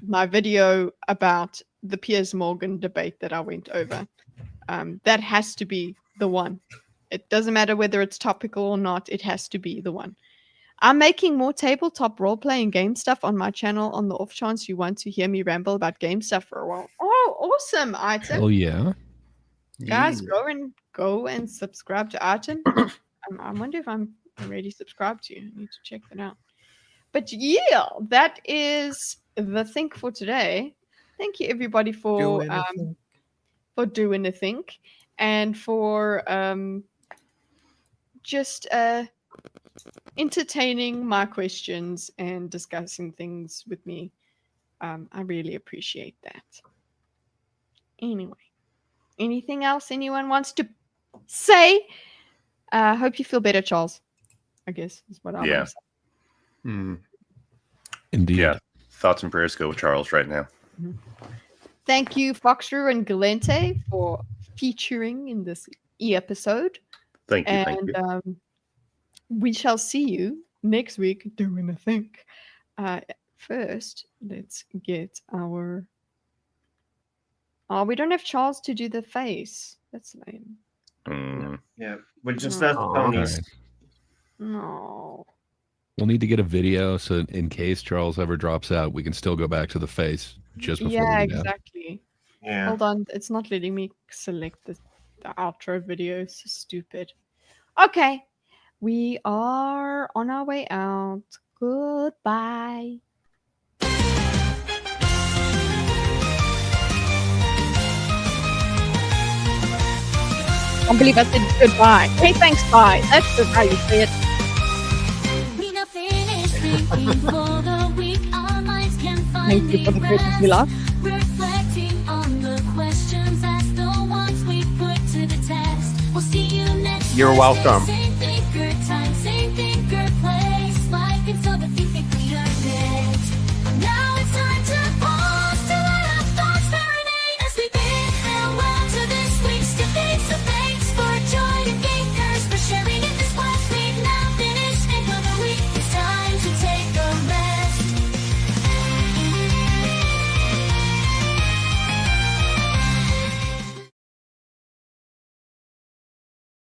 S2: my video about the Piers Morgan debate that I went over. That has to be the one. It doesn't matter whether it's topical or not. It has to be the one. I'm making more tabletop role-playing game stuff on my channel on the off chance you want to hear me ramble about game stuff for a while. Oh, awesome, Item.
S6: Oh, yeah.
S2: Guys, go and subscribe to Item. I wonder if I'm already subscribed to you. I need to check that out. But yeah, that is the think for today. Thank you, everybody, for doing a think and for just entertaining my questions and discussing things with me. I really appreciate that. Anyway, anything else anyone wants to say? Hope you feel better, Charles. I guess is what I'm going to say.
S6: Indeed.
S4: Yeah. Thoughts and prayers go with Charles right now.
S2: Thank you, Foxroo and Galente, for featuring in this episode.
S4: Thank you.
S2: And
S4: Thank you.
S2: We shall see you next week doing a think. First, let's get our. Oh, we don't have Charles to do the face. That's lame.
S7: Yeah, we're just not ponies.
S6: Right.
S2: No.
S6: We'll need to get a video so in case Charles ever drops out, we can still go back to the face just before
S2: Yeah,
S6: we do that.
S2: exactly.
S7: Yeah.
S2: Hold on, it's not letting me select the outro video. It's so stupid. Okay, we are on our way out. Goodbye. I can't believe I said goodbye. Hey, thanks, bye. That's how you say it. Thank you for the courtesy laugh.
S1: Reflecting on the questions, ask the ones we put to the test. We'll see you next
S3: You're welcome.